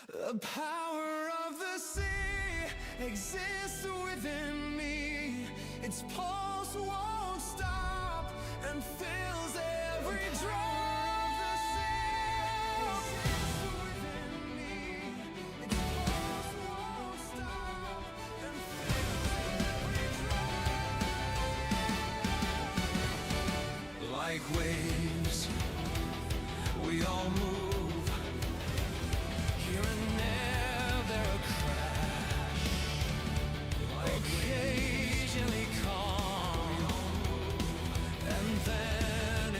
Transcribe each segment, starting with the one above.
The power of the sea exists within me. Its pulse won't stop and fills every drop. The sea exists within me. Its pulse won't stop and fills every drop. Like waves, we all move. Here and there a crash, occasionally calm, and then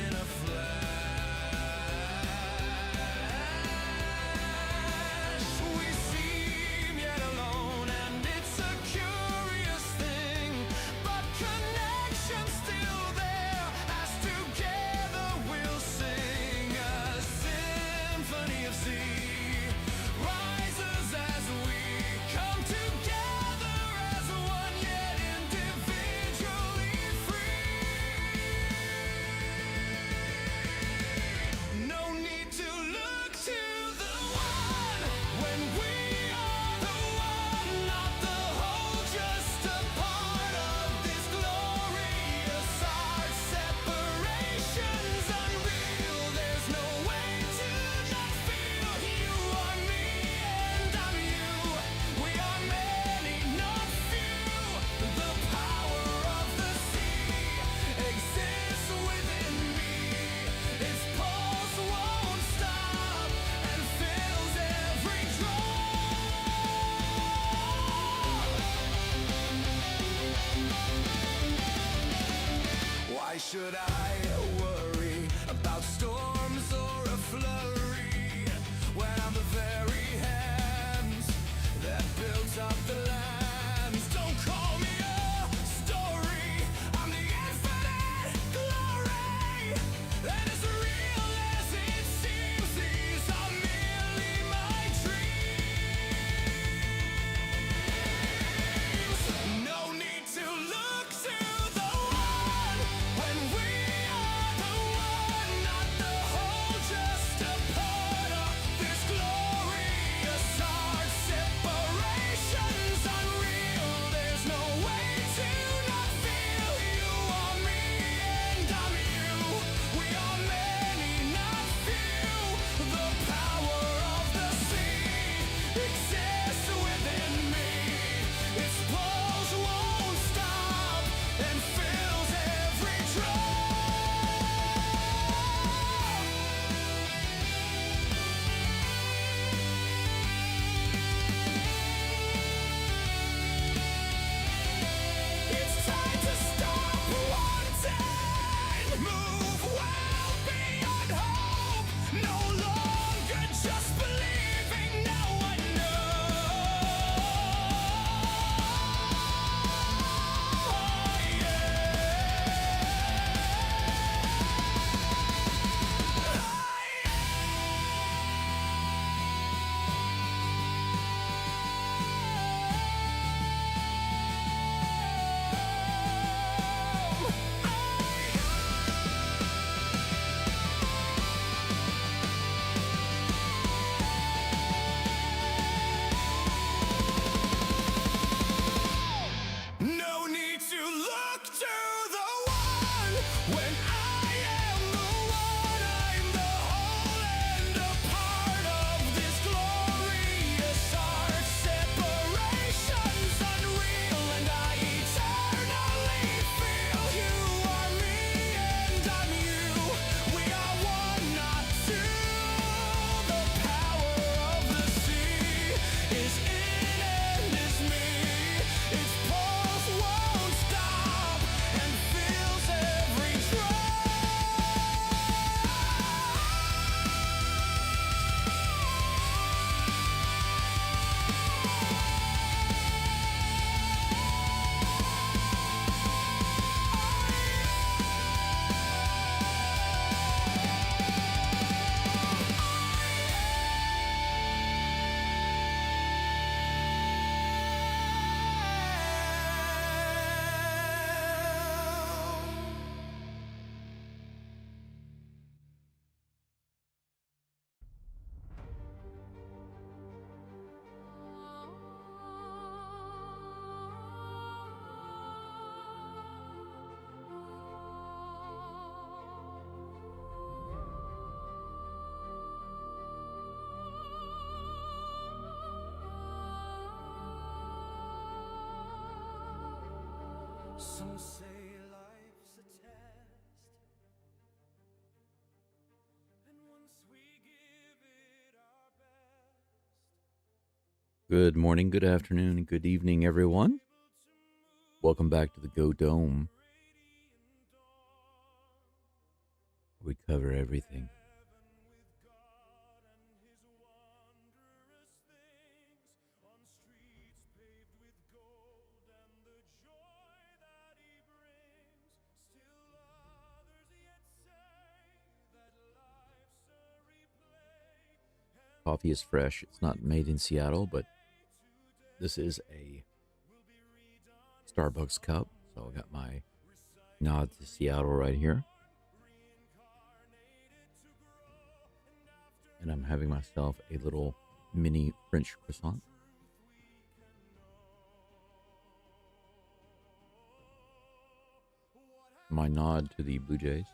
Some say life's a test, and once we give it our best. Good morning, good afternoon, and good evening, everyone. Welcome back to the Go Dome. We cover everything. On streets paved with gold and the joy that he brings. Still others yet say that life's a replay. Coffee is fresh. It's not made in Seattle, but this is a Starbucks cup. So I got my nod to Seattle right here. And I'm having myself a little mini French croissant. My nod to the Blue Jays.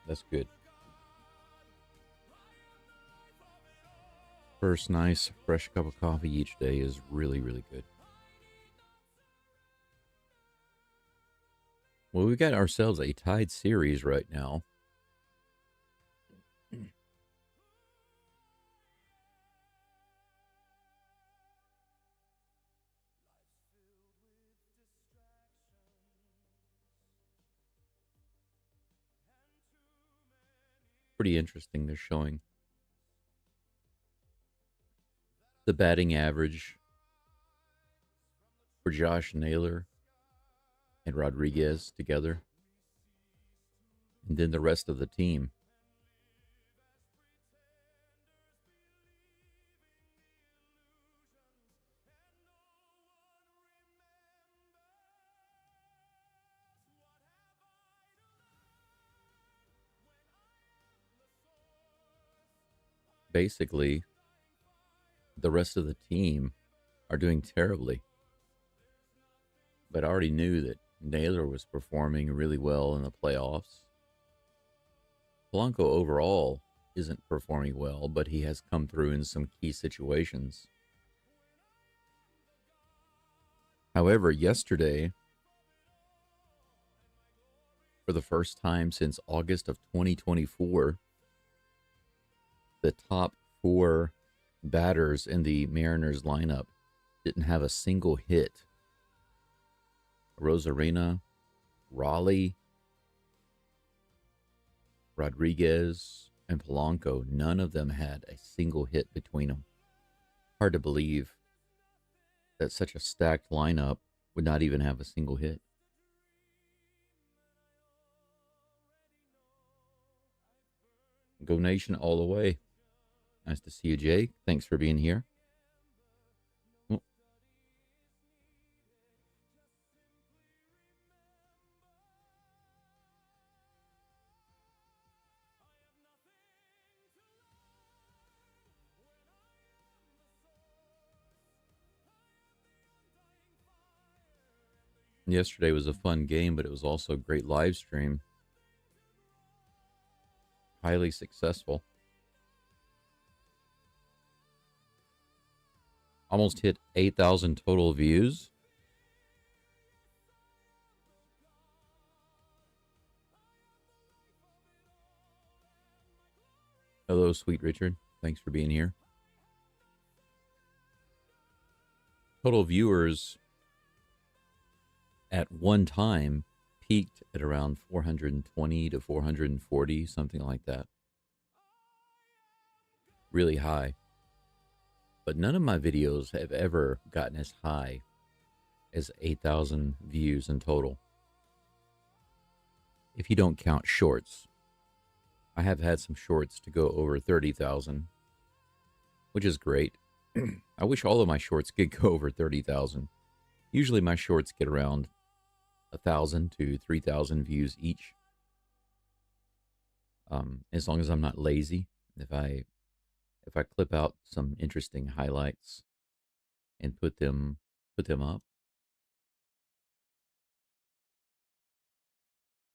That's good. First nice fresh cup of coffee each day is really, really good. Well, we got ourselves a tied series right now. Pretty interesting. They're showing the batting average for Josh Naylor and Rodriguez together, and then the rest of the team. Basically, the rest of the team are doing terribly. But I already knew that Naylor was performing really well in the playoffs. Polanco overall isn't performing well, but he has come through in some key situations. However, yesterday, for the first time since August of 2024, the top 4 batters in the Mariners lineup didn't have a single hit. Rosarina, Raleigh, Rodriguez, and Polanco, none of them had a single hit between them. Hard to believe that such a stacked lineup would not even have a single hit. Go Nation all the way. Nice to see you, Jay. Thanks for being here. Oh. Yesterday was a fun game, but it was also a great live stream. Highly successful. Almost hit 8,000 total views. Hello, sweet Richard. Thanks for being here. Total viewers at one time peaked at around 420 to 440, something like that. Really high. But none of my videos have ever gotten as high as 8,000 views in total. If you don't count shorts. I have had some shorts to go over 30,000, which is great. I wish all of my shorts could go over 30,000. Usually my shorts get around 1,000 to 3,000 views each. As long as I'm not lazy. if I clip out some interesting highlights and put them up,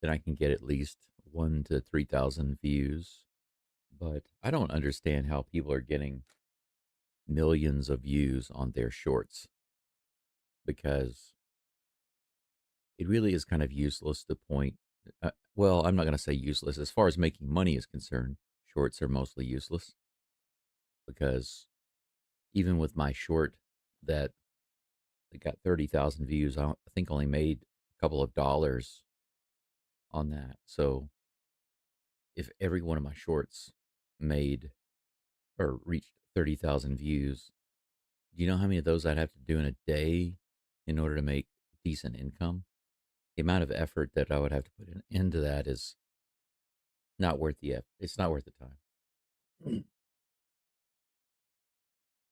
then I can get at least 1 to 3,000 views. But I don't understand how people are getting millions of views on their shorts, because it really is kind of useless to point. Well, I'm not going to say useless. As far as making money is concerned, shorts are mostly useless, because even with my short that got 30,000 views, I think only made a couple of dollars on that. So if every one of my shorts made or reached 30,000 views, do you know how many of those I'd have to do in a day in order to make decent income? The amount of effort that I would have to put into that is not worth the effort. It's not worth the time.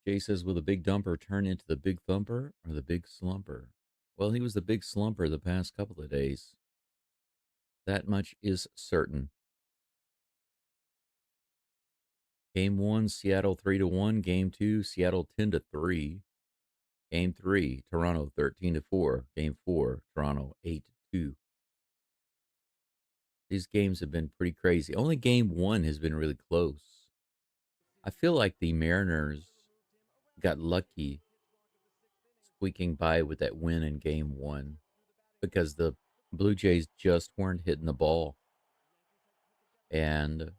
Jay says, will the big dumper turn into the big thumper or the big slumper? Well, he was the big slumper the past couple of days. That much is certain. Game 1, Seattle 3-1. Game 2, Seattle 10-3. Game 3, Toronto 13-4. Game 4, Toronto 8-2. These games have been pretty crazy. Only game 1 has been really close. I feel like the Mariners got lucky squeaking by with that win in game 1, because the Blue Jays just weren't hitting the ball, and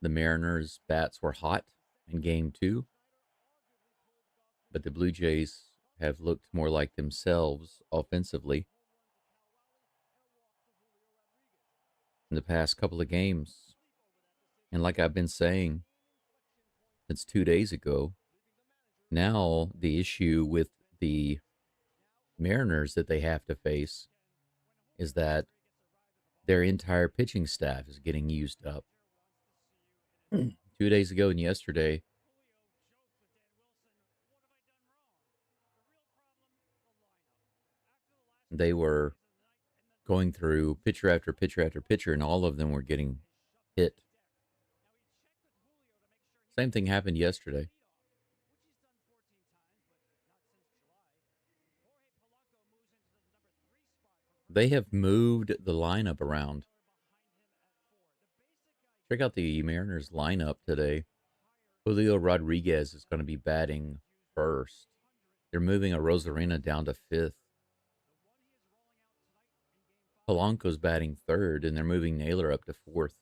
the Mariners' bats were hot in game 2, but the Blue Jays have looked more like themselves offensively in the past couple of games. And like I've been saying since 2 days ago, now the issue with the Mariners that they have to face is that their entire pitching staff is getting used up. 2 days ago and yesterday, they were going through pitcher after pitcher after pitcher, and all of them were getting hit. Same thing happened yesterday. They have moved the lineup around. Check out the Mariners lineup today. Julio Rodriguez is going to be batting first. They're moving a Rosarina down to fifth. Polanco's batting third, and they're moving Naylor up to fourth.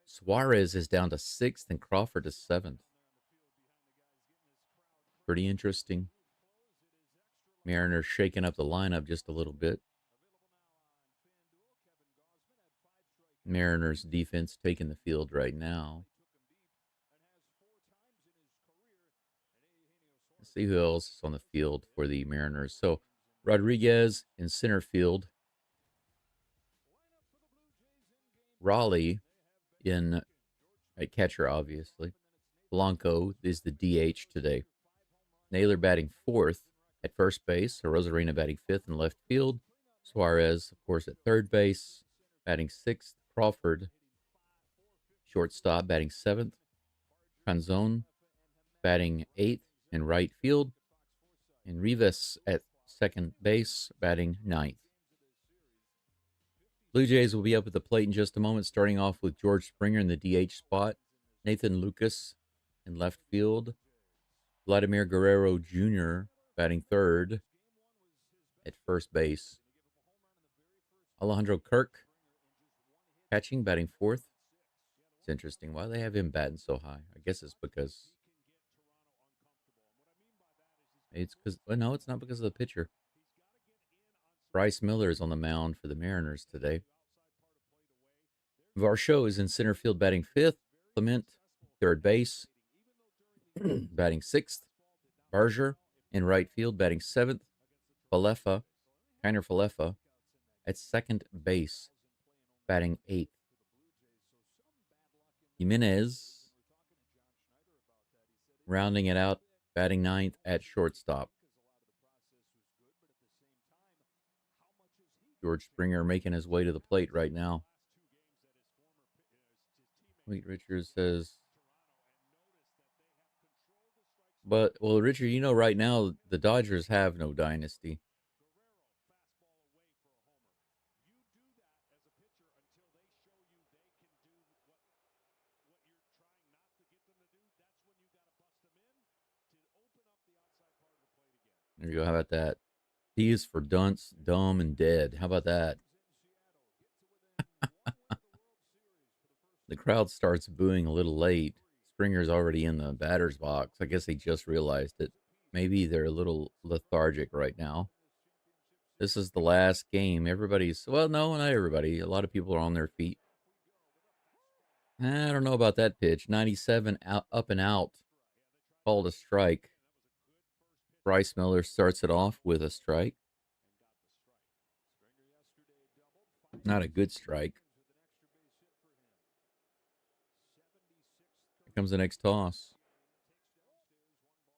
Suarez is down to sixth, and Crawford to seventh. Pretty interesting. Mariners shaking up the lineup just a little bit. Mariners defense taking the field right now. Let's see who else is on the field for the Mariners. So Rodriguez in center field. Raleigh in at catcher, obviously. Blanco is the DH today. Naylor batting fourth at first base. Rosarina batting fifth in left field. Suarez, of course, at third base, batting sixth. Crawford, shortstop, batting seventh. Canzone batting eighth in right field. And Rivas at second base, batting ninth. Blue Jays will be up at the plate in just a moment, starting off with George Springer in the DH spot. Nathan Lucas in left field. Vladimir Guerrero Jr. batting third at first base. Alejandro Kirk catching, batting fourth. It's interesting. Why do they have him batting so high? I guess it's because no, it's not because of the pitcher. Bryce Miller is on the mound for the Mariners today. Varsho is in center field batting fifth. Clement, third base, batting sixth. Barger in right field batting seventh. Kiner Falefa at second base batting eighth. Jimenez rounding it out, batting ninth at shortstop. George Springer making his way to the plate right now. Wheat Richards says But, well, Richard, you know, right now the Dodgers have no dynasty. There you go. How about that? D is for dunce, dumb, and dead. How about that? The crowd starts booing a little late. Springer's already in the batter's box. I guess they just realized it. Maybe they're a little lethargic right now. This is the last game. Everybody's, well, no, not everybody. A lot of people are on their feet. I don't know about that pitch. 97 out, up and out. Called a strike. Bryce Miller starts it off with a strike. Not a good strike. Here comes the next toss.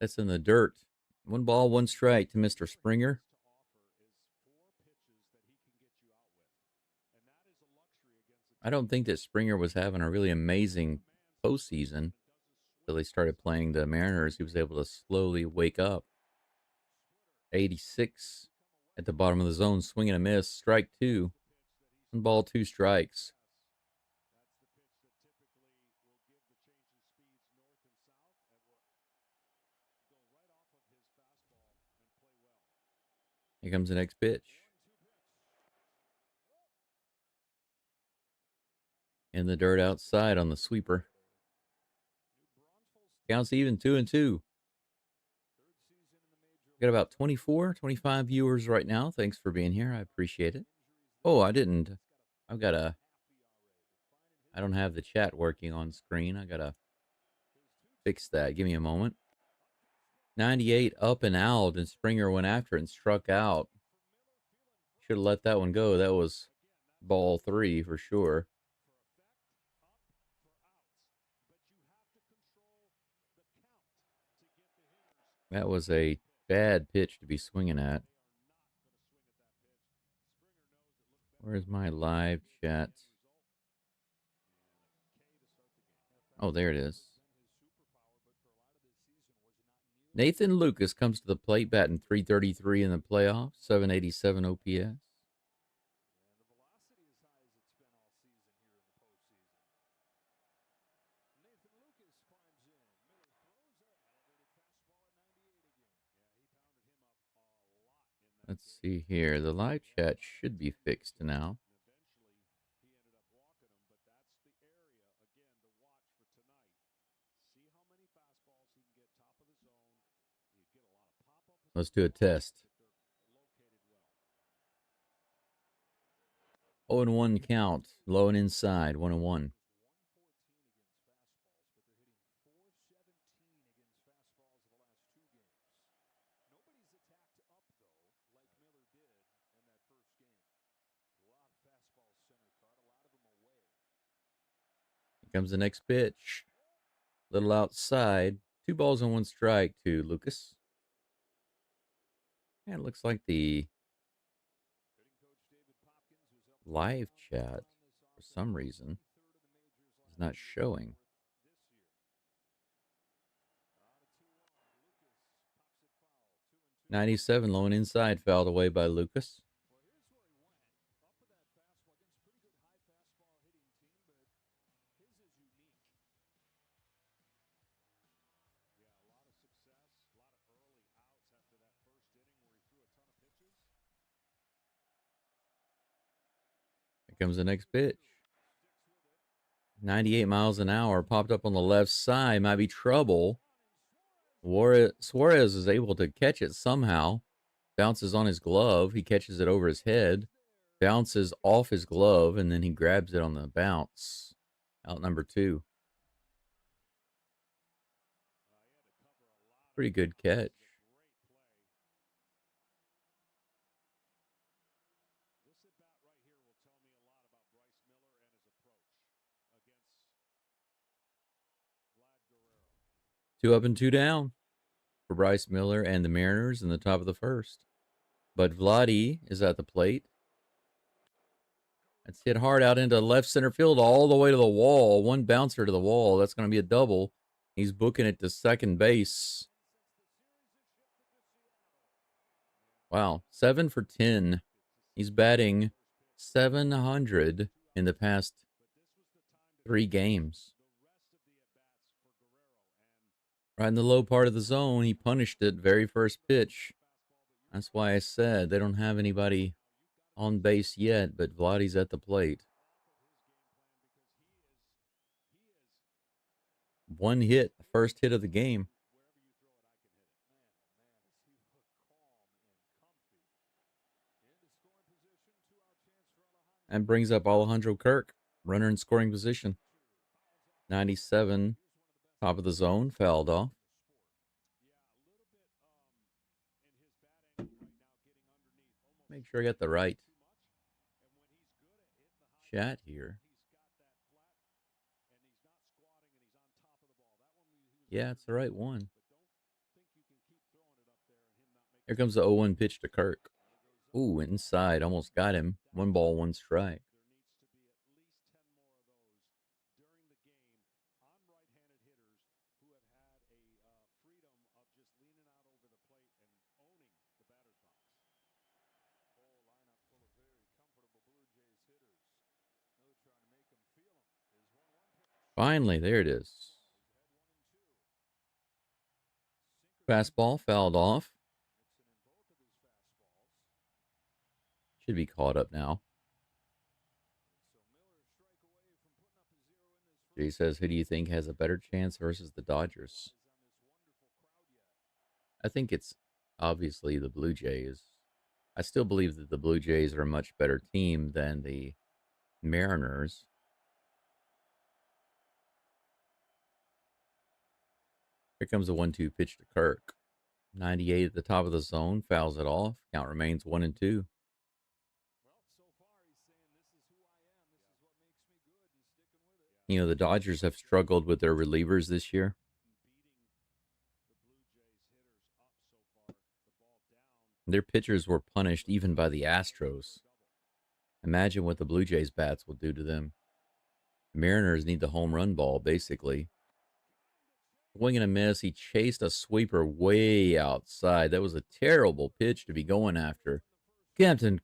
That's in the dirt. 1 ball, 1 strike to Mr. Springer. I don't think that Springer was having a really amazing postseason until they started playing the Mariners. He was able to slowly wake up. 86 at the bottom of the zone, swing and a miss. Strike 2. 1 ball, 2 strikes. Here comes the next pitch. In the dirt outside on the sweeper. Counts even, 2-2. Got about 24, 25 viewers right now. Thanks for being here. I appreciate it. Oh, I didn't. I don't have the chat working on screen. I gotta fix that. Give me a moment. 98 up and out, and Springer went after it and struck out. Should have let that one go. That was ball 3 for sure. That was a bad pitch to be swinging at. Where's my live chat? Oh, there it is. Nathan Lucas comes to the plate, batting .333 in the playoffs, 787 OPS. Let's see here. The live chat should be fixed now. Let's do a test. 0-1 count. Low and inside. 1-1. Here comes the next pitch. Little outside. 2 balls and 1 strike to Lucas. And it looks like the live chat, for some reason, is not showing. 97 low and inside, fouled away by Lucas. Here comes the next pitch. 98 miles an hour, popped up on the left side, might be trouble. Suarez is able to catch it somehow. Bounces on his glove. He catches it over his head. Bounces off his glove, and then he grabs it on the bounce. Out number 2. Pretty good catch. Two up and 2 down for Bryce Miller and the Mariners in the top of the first. But Vladdy is at the plate. That's hit hard out into left center field all the way to the wall. 1 bouncer to the wall. That's going to be a double. He's booking it to second base. Wow, 7 for 10. He's batting 700 in the past 3 games. Right in the low part of the zone, he punished it very first pitch. That's why I said they don't have anybody on base yet, but Vladdy's at the plate. One hit, first hit of the game. And brings up Alejandro Kirk, runner in scoring position. 97, top of the zone, fouled off. Make sure I got the right chat here. Yeah, it's the right one. Here comes the 0-1 pitch to Kirk. Ooh, inside, almost got him. 1 ball, 1 strike. Finally, there it is. Fastball fouled off. Should be caught up now. Jay says, who do you think has a better chance versus the Dodgers? I think it's obviously the Blue Jays. I still believe that the Blue Jays are a much better team than the Mariners. Here comes a 1-2 pitch to Kirk. 98 at the top of the zone, fouls it off. Count remains 1-2. You know, the Dodgers have struggled with their relievers this year. Their pitchers were punished even by the Astros. Imagine what the Blue Jays bats will do to them. Mariners need the home run ball, basically. Swing and a miss. He chased a sweeper way outside. That was a terrible pitch to be going after. Captain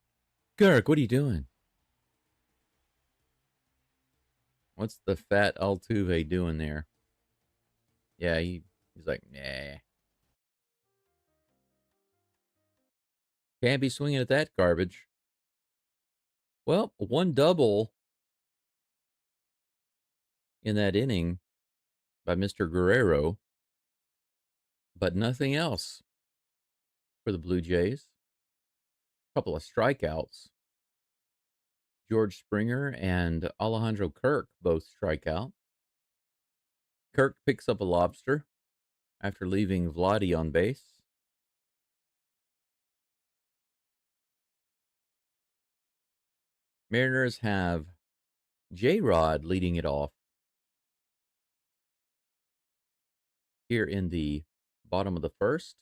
Kirk, what are you doing? What's the fat Altuve doing there? Yeah, he's like, nah. Can't be swinging at that garbage. Well, 1 double in that inning by Mr. Guerrero, but nothing else for the Blue Jays. A couple of strikeouts. George Springer and Alejandro Kirk both strike out. Kirk picks up a lobster after leaving Vladdy on base. Mariners have J-Rod leading it off here in the bottom of the first.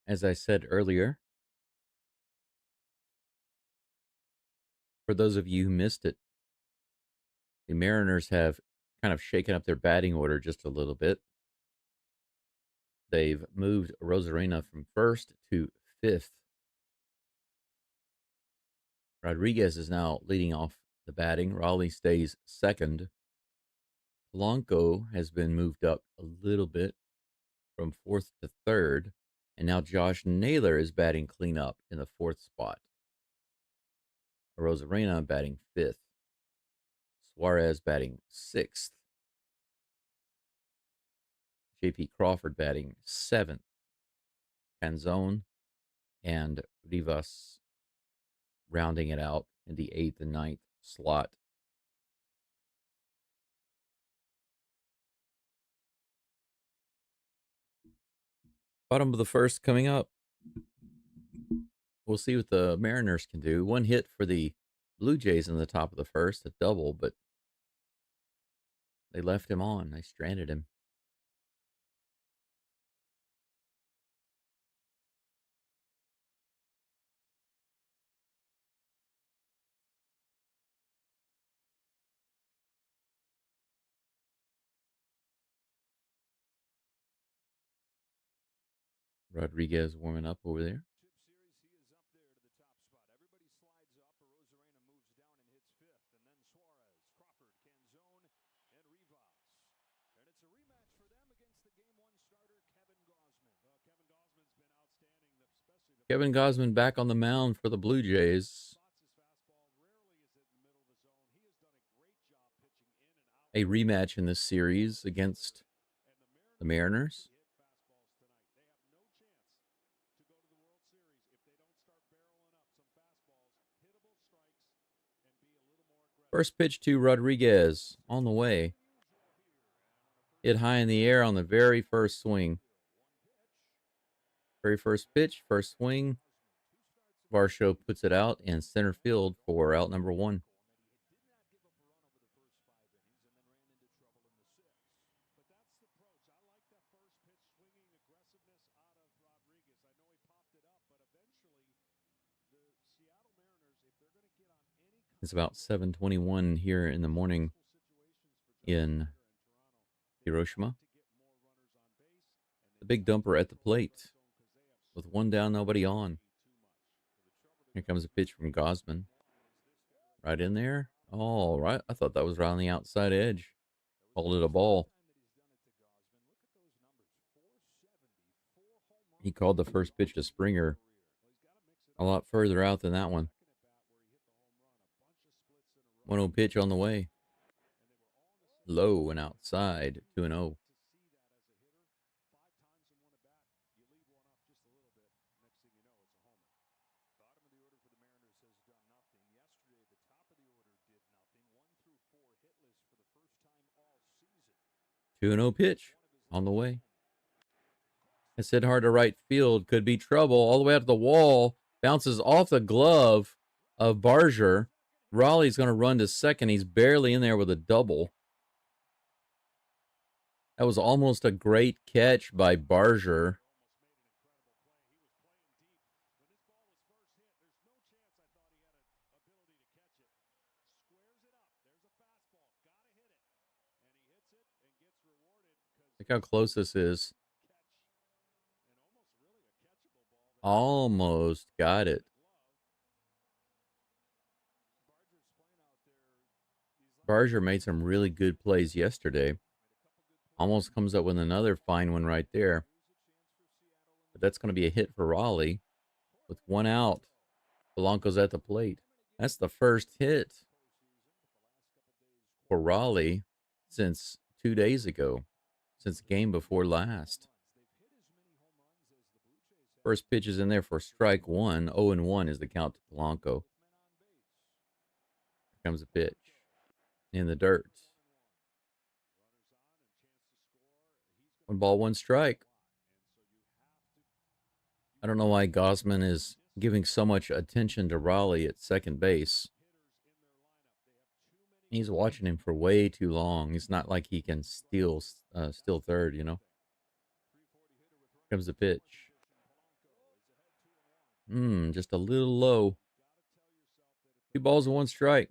As I said earlier, for those of you who missed it, the Mariners have kind of shaken up their batting order just a little bit. They've moved Rosarena from first to fifth. Rodriguez is now leading off the batting. Raleigh stays second. Blanco has been moved up a little bit from fourth to third. And now Josh Naylor is batting cleanup in the fourth spot. Rosarena batting fifth. Suarez batting sixth. J.P. Crawford batting seventh. Canzone and Rivas rounding it out in the eighth and ninth slot. Bottom of the first coming up. We'll see what the Mariners can do. 1 hit for the Blue Jays in the top of the first, a double, but they left him on. They stranded him. Rodriguez warming up over there. Kevin Gausman back on the mound for the Blue Jays. A rematch in this series against the Mariners. First pitch to Rodriguez on the way. Hit high in the air on the very first swing. Very first pitch, first swing. Varsho puts it out in center field for out number 1. It's about 7:21 here in the morning in Hiroshima. The big dumper at the plate with 1 down, nobody on. Here comes a pitch from Gausman. Right in there. All right. I thought that was right on the outside edge. Called it a ball. He called the first pitch to Springer a lot further out than that one. 1-0 pitch on the way. Low and outside, 2-0. Two and 0 pitch on the way. It's hit hard to right field. Could be trouble. All the way out to the wall. Bounces off the glove of Barger. Raleigh's going to run to second. He's barely in there with a double. That was almost a great catch by Barger. Look how close this is. Almost got it. Barger made some really good plays yesterday. Almost comes up with another fine one right there. But that's going to be a hit for Raleigh. With 1 out, Polanco's at the plate. That's the first hit for Raleigh since 2 days ago, since the game before last. First pitch is in there for strike 1. 0-1 is the count to Polanco. Here comes a pitch in the dirt. 1 ball, 1 strike. I don't know why Gausman is giving so much attention to Raleigh at second base. He's watching him for way too long. It's not like he can steal third, you know. Here comes the pitch. Just a little low. 2 balls and 1 strike.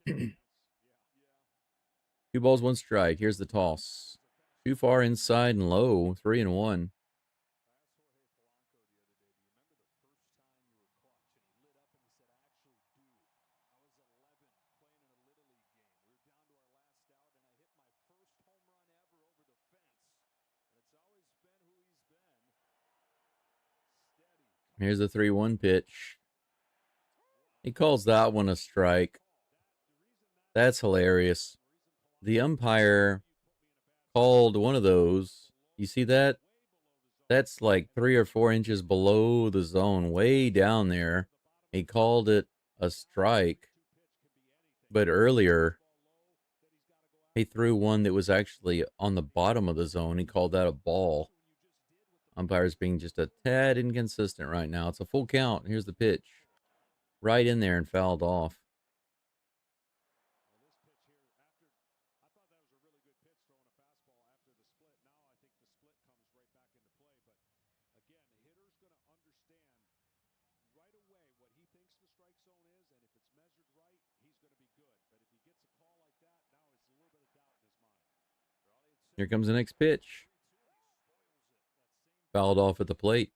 Two balls, 1 strike. Here's the toss. Too far inside and low. 3-1. Here's the 3-1 pitch. He calls that one a strike. That's hilarious. The umpire called one of those. You see that? That's like 3 or 4 inches below the zone, way down there. He called it a strike. But earlier, he threw one that was actually on the bottom of the zone. He called that a ball. Umpire's being just a tad inconsistent right now. It's a full count. Here's the pitch. Right in there and fouled off. Here comes the next pitch. Fouled off at the plate.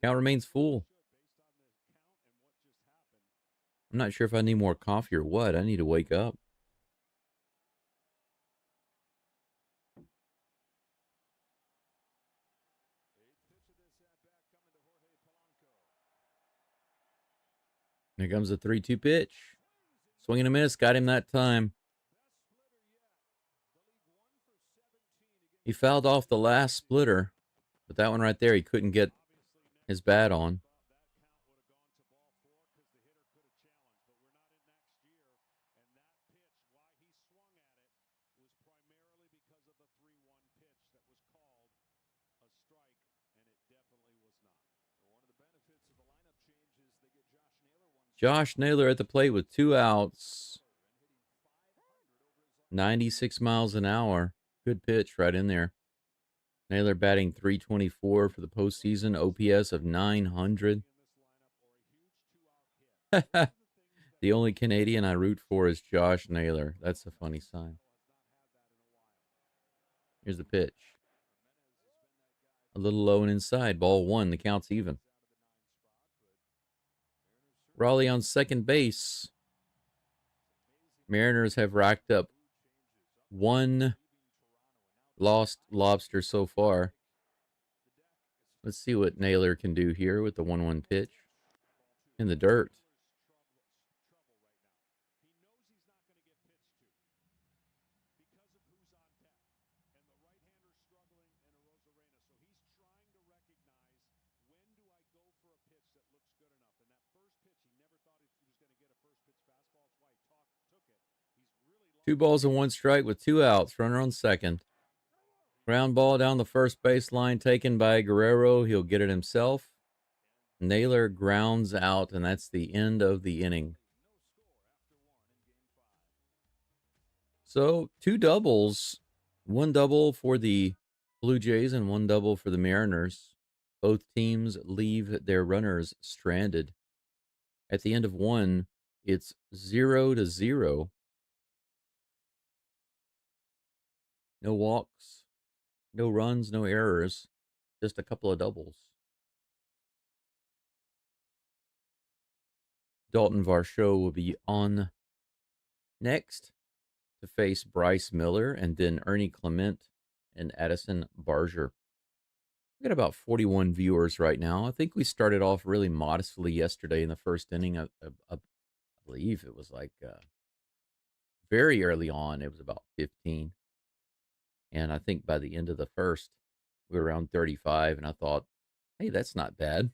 Count remains full. I'm not sure if I need more coffee or what. I need to wake up. Here comes the 3-2 pitch. Swing and a miss. Got him that time. He fouled off the last splitter, but that one right there, he couldn't get his bat on. Josh Naylor at the plate with 2 outs. 96 miles an hour. Good pitch right in there. Naylor batting .324 for the postseason. OPS of 900. The only Canadian I root for is Josh Naylor. That's a funny sign. Here's the pitch. A little low and inside. Ball 1. The count's even. Raleigh on second base. Mariners have racked up 1 lost lobster so far. Let's see what Naylor can do here with the 1-1 pitch. In the dirt. Two balls and 1 strike with 2 outs. Runner on second. Ground ball down the first baseline taken by Guerrero. He'll get it himself. Naylor grounds out, and that's the end of the inning. So 2 doubles. 1 double for the Blue Jays and 1 double for the Mariners. Both teams leave their runners stranded. At the end of 1, it's 0-0. No walks, no runs, no errors, just a couple of doubles. Dalton Varsho will be on next to face Bryce Miller, and then Ernie Clement and Addison Barger. We got about 41 viewers right now. I think we started off really modestly yesterday in the first inning. I believe it was like very early on. It was about 15. And I think by the end of the first, we were around 35. And I thought, hey, that's not bad.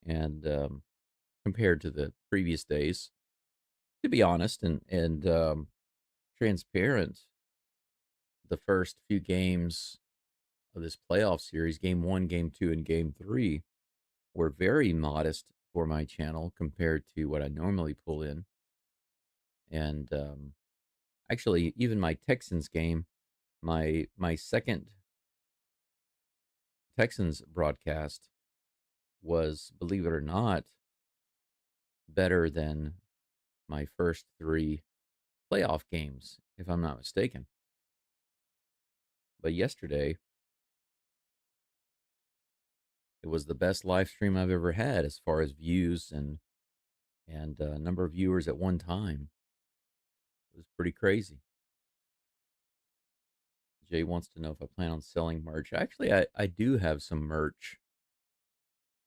And compared to the previous days, to be honest and transparent, the first few games of this playoff series, game 1, game 2, and game 3, were very modest for my channel compared to what I normally pull in. And actually, even my Texans game, my second Texans broadcast was, believe it or not, better than my first 3 playoff games, if I'm not mistaken. But yesterday, it was the best live stream I've ever had as far as views and number of viewers at one time. It was pretty crazy. Jay wants to know if I plan on selling merch. Actually, I do have some merch,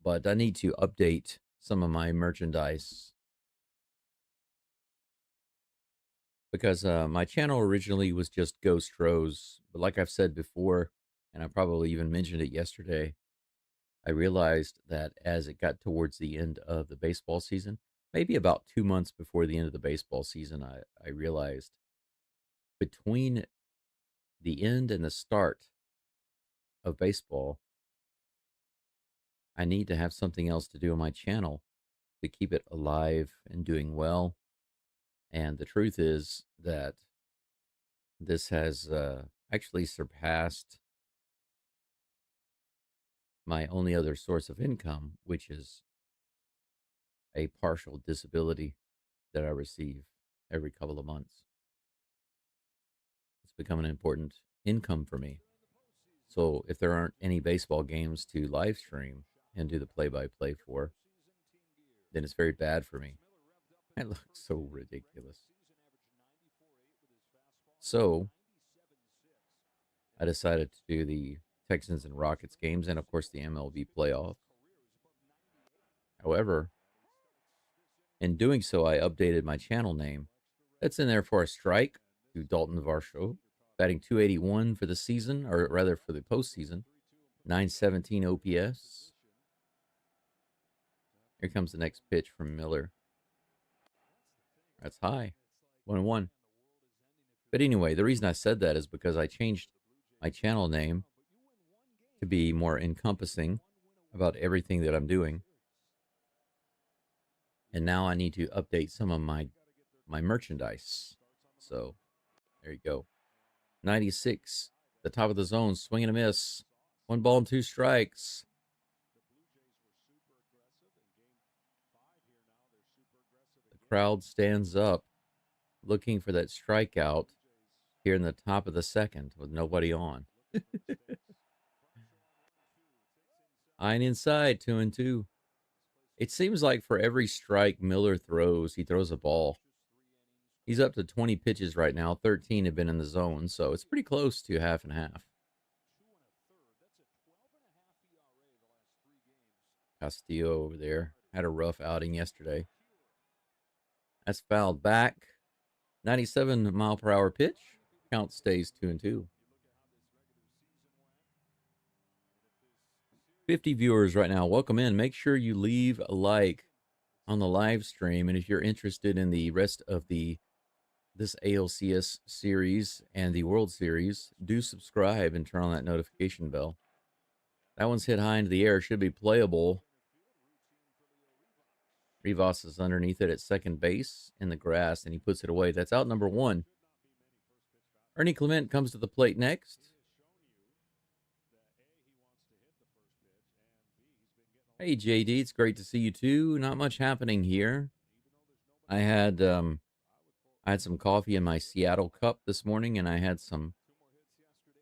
but I need to update some of my merchandise because my channel originally was just Ghost Rose. But like I've said before, and I probably even mentioned it yesterday, I realized that as it got towards the end of the baseball season, maybe about 2 months before the end of the baseball season, I realized between the end and the start of baseball, I need to have something else to do on my channel to keep it alive and doing well. And the truth is that this has actually surpassed my only other source of income, which is a partial disability that I receive every couple of months. It's become an important income for me. So if there aren't any baseball games to live stream and do the play-by-play for, then it's very bad for me. It looks so ridiculous. So I decided to do the Texans and Rockets games and, of course, the MLB playoffs. However, in doing so, I updated my channel name. That's in there for a strike to Dalton Varsho, batting 281 for the season, or rather for the postseason, 917 OPS. Here comes the next pitch from Miller. That's high, 1-1. But anyway, the reason I said that is because I changed my channel name to be more encompassing about everything that I'm doing. And now I need to update some of my merchandise. So there you go. 96, the top of the zone, swing and a miss. 1 ball and 2 strikes. The crowd stands up looking for that strikeout here in the top of the second with nobody on. Eyeing inside, 2-2. It seems like for every strike Miller throws, he throws a ball. He's up to 20 pitches right now. 13 have been in the zone, so it's pretty close to half and half. Castillo over there had a rough outing yesterday. That's fouled back. 97-mile-per-hour pitch. Count stays 2-2. 50 viewers right now. Welcome in. Make sure you leave a like on the live stream. And if you're interested in the rest of this ALCS series and the World Series, do subscribe and turn on that notification bell. That one's hit high into the air. Should be playable. Rivas is underneath it at second base in the grass, and he puts it away. That's out number 1. Ernie Clement comes to the plate next. Hey, JD, it's great to see you too. Not much happening here. I had some coffee in my Seattle cup this morning, and I had some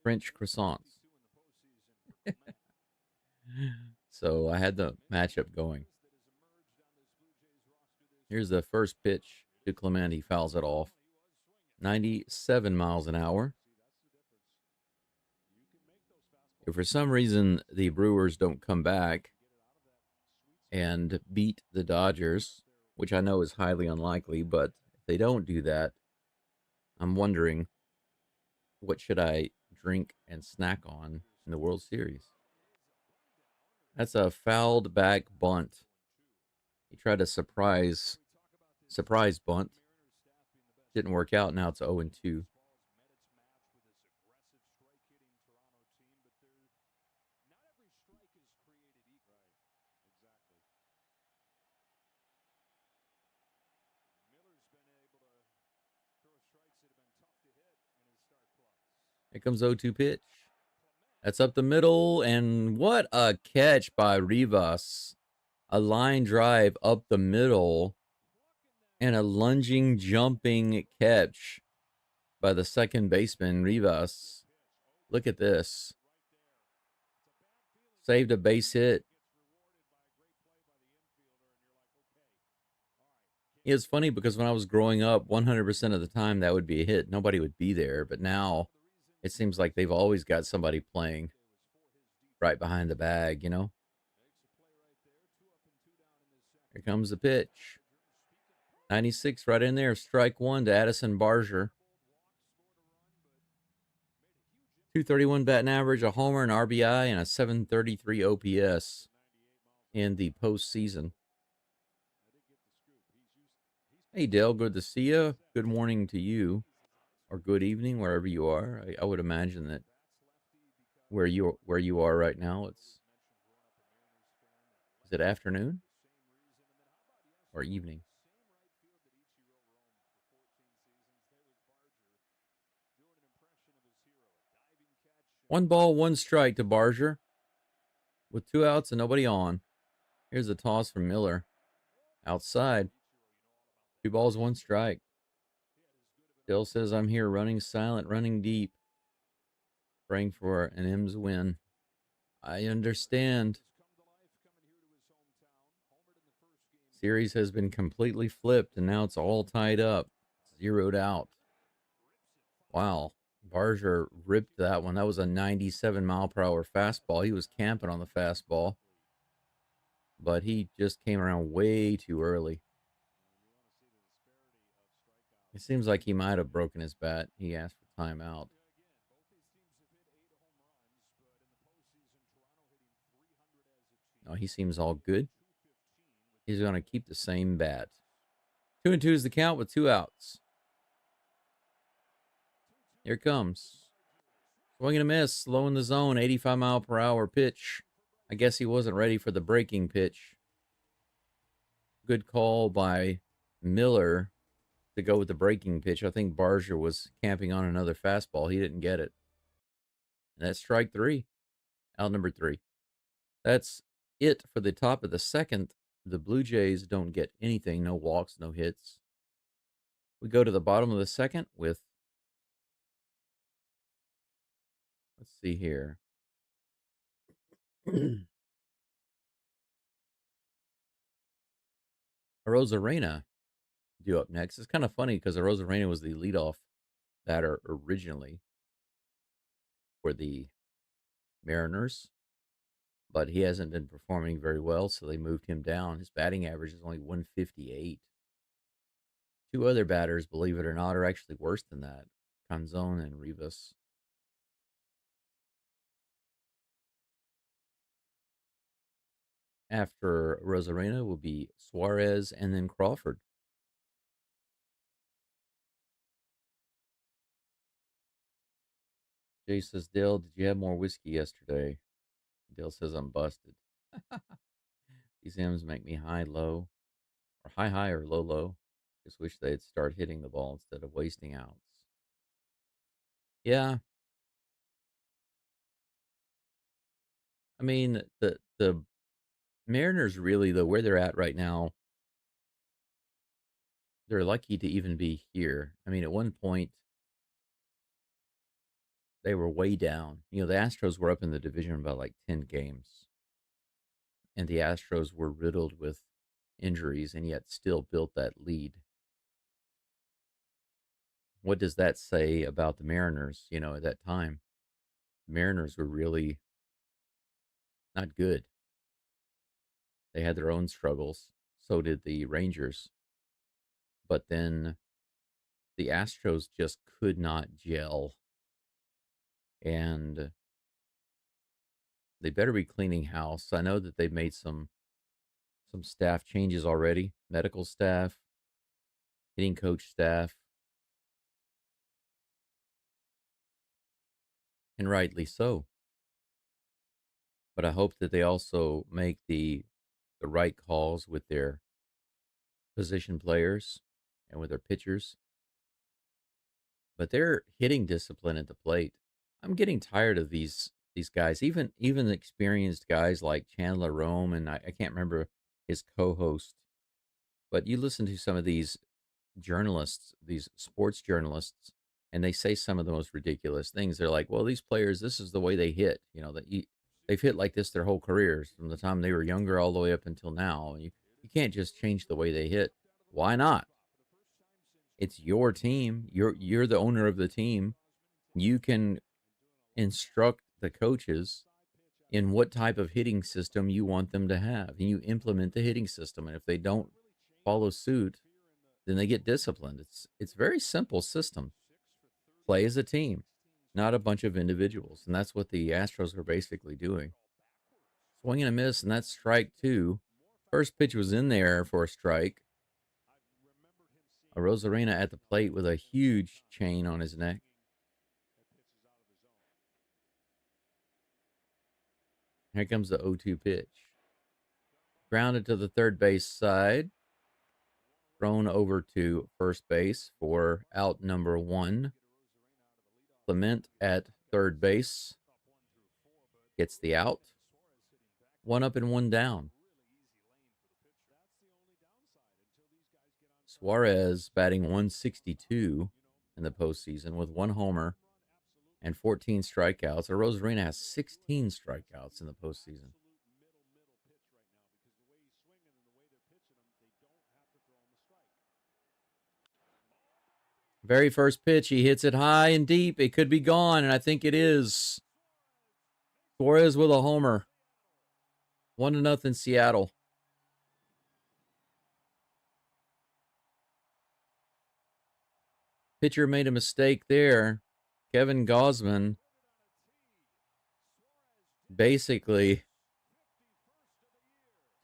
French croissants. So I had the matchup going. Here's the first pitch to Clement. He fouls it off. 97 miles an hour. If for some reason the Brewers don't come back and beat the Dodgers, which I know is highly unlikely, but if they don't do that, I'm wondering, what should I drink and snack on in the World Series? That's a fouled back bunt. He tried a surprise bunt. Didn't work out. Now it's 0-2. Here comes 0-2 pitch. That's up the middle, and what a catch by Rivas. A line drive up the middle, and a lunging, jumping catch by the second baseman, Rivas. Look at this. Saved a base hit. It's funny because when I was growing up, 100% of the time that would be a hit. Nobody would be there, but now it seems like they've always got somebody playing right behind the bag, you know? Here comes the pitch. 96 right in there. Strike 1 to Addison Barger. 231 batting average, a homer, an RBI, and a 733 OPS in the postseason. Hey, Dale, good to see you. Good morning to you, or good evening, wherever you are. I would imagine that where you are right now, is it afternoon or evening? One ball, one strike to Barger with 2 outs and nobody on. Here's a toss from Miller. Outside. 2 balls, 1 strike. Dill says, I'm here running silent, running deep, praying for an M's win. I understand. Series has been completely flipped, and now it's all tied up, zeroed out. Wow. Barger ripped that one. That was a 97-mile-per-hour fastball. He was camping on the fastball, but he just came around way too early. It seems like he might have broken his bat. He asked for timeout. No, he seems all good. He's going to keep the same bat. 2-2 is the count with 2 outs. Here it comes. Swing and a miss. Low in the zone. 85-mile-per-hour pitch. I guess he wasn't ready for the breaking pitch. Good call by Miller to go with the breaking pitch. I think Barger was camping on another fastball. He didn't get it. And that's strike 3. Out number 3. That's it for the top of the second. The Blue Jays don't get anything. No walks, no hits. We go to the bottom of the second with, let's see here. Rosarena due up next. It's kind of funny because Rosarena was the leadoff batter originally for the Mariners, but he hasn't been performing very well, so they moved him down. His batting average is only 158. 2 other batters, believe it or not, are actually worse than that. Canzone and Rivas. After Rosarena will be Suarez and then Crawford. Jay says, Dale, did you have more whiskey yesterday? Dale says, I'm busted. These M's make me high, low, or high, or low, low. Just wish they'd start hitting the ball instead of wasting outs. Yeah. I mean, the Mariners really, though, where they're at right now, they're lucky to even be here. I mean, at one point, they were way down. You know, the Astros were up in the division by like 10 games. And the Astros were riddled with injuries and yet still built that lead. What does that say about the Mariners, you know, at that time? The Mariners were really not good. They had their own struggles. So did the Rangers. But then the Astros just could not gel. And they better be cleaning house. I know that they've made some staff changes already, medical staff, hitting coach staff, and rightly so. But I hope that they also make the right calls with their position players and with their pitchers. But their hitting discipline at the plate, I'm getting tired of these guys, even experienced guys like Chandler Rome, and I can't remember his co-host. But you listen to some of these journalists, these sports journalists, and they say some of the most ridiculous things. They're like, well, these players, this is the way they hit. You know, they've hit like this their whole careers from the time they were younger all the way up until now. You can't just change the way they hit. Why not? It's your team. You're the owner of the team. You can instruct the coaches in what type of hitting system you want them to have, and you implement the hitting system. And if they don't follow suit, then they get disciplined. It's a very simple system. Play as a team, not a bunch of individuals. And that's what the Astros are basically doing. Swing and a miss, and that's strike 2. First pitch was in there for a strike. A Rosarena at the plate with a huge chain on his neck. Here comes the 0-2 pitch. Grounded to the third base side. Thrown over to first base for out number 1. Clement at third base gets the out. 1 up and 1 down. Suarez batting 162. in the postseason with 1 homer and 14 strikeouts. Rosarina has 16 strikeouts in the postseason. Very first pitch, he hits it high and deep. It could be gone, and I think it is. Suarez with a homer. 1-0 Seattle. Pitcher made a mistake there. Kevin Gausman basically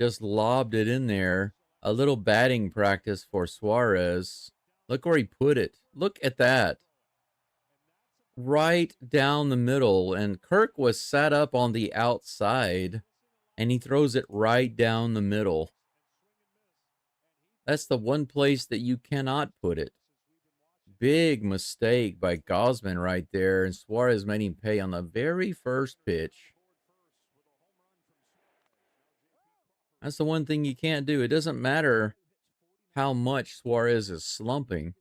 just lobbed it in there. A little batting practice for Suarez. Look where he put it. Look at that. Right down the middle. And Kirk was sat up on the outside, and he throws it right down the middle. That's the one place that you cannot put it. Big mistake by Gausman right there, and Suarez made him pay on the very first pitch. That's the one thing you can't do. It doesn't matter how much Suarez is slumping.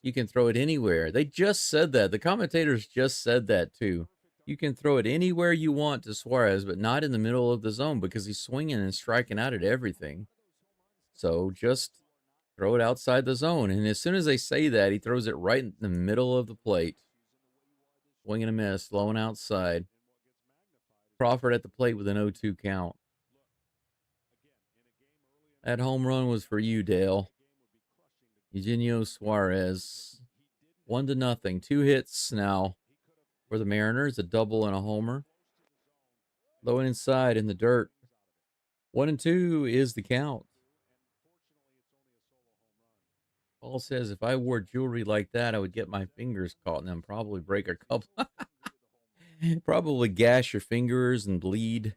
You can throw it anywhere. They just said that. The commentators just said that too. You can throw it anywhere you want to Suarez, but not in the middle of the zone because he's swinging and striking out at everything. So just throw it outside the zone. And as soon as they say that, he throws it right in the middle of the plate. Swing and a miss, slowing outside. Crawford at the plate with an 0-2 count. That home run was for you, Dale. Eugenio Suarez. 1-0. 2 hits now for the Mariners. A double and a homer. Low and inside in the dirt. 1-2 is the count. Paul says, if I wore jewelry like that, I would get my fingers caught and then probably break a couple. Probably gash your fingers and bleed.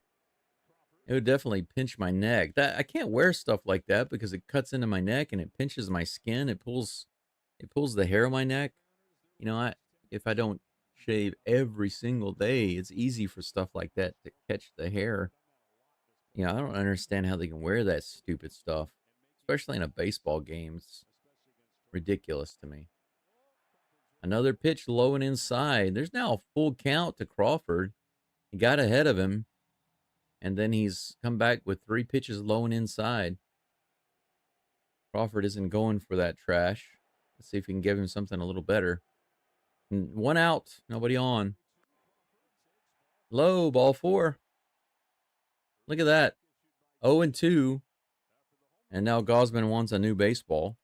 It would definitely pinch my neck. I can't wear stuff like that because it cuts into my neck and it pinches my skin. It pulls the hair on my neck. You know, if I don't shave every single day, it's easy for stuff like that to catch the hair. You know, I don't understand how they can wear that stupid stuff, especially in a baseball game. It's ridiculous to me. Another pitch low and inside. There's now a full count to Crawford. He got ahead of him, and then he's come back with 3 pitches low and inside. Crawford isn't going for that trash. Let's see if we can give him something a little better. And 1 out, nobody on. Low, ball 4. Look at that. 0-2. And now Gausman wants a new baseball.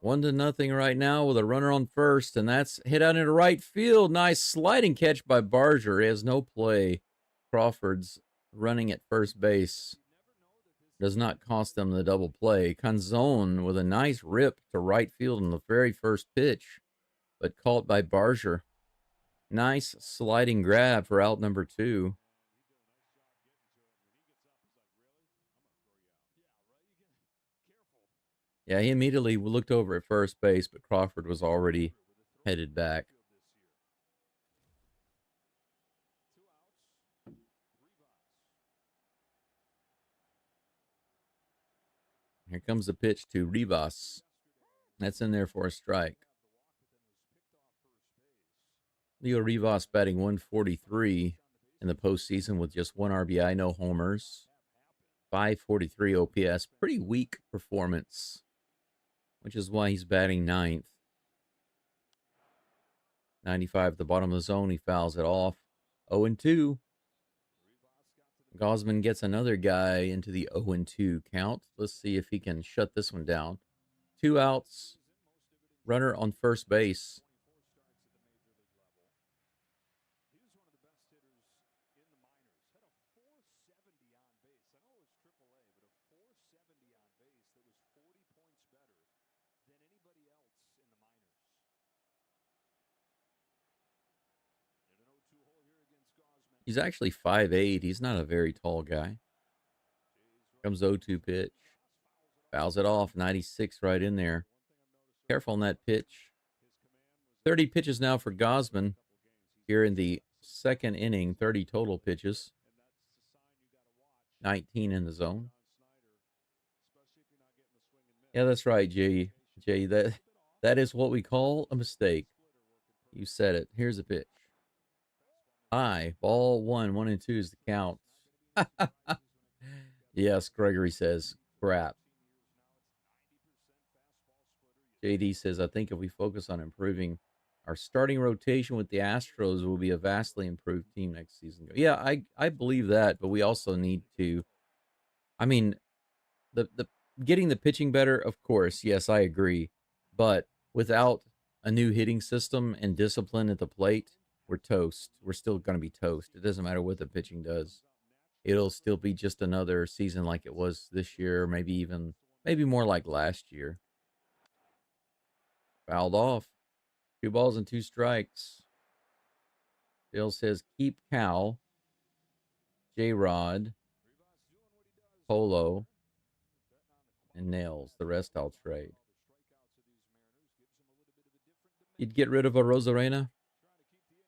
One to nothing right now with a runner on first, and that's hit out into right field. Nice sliding catch by Barger. He has no play. Crawford's running at first base. Does not cost them the double play. Canzone with a nice rip to right field in the very first pitch, but caught by Barger. Nice sliding grab for out number 2. Yeah, he immediately looked over at first base, but Crawford was already headed back. Here comes the pitch to Rivas. That's in there for a strike. Leo Rivas batting 143 in the postseason with just 1 RBI, no homers. 543 OPS. Pretty weak performance, which is why he's batting 9th. 95 at the bottom of the zone. He fouls it off. 0-2. Gausman gets another guy into the 0-2 count. Let's see if he can shut this one down. 2 outs. Runner on first base. He's actually 5'8". He's not a very tall guy. Comes 0-2 pitch. Fouls it off. 96 right in there. Careful on that pitch. 30 pitches now for Gosman here in the second inning. 30 total pitches. 19 in the zone. Yeah, that's right, Jay. Jay, that is what we call a mistake. You said it. Here's a pitch. High. Ball 1. 1-2 is the count. Yes, Gregory says, crap. JD says, I think if we focus on improving our starting rotation with the Astros, we'll be a vastly improved team next season. Yeah, I believe that, but we also need to, I mean, the getting the pitching better, of course, yes, I agree. But without a new hitting system and discipline at the plate, we're toast. We're still going to be toast. It doesn't matter what the pitching does. It'll still be just another season like it was this year, maybe more like last year. Fouled off. 2 balls and 2 strikes. Bill says, keep Cal, J-Rod, Polo, and Nails. The rest I'll trade. You'd get rid of a Rosarena?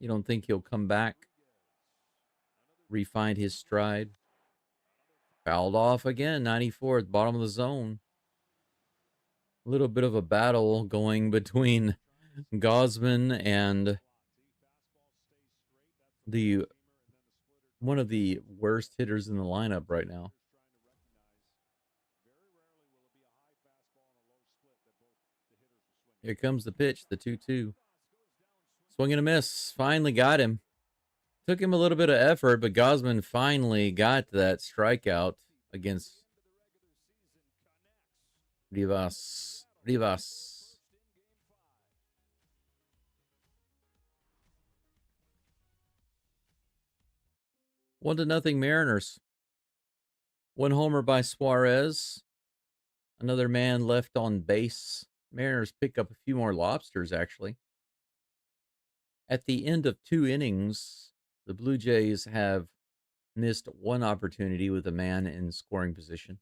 You don't think he'll come back? Refind his stride? Fouled off again, 94 at the bottom of the zone. A little bit of a battle going between Gosman and one of the worst hitters in the lineup right now. Here comes the pitch, the 2-2. Swing and a miss. Finally got him. Took him a little bit of effort, but Gosman finally got that strikeout against Rivas. 1-0 Mariners. 1 homer by Suarez. Another man left on base. Mariners pick up a few more lobsters, actually. At the end of 2 innings, the Blue Jays have missed 1 opportunity with a man in scoring position.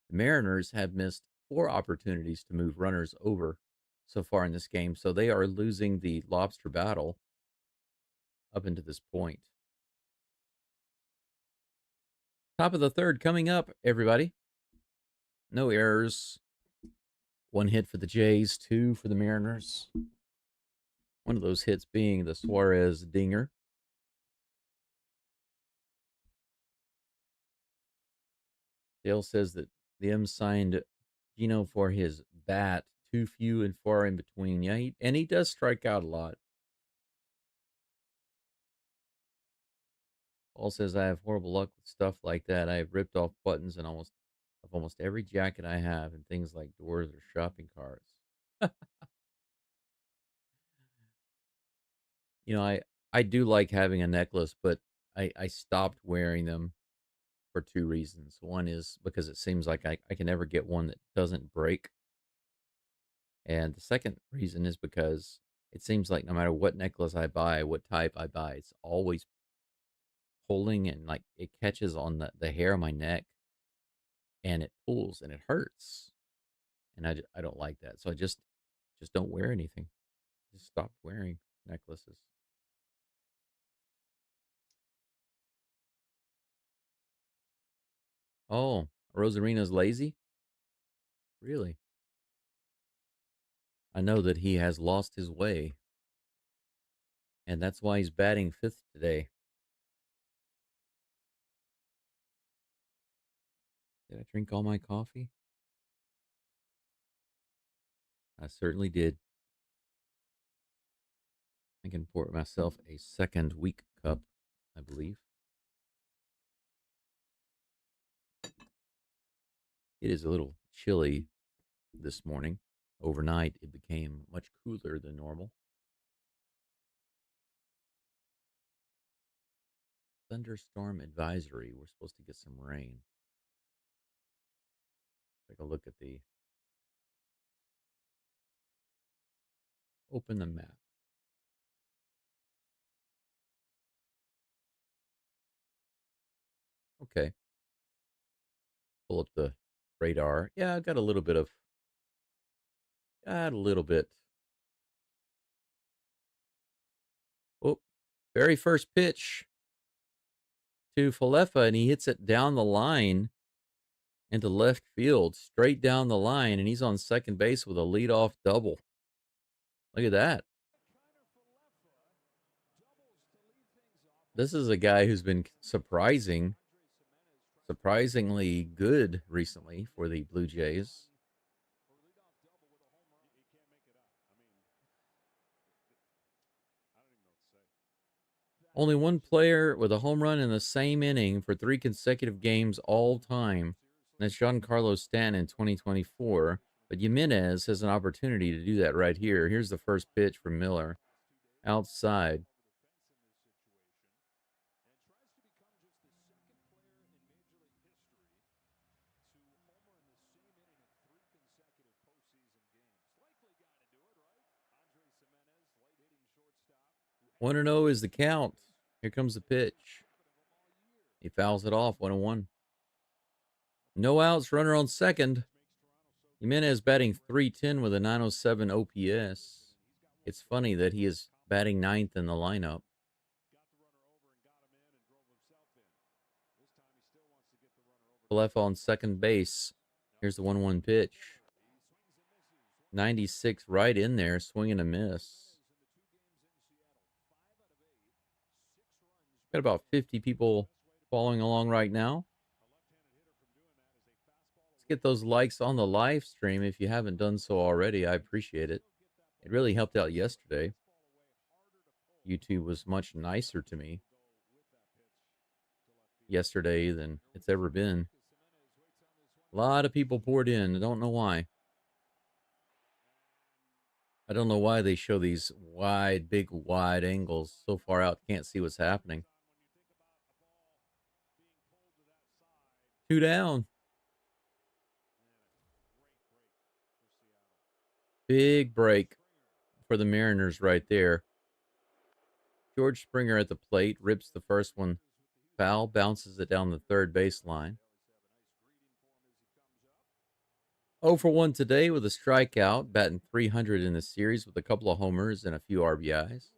The Mariners have missed 4 opportunities to move runners over so far in this game, so they are losing the lobster battle up into this point. Top of the 3rd coming up, everybody. No errors. 1 hit for the Jays, 2 for the Mariners. One of those hits being the Suarez dinger. Dale says that the M signed Gino for his bat. Too few and far in between. Yeah, he does strike out a lot. Paul says, I have horrible luck with stuff like that. I have ripped off buttons and almost every jacket I have and things like doors or shopping carts. You know, I do like having a necklace, but I stopped wearing them for 2 reasons. One is because it seems like I can never get one that doesn't break. And the second reason is because it seems like no matter what necklace I buy, what type I buy, it's always pulling and like it catches on the hair of my neck and it pulls and it hurts. And I don't like that. So I just don't wear anything. Just stopped wearing necklaces. Oh, Rosarina's lazy? Really? I know that he has lost his way. And that's why he's batting 5th today. Did I drink all my coffee? I certainly did. I can pour myself a second weak cup, I believe. It is a little chilly this morning. Overnight, it became much cooler than normal. Thunderstorm advisory. We're supposed to get some rain. Take a look at open the map. Okay. pull up the radar. Yeah, I got a little bit of, got a little bit. Oh, very first pitch to Falefa, and he hits it down the line into left field, straight down the line, and he's on second base with a leadoff double. Look at that. This is a guy who's been surprisingly good recently for the Blue Jays. Only one player with a home run in the same inning for 3 consecutive games all time. And that's Giancarlo Stanton in 2024. But Jimenez has an opportunity to do that right here. Here's the first pitch from Miller. Outside. One and 0 is the count. Here comes the pitch. He fouls it off. 1-1. No outs. Runner on second. Jimenez batting .310 with a .907 OPS. It's funny that he is batting ninth in the lineup. Left on second base. Here's the 1-1 pitch. 96 right in there, swing and a miss. Got about 50 people following along right now. Let's get those likes on the live stream if you haven't done so already. I appreciate it. It really helped out yesterday. YouTube was much nicer to me yesterday than it's ever been. A lot of people poured in. I don't know why. I don't know why they show these big wide angles so far out. Can't see what's happening. 2 down. Big break for the Mariners right there. George Springer at the plate, rips the first one foul, bounces it down the third baseline. 0 for 1 today with a strikeout, batting .300 in the series with a couple of homers and a few RBIs.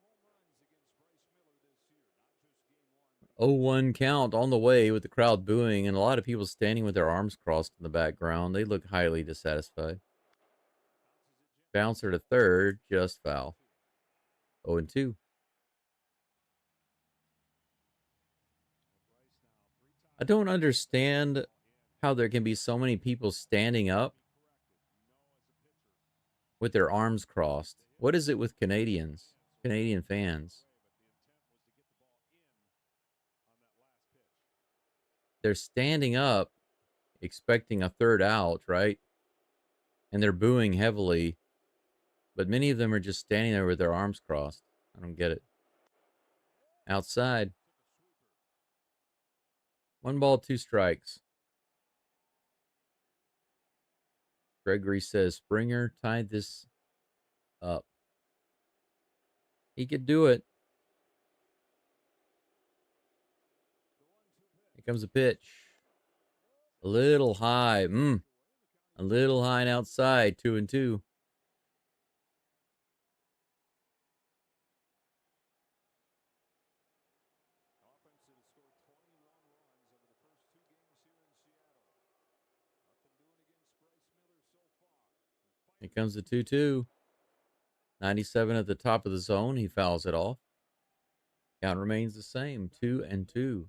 0-1 count on the way with the crowd booing and a lot of people standing with their arms crossed in the background. They look highly dissatisfied. Bouncer to third, just foul. 0-2. I don't understand how there can be so many people standing up with their arms crossed. What is it with Canadian fans? They're standing up expecting a third out, right? And they're booing heavily, but many of them are just standing there with their arms crossed. I don't get it. Outside. 1 ball, 2 strikes. Gregory says Springer tied this up. He could do it. Here comes a pitch. A little high. A little high and outside. 2-2. Here comes the 2-2. 97 at the top of the zone. He fouls it off. Count remains the same. 2-2.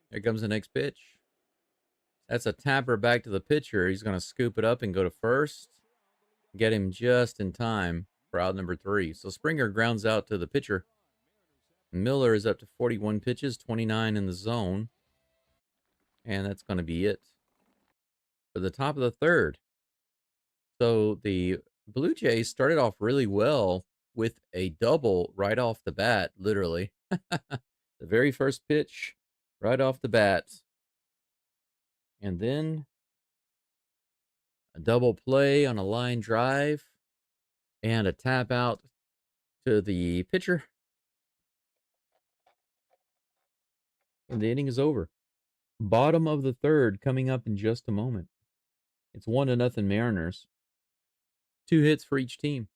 Here comes the next pitch. That's a tapper back to the pitcher. He's going to scoop it up and go to first. Get him just in time for out number 3. So Springer grounds out to the pitcher. Miller is up to 41 pitches, 29 in the zone. And that's going to be it for the top of the third. So the Blue Jays started off really well with a double right off the bat, literally. The very first pitch right off the bat. And then A double play on a line drive and a tap out to the pitcher. And the inning is over. Bottom of the third coming up in just a moment. It's 1-0 Mariners. 2 hits for each team.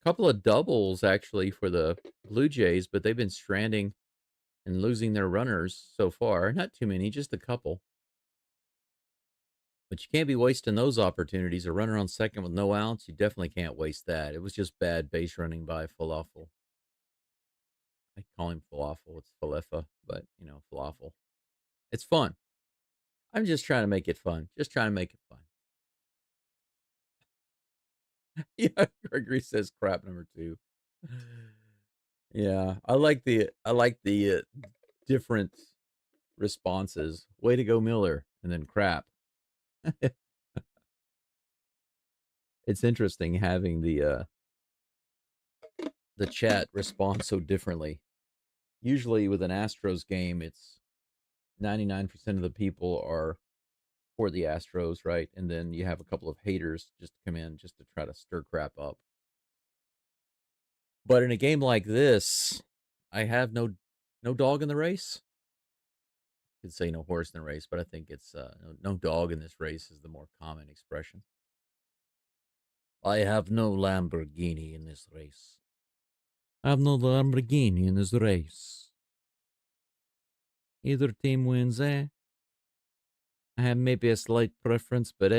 Couple of doubles actually for the Blue Jays, but they've been stranding and losing their runners so far. Not too many, just a couple. But you can't be wasting those opportunities. A runner on second with no outs, you definitely can't waste that. It was just bad base running by Falafel. I call him Falafel. It's Falefa, but, Falafel. It's fun. I'm just trying to make it fun. Just trying to make it fun. Yeah, Gregory says crap number 2. Yeah, I like the different responses. Way to go, Miller, and then crap. It's interesting having the chat respond so differently. Usually with an Astros game, it's 99% of the people are for the Astros, right? And then you have a couple of haters just come in just to try to stir crap up. But in a game like this, I have no dog in the race. I could say no horse in the race, but I think it's no dog in this race is the more common expression. I have no Lamborghini in this race. I have no Lamborghini in this race. Either team wins, eh? I have maybe a slight preference, but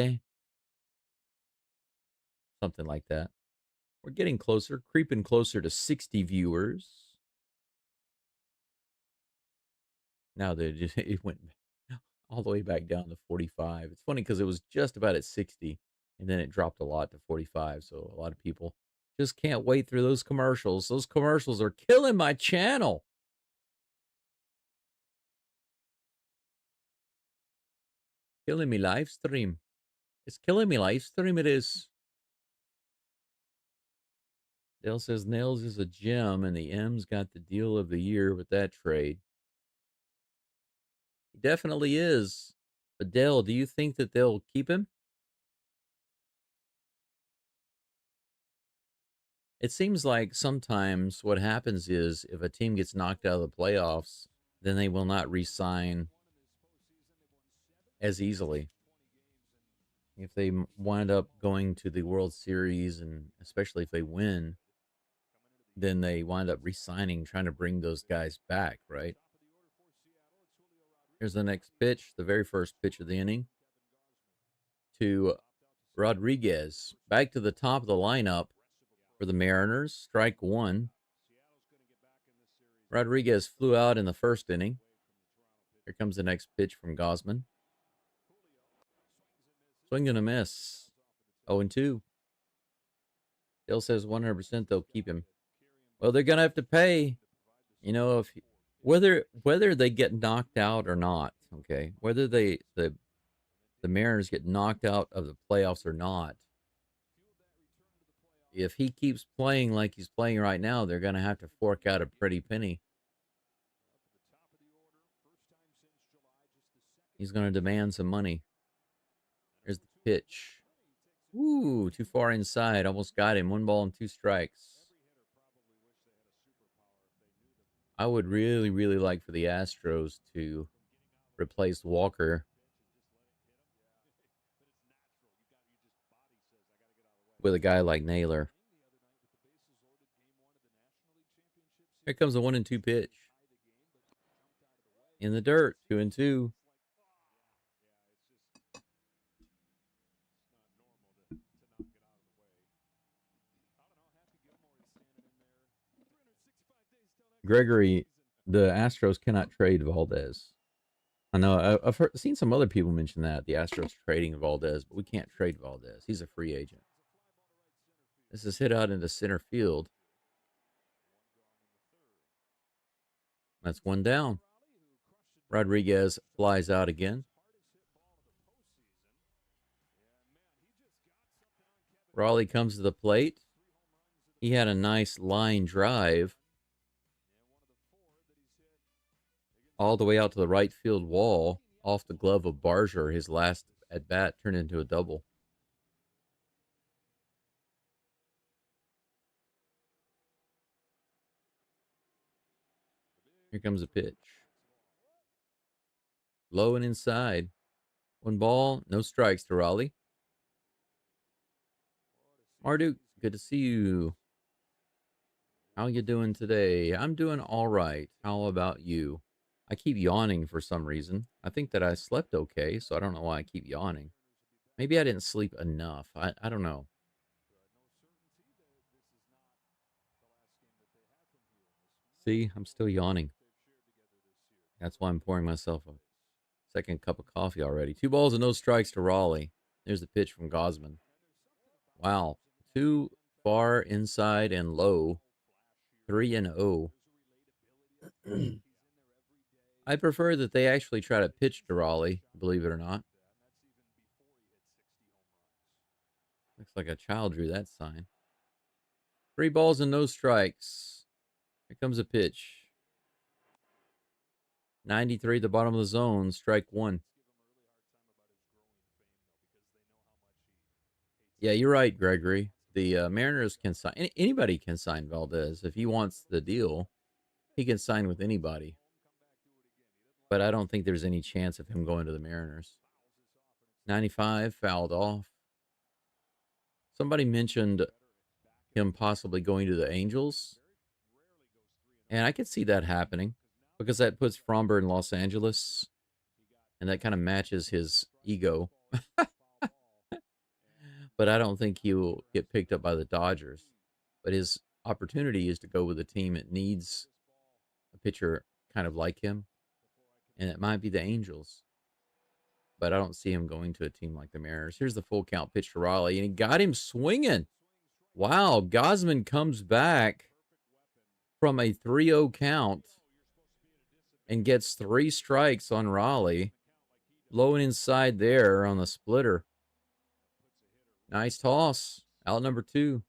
something like that. We're getting closer, creeping closer to 60 viewers. Now it went all the way back down to 45. It's funny because it was just about at 60, and then it dropped a lot to 45. So a lot of people just can't wait through those commercials. Those commercials are killing my channel. Killing me live stream. It's killing me live stream, it is. Dale says Nails is a gem, and the M's got the deal of the year with that trade. He definitely is. But Dale, do you think that they'll keep him? It seems like sometimes what happens is if a team gets knocked out of the playoffs, then they will not re-sign as easily. If they wind up going to the World Series, and especially if they win, then they wind up re-signing, trying to bring those guys back, right? Here's the next pitch, the very first pitch of the inning, to Rodriguez. Back to the top of the lineup for the Mariners. Strike one. Rodriguez flew out in the first inning. Here comes the next pitch from Gausman. Swing and a miss. 0-2. Dale says 100% they'll keep him. Well, they're going to have to pay. If whether they get knocked out or not, okay? Whether the Mariners get knocked out of the playoffs or not, if he keeps playing like he's playing right now, they're going to have to fork out a pretty penny. He's going to demand some money. Here's the pitch. Ooh, too far inside. Almost got him. 1 ball and 2 strikes. I would really, really like for the Astros to replace Walker with a guy like Naylor. Here comes the 1-2 pitch. In the dirt, 2-2. Gregory, the Astros cannot trade Valdez. I know I've seen some other people mention that the Astros trading Valdez, but we can't trade Valdez. He's a free agent. This is hit out into center field. That's one down. Rodriguez flies out again. Raleigh comes to the plate. He had a nice line drive all the way out to the right field wall off the glove of Barger. His last at bat turned into a double. Here comes a pitch. Low and inside. 1 ball, no strikes to Raleigh. Marduk, good to see you. How you doing today? I'm doing all right. How about you? I keep yawning for some reason. I think that I slept okay, so I don't know why I keep yawning. Maybe I didn't sleep enough. I don't know. See, I'm still yawning. That's why I'm pouring myself a second cup of coffee already. 2 balls and no strikes to Raleigh. There's the pitch from Gosman. Wow. Too far inside and low. 3-0. I prefer that they actually try to pitch to Raleigh, believe it or not. Looks like a child drew that sign. 3 balls and no strikes. Here comes a pitch. 93 at the bottom of the zone. Strike 1. Yeah, you're right, Gregory. The Mariners can sign. Anybody can sign Valdez. If he wants the deal, he can sign with anybody. But I don't think there's any chance of him going to the Mariners. 95, fouled off. Somebody mentioned him possibly going to the Angels. And I could see that happening because that puts Fromber in Los Angeles. And that kind of matches his ego. But I don't think he will get picked up by the Dodgers. But his opportunity is to go with a team that needs a pitcher kind of like him. And it might be the Angels. But I don't see him going to a team like the Mariners. Here's the full count pitch to Raleigh. And he got him swinging. Wow. Gosman comes back from a 3-0 count and gets 3 strikes on Raleigh. Low and inside there on the splitter. Nice toss. Out number 2.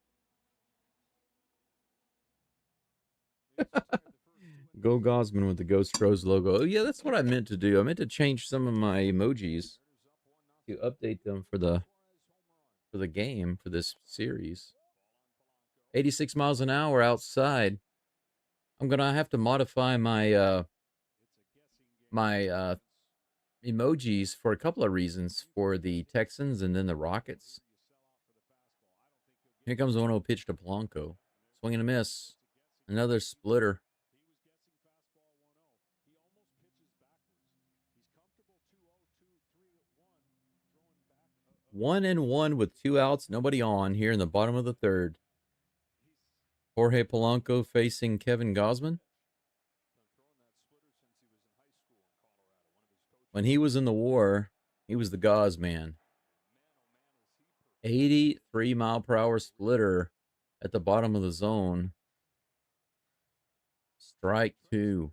Go Gosman with the Ghost Rose logo. Oh, yeah, that's what I meant to do. I meant to change some of my emojis to update them for the game, for this series. 86 miles an hour outside. I'm going to have to modify my emojis for a couple of reasons, for the Texans and then the Rockets. Here comes the 1-0 pitch to Polanco. Swing and a miss. Another splitter. 1-1 with 2 outs, nobody on here in the bottom of the 3rd. Jorge Polanco facing Kevin Gosman. When he was in the war, he was the Gauze man. 83 mile per hour splitter at the bottom of the zone. Strike 2.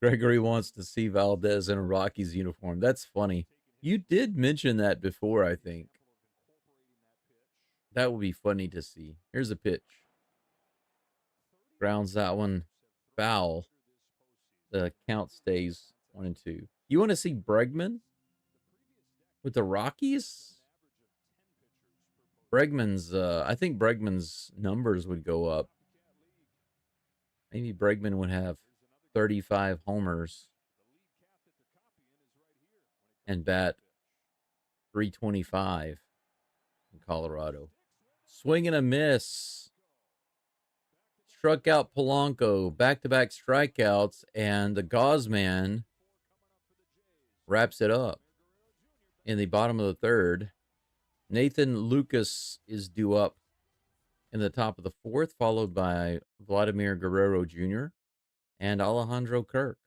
Gregory wants to see Valdez in a Rockies uniform. That's funny. You did mention that before, I think. That would be funny to see. Here's a pitch. Grounds that one foul. The count stays 1-2. You want to see Bregman with the Rockies? Bregman's, I think Bregman's numbers would go up. Maybe Bregman would have 35 homers and bat 325 in Colorado. Swing and a miss. Struck out Polanco, back-to-back strikeouts, and the Gauze-man wraps it up in the bottom of the 3rd. Nathan Lucas is due up in the top of the 4th, followed by Vladimir Guerrero Jr. and Alejandro Kirk.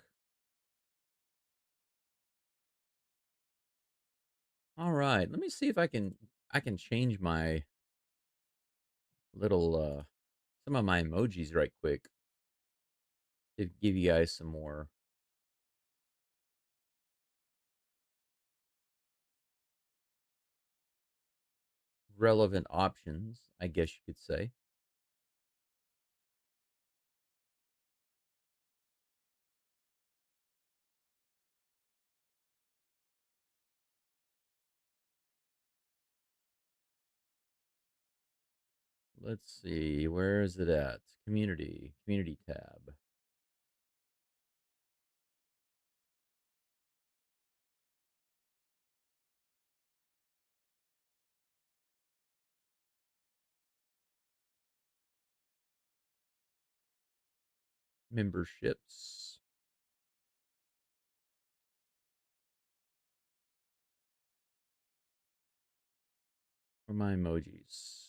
All right, let me see if I can change my little some of my emojis right quick to give you guys some more relevant options, I guess you could say. Let's see. Where is it at? Community tab. Memberships. Where are my emojis?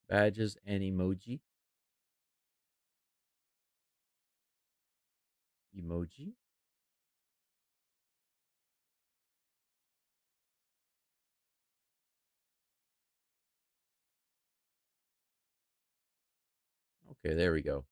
Badges and emoji. Emoji. Okay, there we go.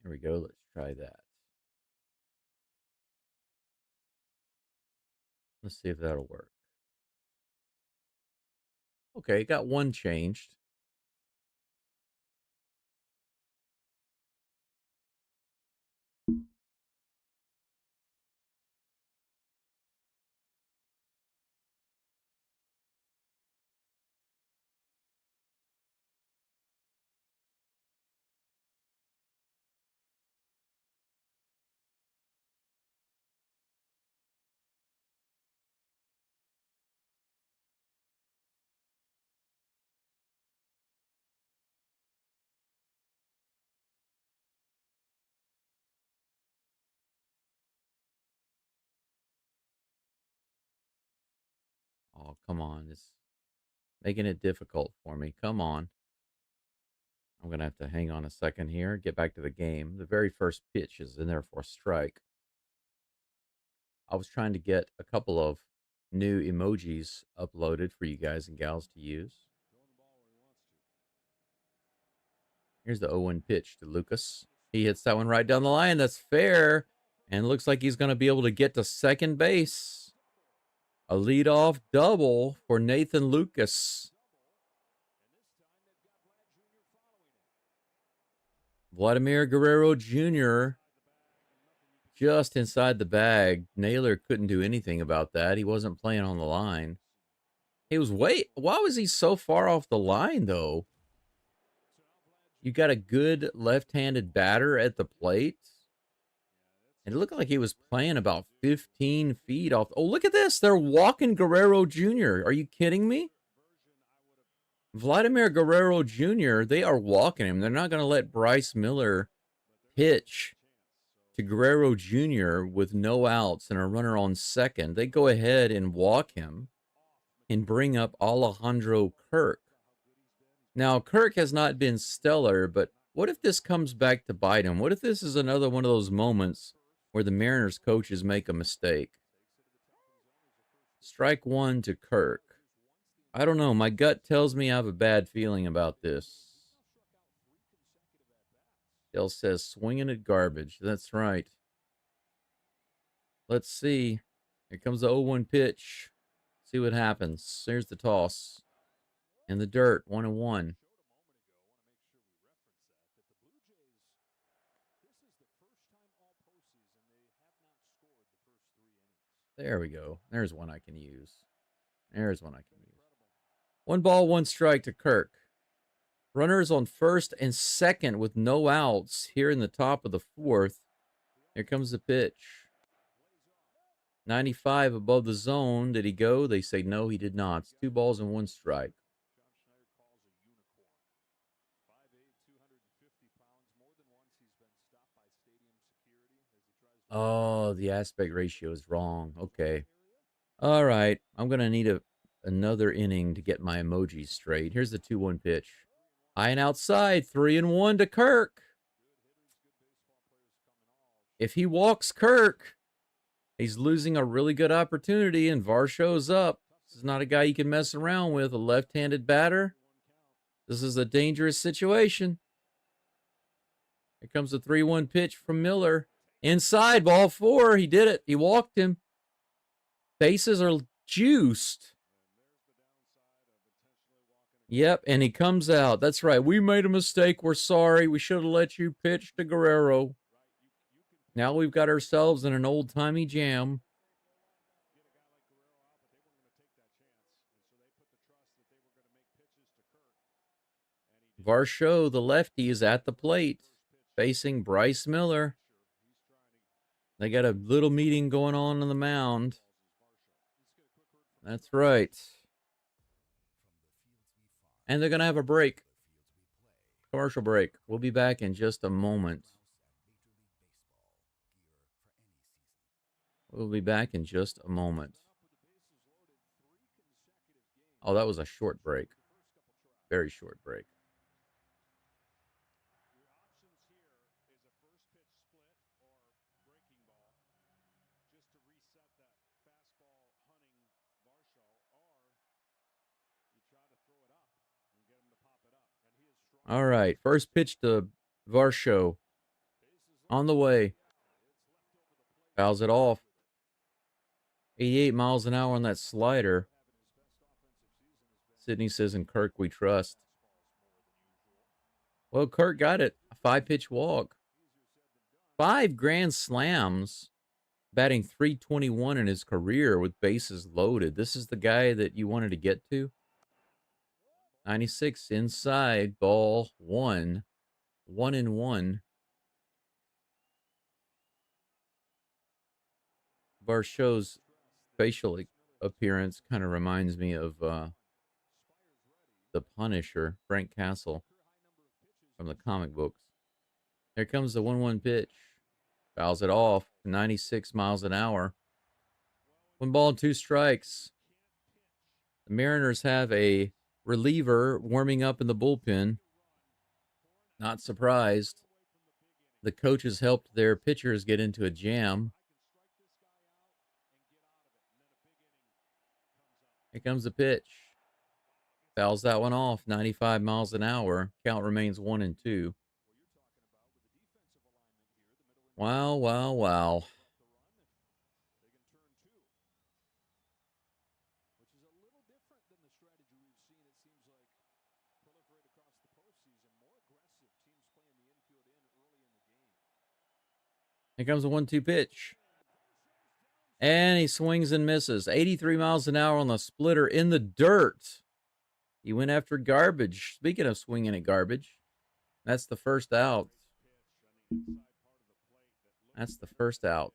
Here we go. Let's try that. Let's see if that'll work. Okay, got one changed. Oh, come on. It's making it difficult for me. Come on. I'm going to have to hang on a second here, get back to the game. The very first pitch is in there for a strike. I was trying to get a couple of new emojis uploaded for you guys and gals to use. Here's the 0-1 pitch to Lucas. He hits that one right down the line. That's fair. And looks like he's going to be able to get to second base. A leadoff double for Nathan Lucas. Vladimir Guerrero Jr. just inside the bag. Naylor couldn't do anything about that. He wasn't playing on the line. He was why was he so far off the line, though? You got a good left-handed batter at the plate. And it looked like he was playing about 15 feet off. Oh, look at this. They're walking Guerrero Jr. Are you kidding me? Vladimir Guerrero Jr., they are walking him. They're not going to let Bryce Miller pitch to Guerrero Jr. with no outs and a runner on second. They go ahead and walk him and bring up Alejandro Kirk. Now, Kirk has not been stellar, but what if this comes back to bite him? What if this is another one of those moments where the Mariners coaches make a mistake? Strike one to Kirk. I don't know. My gut tells me I have a bad feeling about this. Dale says swinging at garbage. That's right. Let's see. Here comes the 0-1 pitch. See what happens. There's the toss. In the dirt, 1-1. There we go. There's one I can use. There's one I can use. 1 ball, 1 strike to Kirk. Runners on first and second with no outs here in the top of the 4th. Here comes the pitch. 95 above the zone. Did he go? They say no, he did not. It's 2 balls and 1 strike. Oh, the aspect ratio is wrong. Okay. All right. I'm going to need another inning to get my emojis straight. Here's the 2-1 pitch. High and outside. 3-1 to Kirk. If he walks Kirk, he's losing a really good opportunity, and VAR shows up. This is not a guy you can mess around with, a left-handed batter. This is a dangerous situation. Here comes the 3-1 pitch from Miller. Inside, ball 4. He did it. He walked him. Bases are juiced. Yep, and he comes out. That's right. We made a mistake. We're sorry. We should have let you pitch to Guerrero. Now we've got ourselves in an old-timey jam. Varsho, the lefty, is at the plate, facing Bryce Miller. They got a little meeting going on the mound. That's right. And they're going to have a break. Commercial break. We'll be back in just a moment. We'll be back in just a moment. Oh, that was a short break. Very short break. All right, first pitch to Varsho. On the way. Fouls it off. 88 miles an hour on that slider. Sydney says, in Kirk we trust. Well, Kirk got it. A 5-pitch walk. 5 grand slams. Batting .321 in his career with bases loaded. This is the guy that you wanted to get to. 96 inside, ball 1. 1-1. Varsho's facial appearance kind of reminds me of the Punisher, Frank Castle, from the comic books. Here comes the 1-1 pitch. Fouls it off. 96 miles an hour. 1 ball, 2 strikes. The Mariners have a reliever warming up in the bullpen. Not surprised. The coaches helped their pitchers get into a jam. Here comes the pitch. Fouls that one off. 95 miles an hour. Count remains 1-2. Wow, wow, wow. Here comes a 1-2 pitch. And he swings and misses. 83 miles an hour on the splitter in the dirt. He went after garbage. Speaking of swinging at garbage, that's the first out. That's the first out.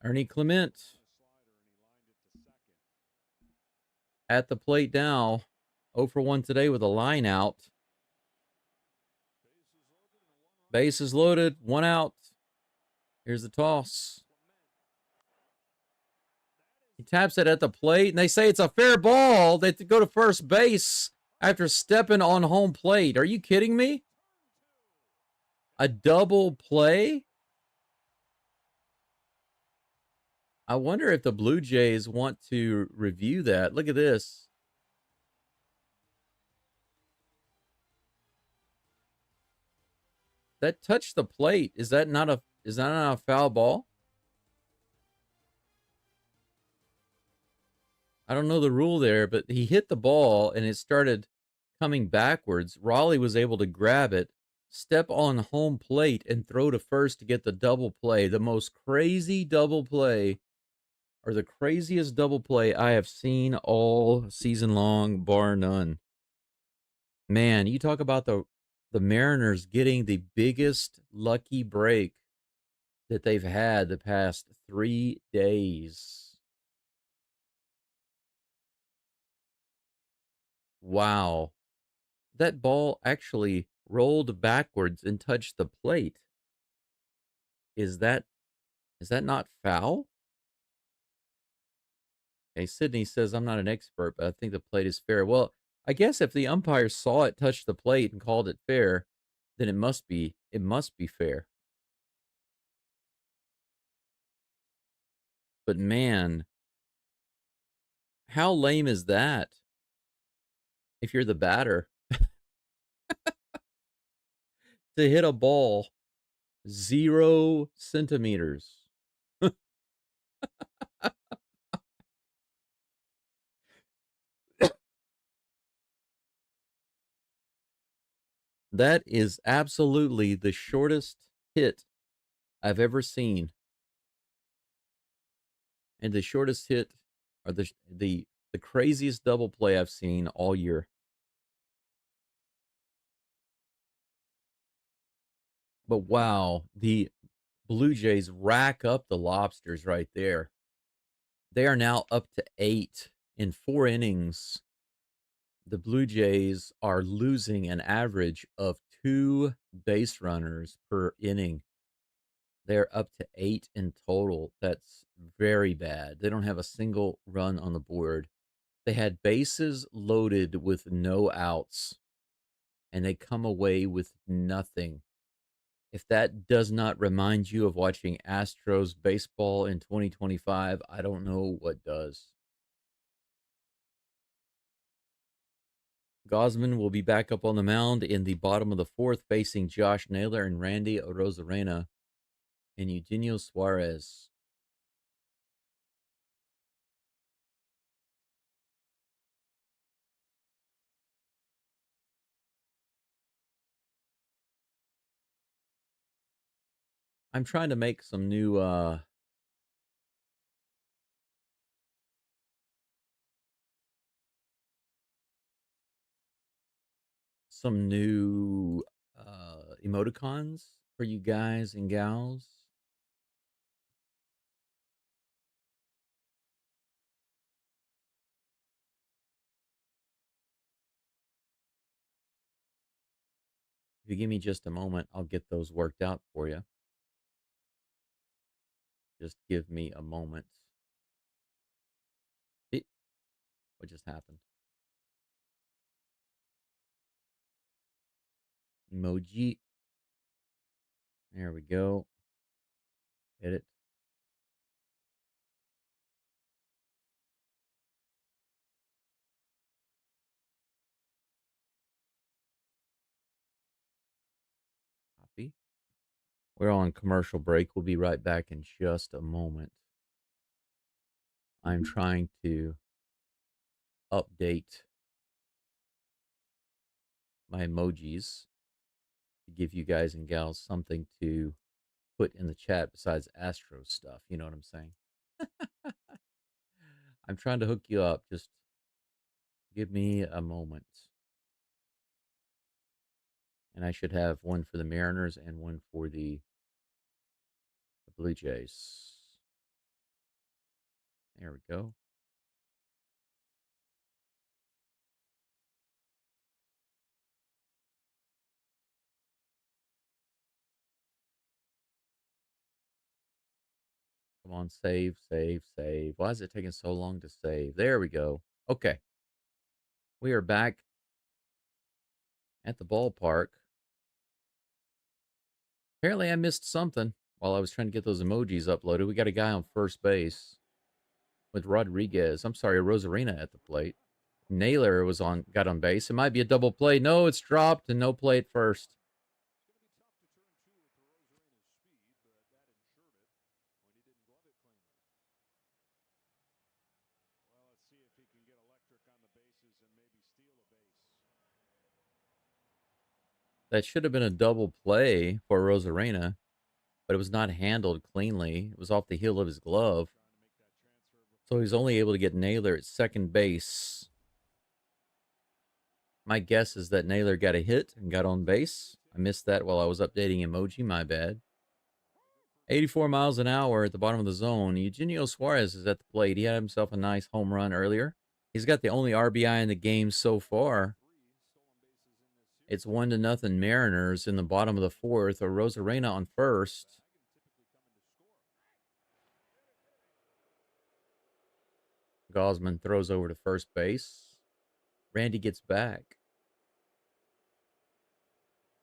Ernie Clement at the plate now. 0 for 1 today with a line out. Bases loaded, 1 out. Here's the toss. He taps it at the plate, and they say it's a fair ball. They have to go to first base after stepping on home plate. Are you kidding me? A double play? I wonder if the Blue Jays want to review that. Look at this. That touched the plate. Is that not a foul ball? I don't know the rule there, but he hit the ball and it started coming backwards. Raleigh was able to grab it, step on home plate, and throw to first to get the double play. The most crazy double play, or the craziest double play I have seen all season long, bar none. Man, you talk about the Mariners getting the biggest lucky break that they've had the past 3 days. Wow. That ball actually rolled backwards and touched the plate. Is that not foul? Okay, Sydney says, I'm not an expert, but I think the plate is fair. Well, I guess if the umpire saw it touch the plate and called it fair, then it must be fair. But man, how lame is that if you're the batter to hit a ball 0 centimeters? That is absolutely the shortest hit I've ever seen. And the shortest hit or the craziest double play I've seen all year. But wow, the Blue Jays rack up the lobsters right there. They are now up to 8 in 4 innings. The Blue Jays are losing an average of 2 base runners per inning. They're up to 8 in total. That's very bad. They don't have a single run on the board. They had bases loaded with no outs, and they come away with nothing. If that does not remind you of watching Astros baseball in 2025, I don't know what does. Gosman will be back up on the mound in the bottom of the 4th, facing Josh Naylor and Randy Rosarena and Eugenio Suarez. I'm trying to make some new emoticons for you guys and gals. If you give me just a moment, I'll get those worked out for you. Just give me a moment. What just happened? Emoji. There we go. Edit. Copy. We're on commercial break. We'll be right back in just a moment. I'm trying to update my emojis to give you guys and gals something to put in the chat besides Astro stuff. You know what I'm saying? I'm trying to hook you up. Just give me a moment. And I should have one for the Mariners and one for the Blue Jays. There we go. Come on, save, save, save. Why is it taking so long to save? There we go. Okay. We are back at the ballpark. Apparently, I missed something while I was trying to get those emojis uploaded. We got a guy on first base with Rodriguez. I'm sorry, Rosarena at the plate. Naylor got on base. It might be a double play. No, it's dropped and no play at first. That should have been a double play for Rosarena, but it was not handled cleanly. It was off the heel of his glove. So he's only able to get Naylor at second base. My guess is that Naylor got a hit and got on base. I missed that while I was updating emoji. My bad. 84 miles an hour at the bottom of the zone. Eugenio Suarez is at the plate. He had himself a nice home run earlier. He's got the only RBI in the game so far. It's 1-0 Mariners in the bottom of the 4th. Or Rosarena on first. Gosman throws over to first base. Randy gets back.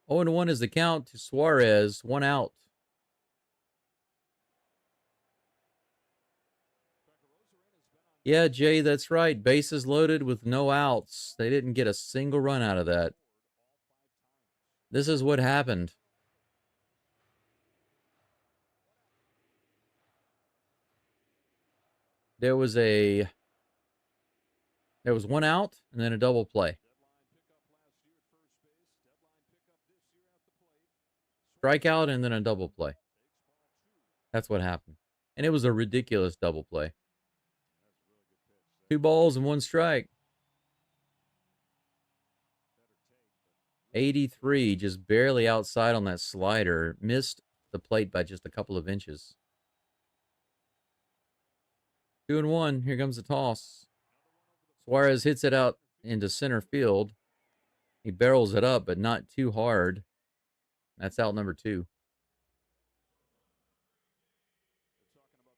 0-1 is the count to Suarez. 1 out. Yeah, Jay, that's right. Bases loaded with no outs. They didn't get a single run out of that. This is what happened. There was one out and then a double play. Strikeout and then a double play. That's what happened. And it was a ridiculous double play. 2 balls and 1 strike. 83, just barely outside on that slider. Missed the plate by just a couple of inches. 2-1. Here comes the toss. Suarez hits it out into center field. He barrels it up, but not too hard. That's out number 2.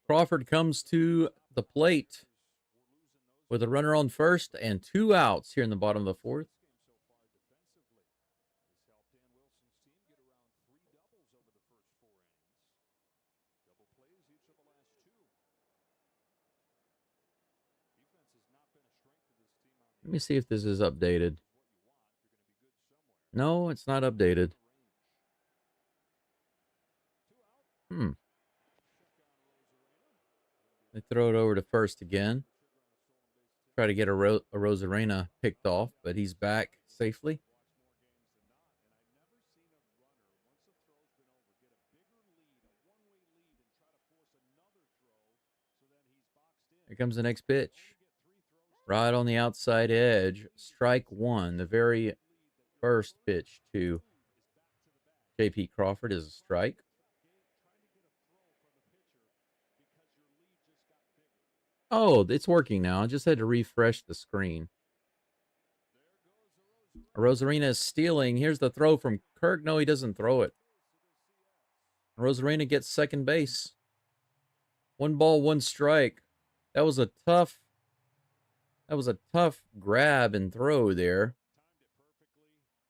Crawford comes to the plate with a runner on first and 2 outs here in the bottom of the 4th. Let me see if this is updated. No, it's not updated. They throw it over to first again. Try to get a Rosarena picked off, but he's back safely. Here comes the next pitch. Right on the outside edge. Strike 1. The very first pitch to J.P. Crawford is a strike. Oh, it's working now. I just had to refresh the screen. Rosarena is stealing. Here's the throw from Kirk. No, he doesn't throw it. Rosarena gets second base. 1 ball, 1 strike. That was a tough grab and throw there.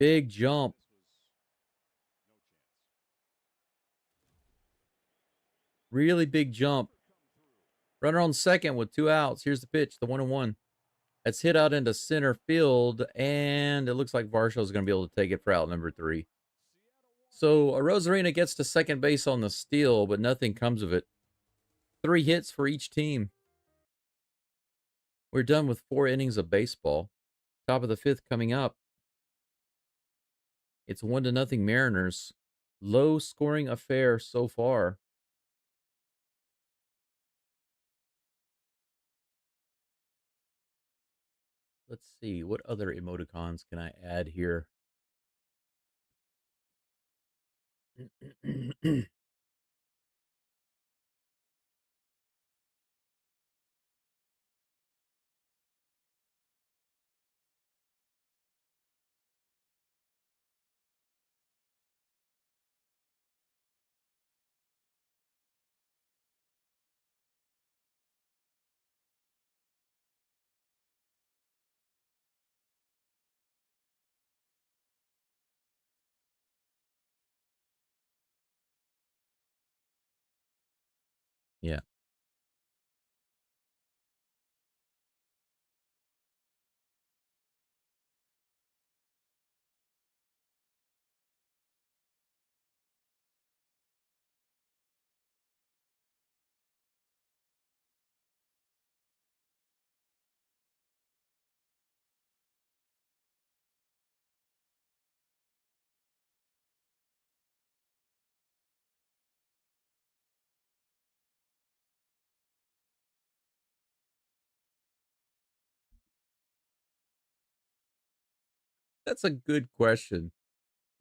Big jump. Really big jump. Runner on second with 2 outs. Here's the pitch, the 1-1. That's hit out into center field, and it looks like Varshall's going to be able to take it for out number 3. So Rosarena gets to second base on the steal, but nothing comes of it. 3 hits for each team. We're done with 4 innings of baseball. Top of the 5th coming up. It's 1-0 Mariners. Low scoring affair so far. Let's see, what other emoticons can I add here? Yeah. That's a good question,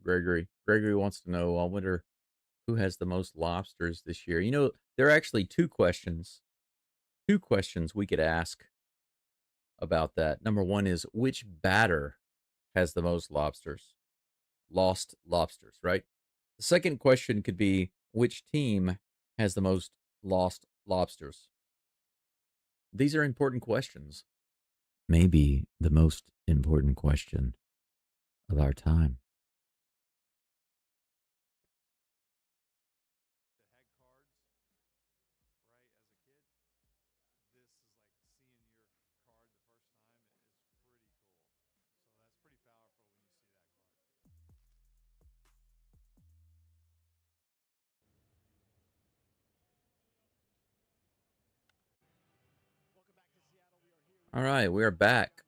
Gregory. Gregory wants to know, I wonder who has the most lobsters this year. You know, there are actually 2 questions. 2 questions we could ask about that. Number 1 is, which batter has the most lobsters? Lost lobsters, right? The second question could be, which team has the most lost lobsters? These are important questions. Maybe the most important question of our time. All right, we are back.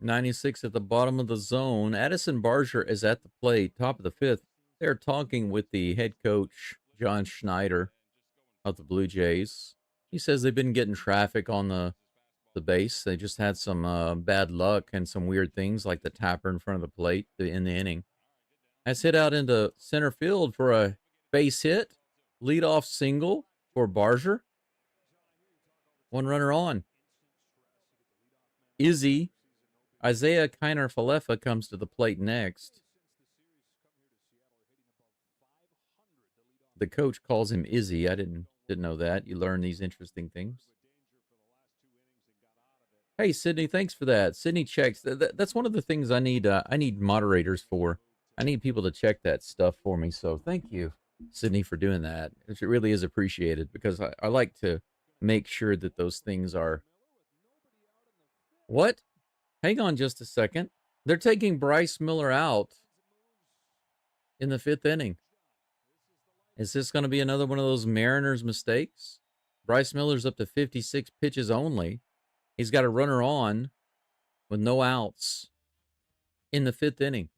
'96 at the bottom of the zone. Addison Barger is at the plate, top of the fifth. They're talking with the head coach, John Schneider, of the Blue Jays. He says they've been getting traffic on the base. They just had some bad luck and some weird things like the tapper in front of the plate in the inning. Has hit out into center field for a base hit, leadoff single for Barger. One runner on. Izzy, Isaiah Kiner Falefa comes to the plate next. The coach calls him Izzy. I didn't know that. You learn these interesting things. Hey, Sydney, thanks for that. Sydney checks. That's one of the things I need. I need moderators for. I need people to check that stuff for me. So thank you, Sydney, for doing that. It really is appreciated because I like to make sure that those things are. What? Hang on just a second. They're taking Bryce Miller out in the fifth inning. Is this going to be another one of those Mariners mistakes? Bryce Miller's up to 56 pitches only. He's got a runner on with no outs in the fifth inning,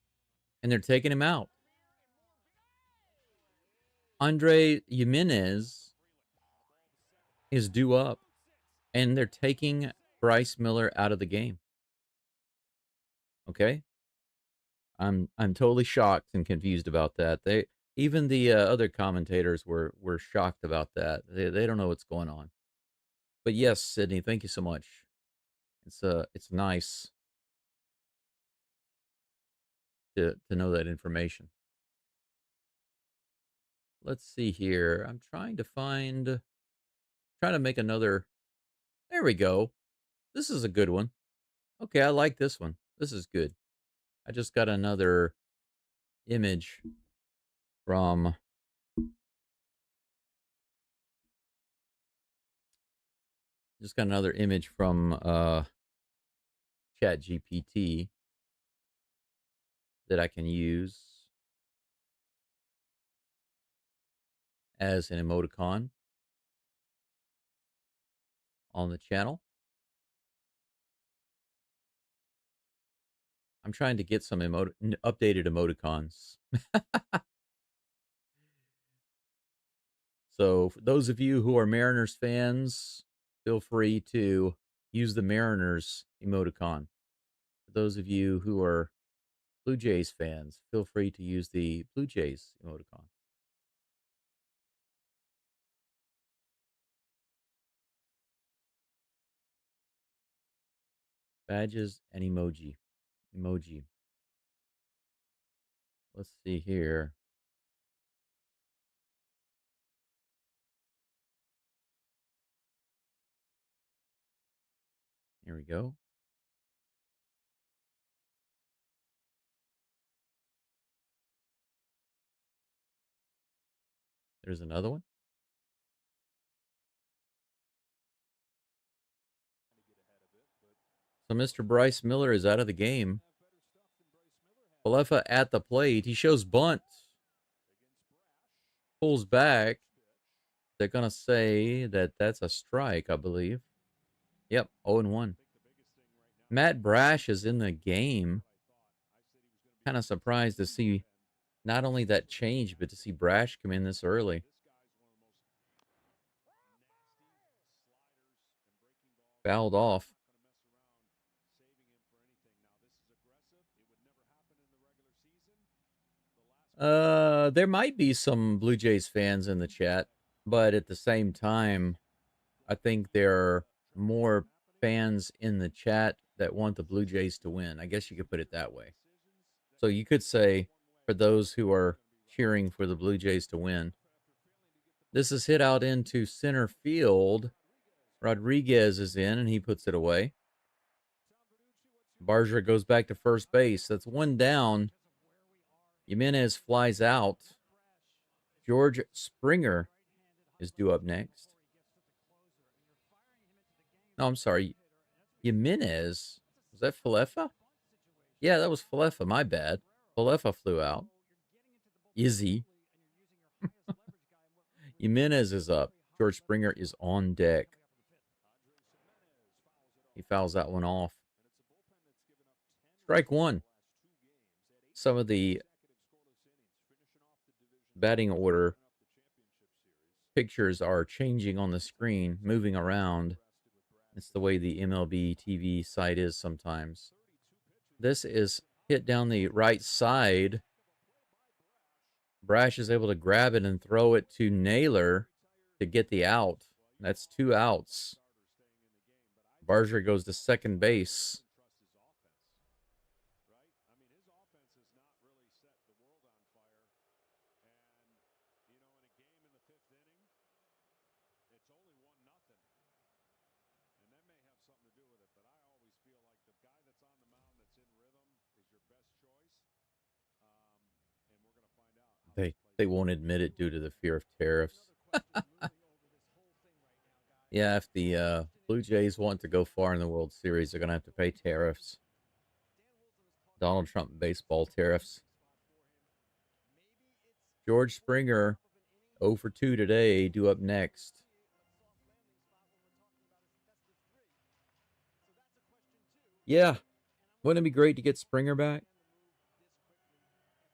and they're taking him out. Andre Jimenez is due up, and they're taking Bryce Miller out of the game. Okay? I'm totally shocked and confused about that. Even the other commentators were shocked about that. They don't know what's going on. But yes, Sydney, thank you so much. It's nice to know that information. Let's see here. I'm trying to make another. There we go. This is a good one. Okay, I like this one. This is good. I just got another image from Chat GPT that I can use as an emoticon on the channel. I'm trying to get some updated emoticons. So for those of you who are Mariners fans, feel free to use the Mariners emoticon. For those of you who are Blue Jays fans, feel free to use the Blue Jays emoticon. Badges and emoji. Let's see here. Here we go. There's another one. So Mr. Bryce Miller is out of the game. Falefa at the plate. He shows bunt. Pulls back. They're going to say that that's a strike, I believe. Yep, 0-1. Matt Brash is in the game. Kind of surprised to see not only that change, but to see Brash come in this early. Fouled off. There might be some Blue Jays fans in the chat, but at the same time, I think there are more fans in the chat that want the Blue Jays to win. I guess you could put it that way. So you could say, for those who are cheering for the Blue Jays to win, This is hit out into center field. Rodriguez is in, and he puts it away. Barger goes back to first base. That's one down. Jimenez flies out. George Springer is due up next. No, I'm sorry. Jimenez. Was that Falefa? Yeah, that was Falefa. My bad. Falefa flew out. Izzy. Jimenez is up. George Springer is on deck. He fouls that one off. Strike one. Some of the batting order pictures are changing on the screen, moving around. It's the way the MLB TV site is sometimes. This is hit down the right side. Brash is able to grab it and throw it to Naylor to get the out. That's 2 outs. Barger goes to second base. They won't admit it due to the fear of tariffs. Yeah, if the Blue Jays want to go far in the World Series, they're going to have to pay tariffs. Donald Trump baseball tariffs. George Springer, 0 for 2 today, due up next. Yeah, wouldn't it be great to get Springer back?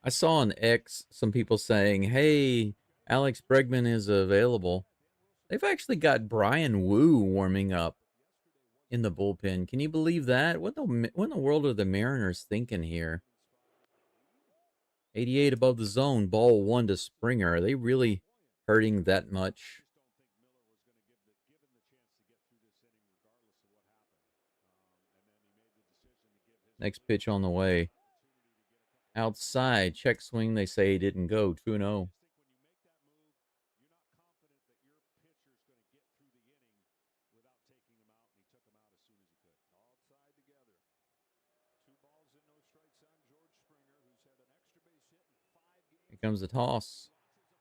I saw on X some people saying, hey, Alex Bregman is available. They've actually got Brian Wu warming up in the bullpen. Can you believe that? What in the world are the Mariners thinking here? 88 above the zone, ball 1 to Springer. Are they really hurting that much? Next pitch on the way. Outside, check swing. They say he didn't go. 2-0. Here comes the toss.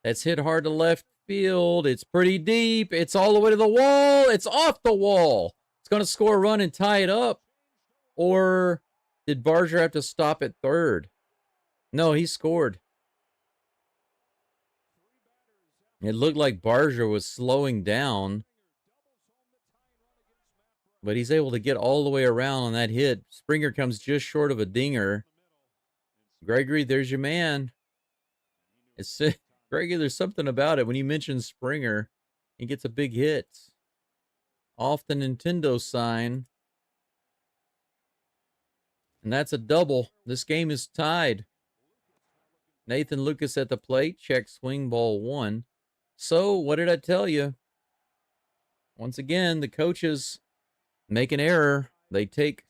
That's hit hard to left field. It's pretty deep. It's all the way to the wall. It's off the wall. It's going to score a run and tie it up. Or did Barger have to stop at third? No, he scored. It looked like Barger was slowing down, but he's able to get all the way around on that hit. Springer comes just short of a dinger. Gregory, there's your man. It's Gregory, there's something about it. When you mention Springer, he gets a big hit. Off the Nintendo sign. And that's a double. This game is tied. Nathan Lucas at the plate. Check swing, ball 1. So, what did I tell you? Once again, the coaches make an error. They take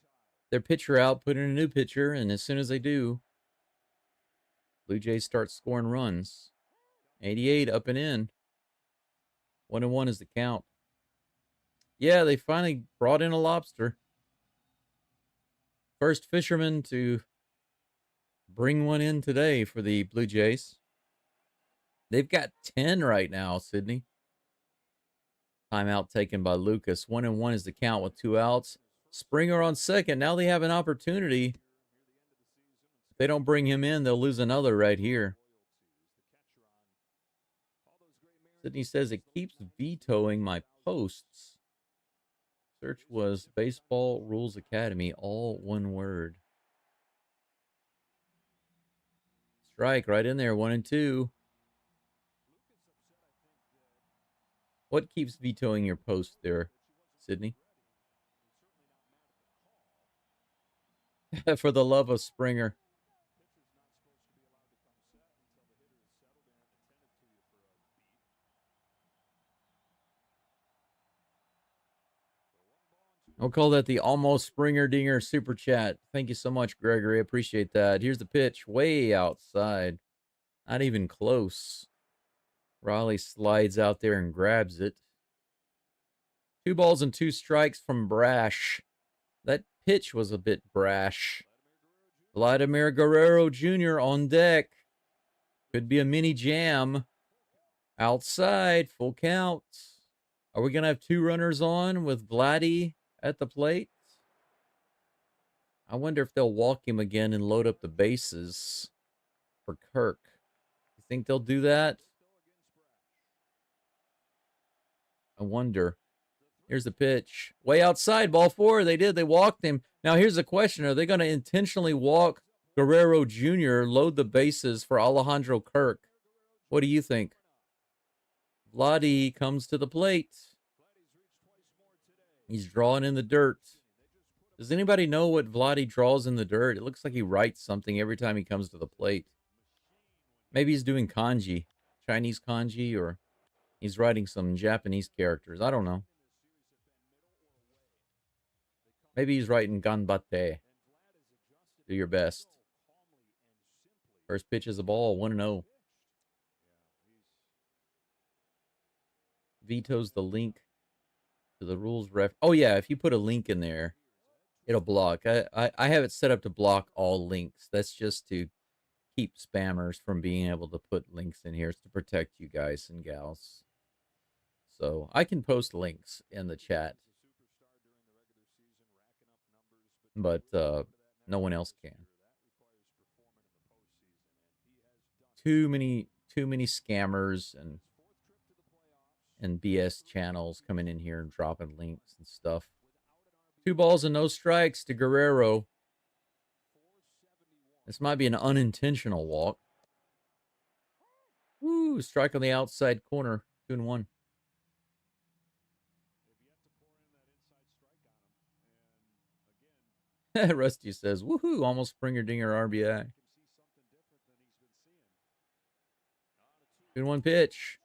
their pitcher out, put in a new pitcher, and as soon as they do, Blue Jays start scoring runs. 88 up and in. 1-1 is the count. Yeah, they finally brought in a lobster. First fisherman to bring one in today for the Blue Jays. They've got 10 right now, Sydney. Timeout taken by Lucas. 1-1 is the count with 2 outs. Springer on second. Now they have an opportunity. If they don't bring him in, they'll lose another right here. Sydney says it keeps vetoing my posts. Search was Baseball Rules Academy, all one word. Strike right in there, 1-2. What keeps vetoing your post there, Sydney? For the love of Springer. I'll call that the almost Springer Dinger super chat. Thank you so much, Gregory. I appreciate that. Here's the pitch way outside. Not even close. Raleigh slides out there and grabs it. 2 balls and 2 strikes from Brash. That pitch was a bit brash. Vladimir Guerrero Jr. on deck. Could be a mini jam. Outside, full count. Are we going to have 2 runners on with Vladdy at the plate? I wonder if they'll walk him again and load up the bases for Kirk. You think they'll do that? I wonder. Here's the pitch. Way outside, ball 4. They did. They walked him. Now, here's the question. Are they going to intentionally walk Guerrero Jr., load the bases for Alejandro Kirk? What do you think? Vladdy comes to the plate. He's drawing in the dirt. Does anybody know what Vladdy draws in the dirt? It looks like he writes something every time he comes to the plate. Maybe he's doing kanji, Chinese kanji, or he's writing some Japanese characters. I don't know. Maybe he's writing ganbatte. Do your best. First pitch is a ball, 1-0. Vetoes the link to the rules ref. Oh, yeah, if you put a link in there, it'll block. I have it set up to block all links. That's just to keep spammers from being able to put links in here. It's to protect you guys and gals. So I can post links in the chat, but no one else can. Too many scammers and BS channels coming in here and dropping links and stuff. 2 balls and no strikes to Guerrero. This might be an unintentional walk. Woo, strike on the outside corner. 2-1. Rusty says, woohoo, almost Springer Dinger RBI. 2-1 pitch.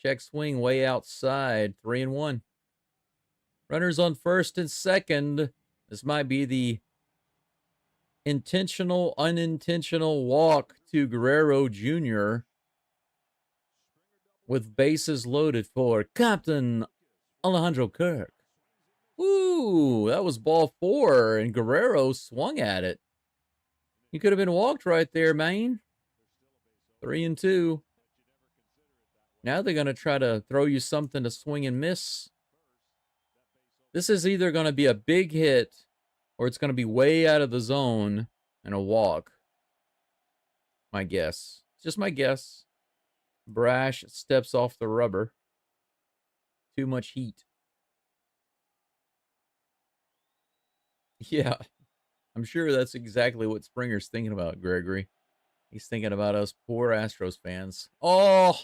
Check swing way outside. 3-1. Runners on first and second. This might be the intentional, unintentional walk to Guerrero Jr. with bases loaded for Captain Alejandro Kirk. Ooh, that was ball 4, and Guerrero swung at it. He could have been walked right there, man. 3-2. Now they're going to try to throw you something to swing and miss. This is either going to be a big hit or it's going to be way out of the zone and a walk. My guess. Just my guess. Brash steps off the rubber. Too much heat. Yeah, I'm sure that's exactly what Springer's thinking about, Gregory. He's thinking about us poor Astros fans. Oh,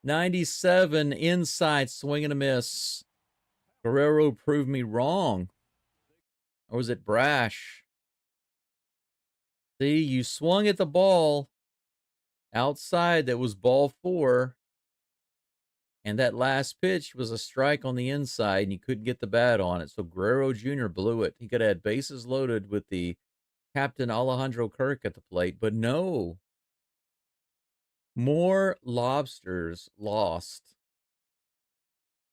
97 inside, swing and a miss. Guerrero proved me wrong. Or was it Brash? See, you swung at the ball outside that was ball 4. And that last pitch was a strike on the inside, and he couldn't get the bat on it. So Guerrero Jr. blew it. He could have had bases loaded with the Captain Alejandro Kirk at the plate, but no. More lobsters lost.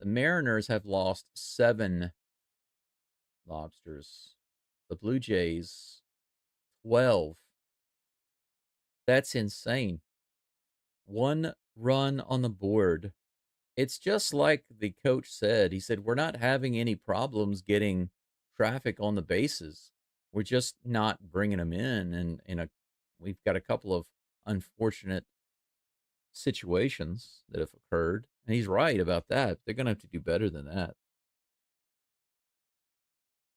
The Mariners have lost 7 lobsters. The Blue Jays, 12. That's insane. 1 run on the board. It's just like the coach said. He said, we're not having any problems getting traffic on the bases. We're just not bringing them in. And we've got a couple of unfortunate situations that have occurred. And he's right about that. They're going to have to do better than that.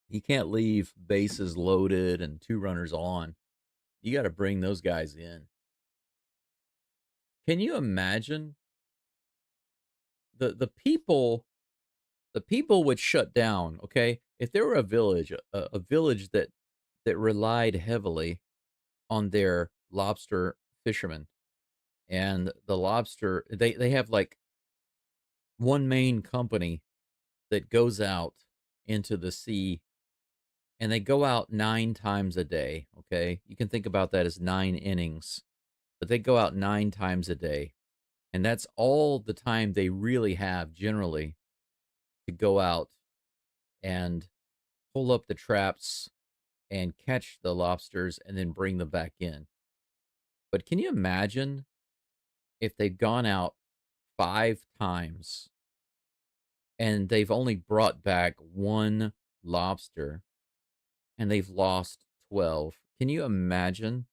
You can't leave bases loaded and 2 runners on. You got to bring those guys in. Can you imagine? The people would shut down, okay? If there were a village that relied heavily on their lobster fishermen, and the lobster, they have like one main company that goes out into the sea, and they go out 9 times a day, okay? You can think about that as 9 innings, but they go out 9 times a day. And that's all the time they really have generally to go out and pull up the traps and catch the lobsters and then bring them back in. But can you imagine if they've gone out 5 times and they've only brought back one lobster and they've lost 12? Can you imagine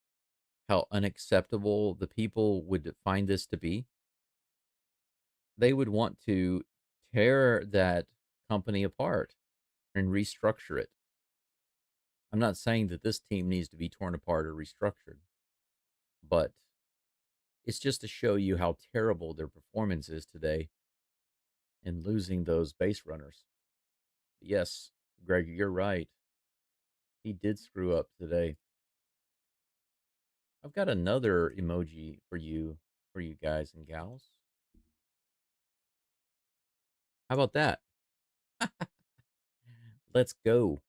how unacceptable the people would find this to be? They would want to tear that company apart and restructure it. I'm not saying that this team needs to be torn apart or restructured, but it's just to show you how terrible their performance is today in losing those base runners. Yes, Greg, you're right. He did screw up today. I've got another emoji for you guys and gals. How about that? Let's go.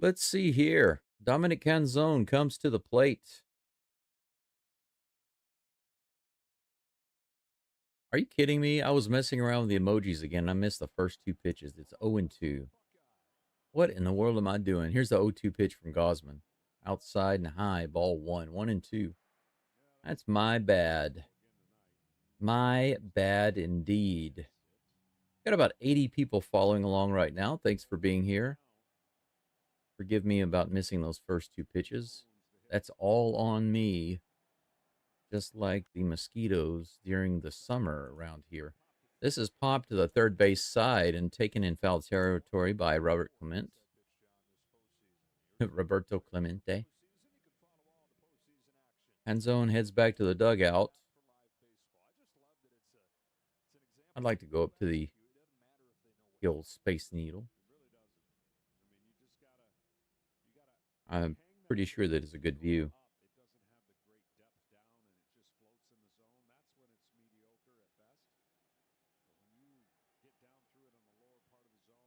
Let's see here. Dominic Canzone comes to the plate. Are you kidding me? I was messing around with the emojis again. I missed the first 2 pitches. It's 0-2. What in the world am I doing? Here's the 0-2 pitch from Gosman. Outside and high, ball 1. 1-2. That's my bad. My bad indeed. Got about 80 people following along right now. Thanks for being here. Forgive me about missing those first 2 pitches. That's all on me. Just like the mosquitoes during the summer around here. This is popped to the third base side and taken in foul territory by Robert Clement. Roberto Clemente. Hanzone heads back to the dugout. I'd like to go up to the old Space Needle. I'm pretty sure that it's a good view.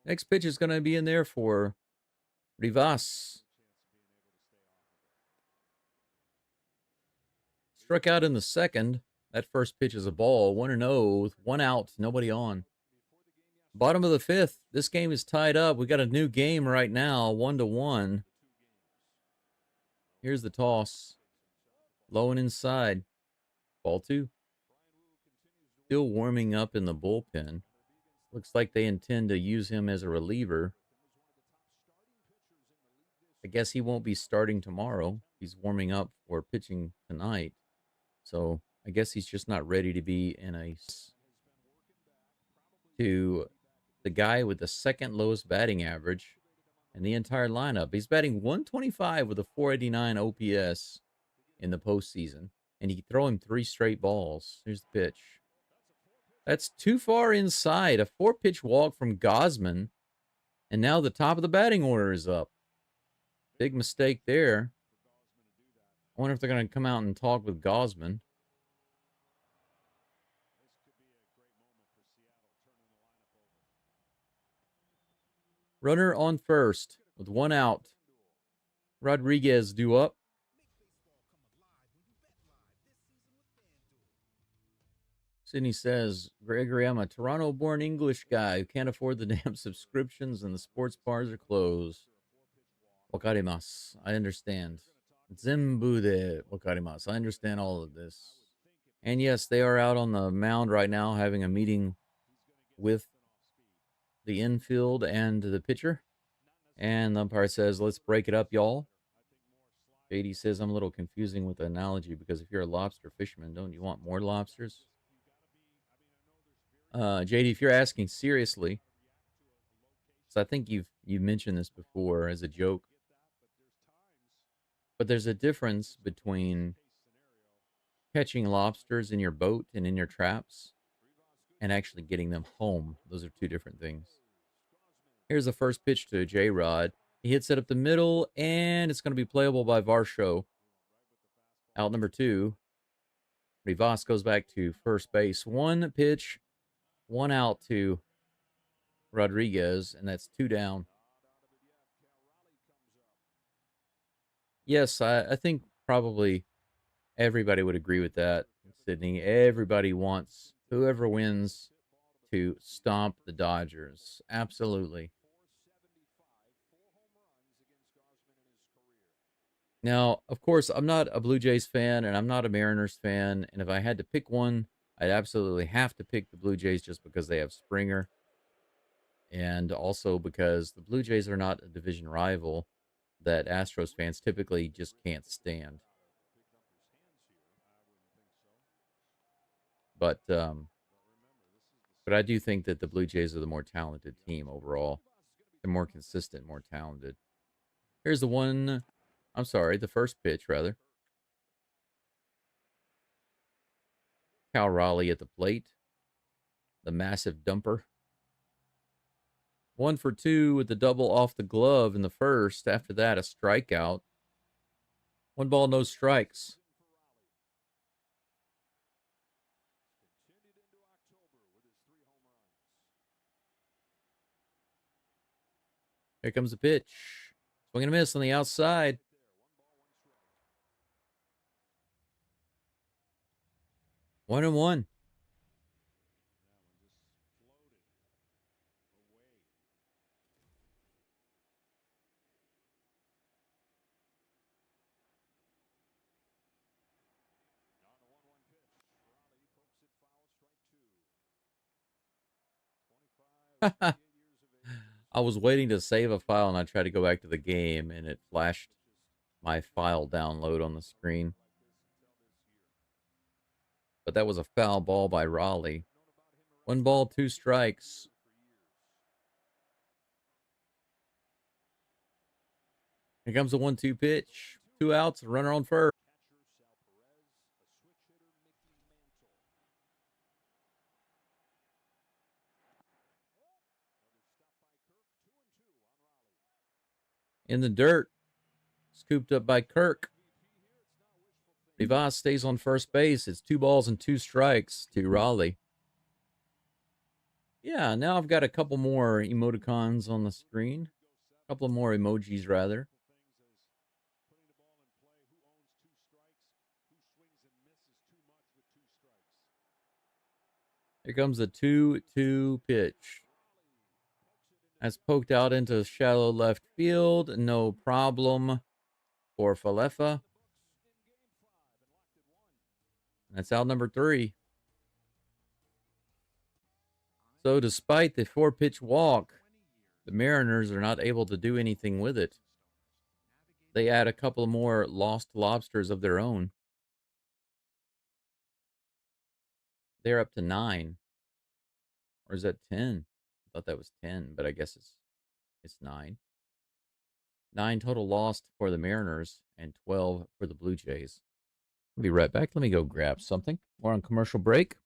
Next pitch is going to be in there for Rivas. Struck out in the second. That first pitch is a ball. 1-0 with 1 out, nobody on. Bottom of the 5th. This game is tied up. We got a new game right now, 1-1. Here's the toss. Low and inside. Ball 2. Still warming up in the bullpen. Looks like they intend to use him as a reliever. I guess he won't be starting tomorrow. He's warming up for pitching tonight. So I guess he's just not ready to be in a... to the guy with the second lowest batting average in the entire lineup. He's batting 125 with a 489 OPS in the postseason. And he throw him 3 straight balls. Here's the pitch. That's too far inside. A 4-pitch walk from Gosman. And now the top of the batting order is up. Big mistake there. I wonder if they're going to come out and talk with Gosman. Runner on first with 1 out. Rodriguez due up. Sydney says, Gregory, I'm a Toronto-born English guy who can't afford the damn subscriptions and the sports bars are closed. Wakarimasu. I understand. Zimbude wakarimasu. I understand all of this. And yes, they are out on the mound right now having a meeting with the infield and the pitcher. And the umpire says, let's break it up, y'all. JD says, I'm a little confusing with the analogy because if you're a lobster fisherman, don't you want more lobsters? JD, if you're asking seriously, so I think you've mentioned this before as a joke, but there's a difference between catching lobsters in your boat and in your traps and actually getting them home. Those are two different things. Here's the first pitch to J Rod. He hits it up the middle, and it's going to be playable by Varsho. Out number 2. Rivas goes back to first base. One pitch, one out to Rodriguez, and that's 2 down. Yes, I think probably everybody would agree with that, Sydney. Everybody wants whoever wins to stomp the Dodgers. Absolutely. Now, of course, I'm not a Blue Jays fan and I'm not a Mariners fan. And if I had to pick one, I'd absolutely have to pick the Blue Jays just because they have Springer. And also because the Blue Jays are not a division rival that Astros fans typically just can't stand. But I do think that the Blue Jays are the more talented team overall. They're more consistent, more talented. Here's the one. I'm sorry, the first pitch rather. Cal Raleigh at the plate. The massive dumper. 1 for 2 with the double off the glove in the first. After that, a strikeout. 1 ball, no strikes. Here comes the pitch. Swing and a miss on the outside. 1-1. I was waiting to save a file and I tried to go back to the game and it flashed my file download on the screen. But that was a foul ball by Raleigh. 1 ball, 2 strikes. Here comes the 1-2 pitch. 2 outs, runner on first. In the dirt. Scooped up by Kirk. Rivas stays on first base. It's 2 balls and 2 strikes to Raleigh. Yeah, now I've got a couple more emoticons on the screen. A couple more emojis, rather. Here comes the 2-2 pitch. That's poked out into shallow left field. No problem for Falefa. That's out number 3. So despite the 4-pitch walk, the Mariners are not able to do anything with it. They add a couple more lost lobsters of their own. They're up to 9. Or is that 10? I thought that was 10, but I guess it's 9. 9 total lost for the Mariners and 12 for the Blue Jays. I'll be right back. Let me go grab something. We're on commercial break.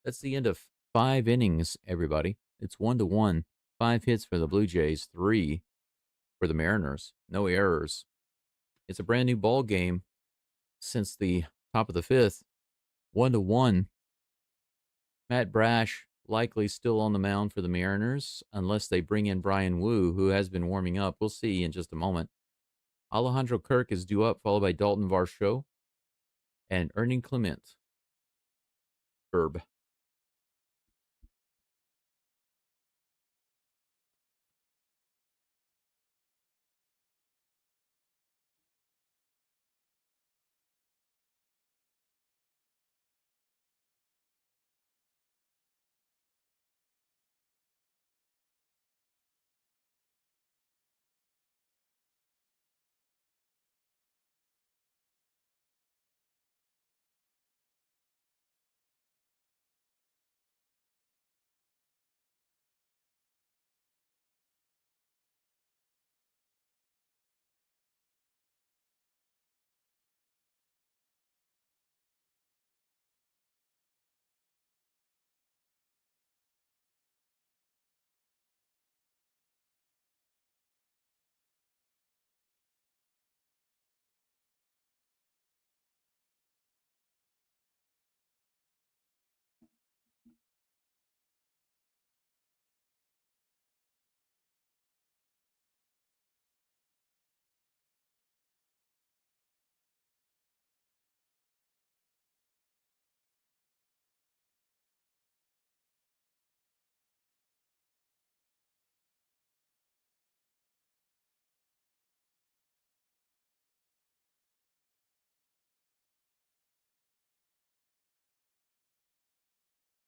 That's the end of 5 innings, everybody. It's 1-1. 5 hits for the Blue Jays, 3 for the Mariners. No errors. It's a brand new ball game since the top of the 5th. 1-1. Matt Brash likely still on the mound for the Mariners unless they bring in Brian Wu, who has been warming up. We'll see in just a moment. Alejandro Kirk is due up, followed by Dalton Varsho and Ernie Clement. Herb.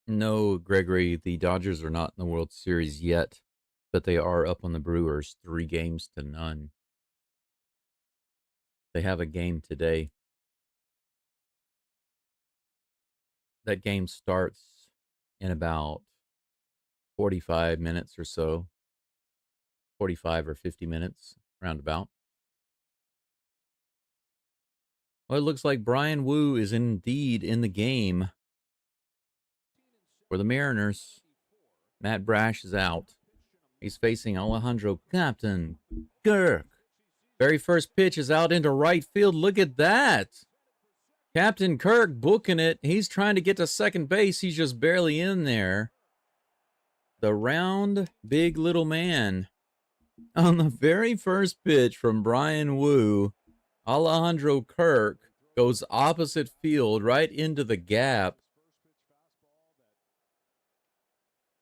No, Gregory, the Dodgers are not in the World Series yet, but they are up on the Brewers 3 games to none. They have a game today. That game starts in about 45 minutes or so, 45 or 50 minutes, roundabout. Well, it looks like Brian Wu is indeed in the game for the Mariners. Matt Brash is out. He's facing Alejandro Captain Kirk. Very first pitch is out into right field. Look at that. Captain Kirk booking it. He's trying to get to second base. He's just barely in there. The round, big little man. On the very first pitch from Brian Wu, Alejandro Kirk goes opposite field right into the gap.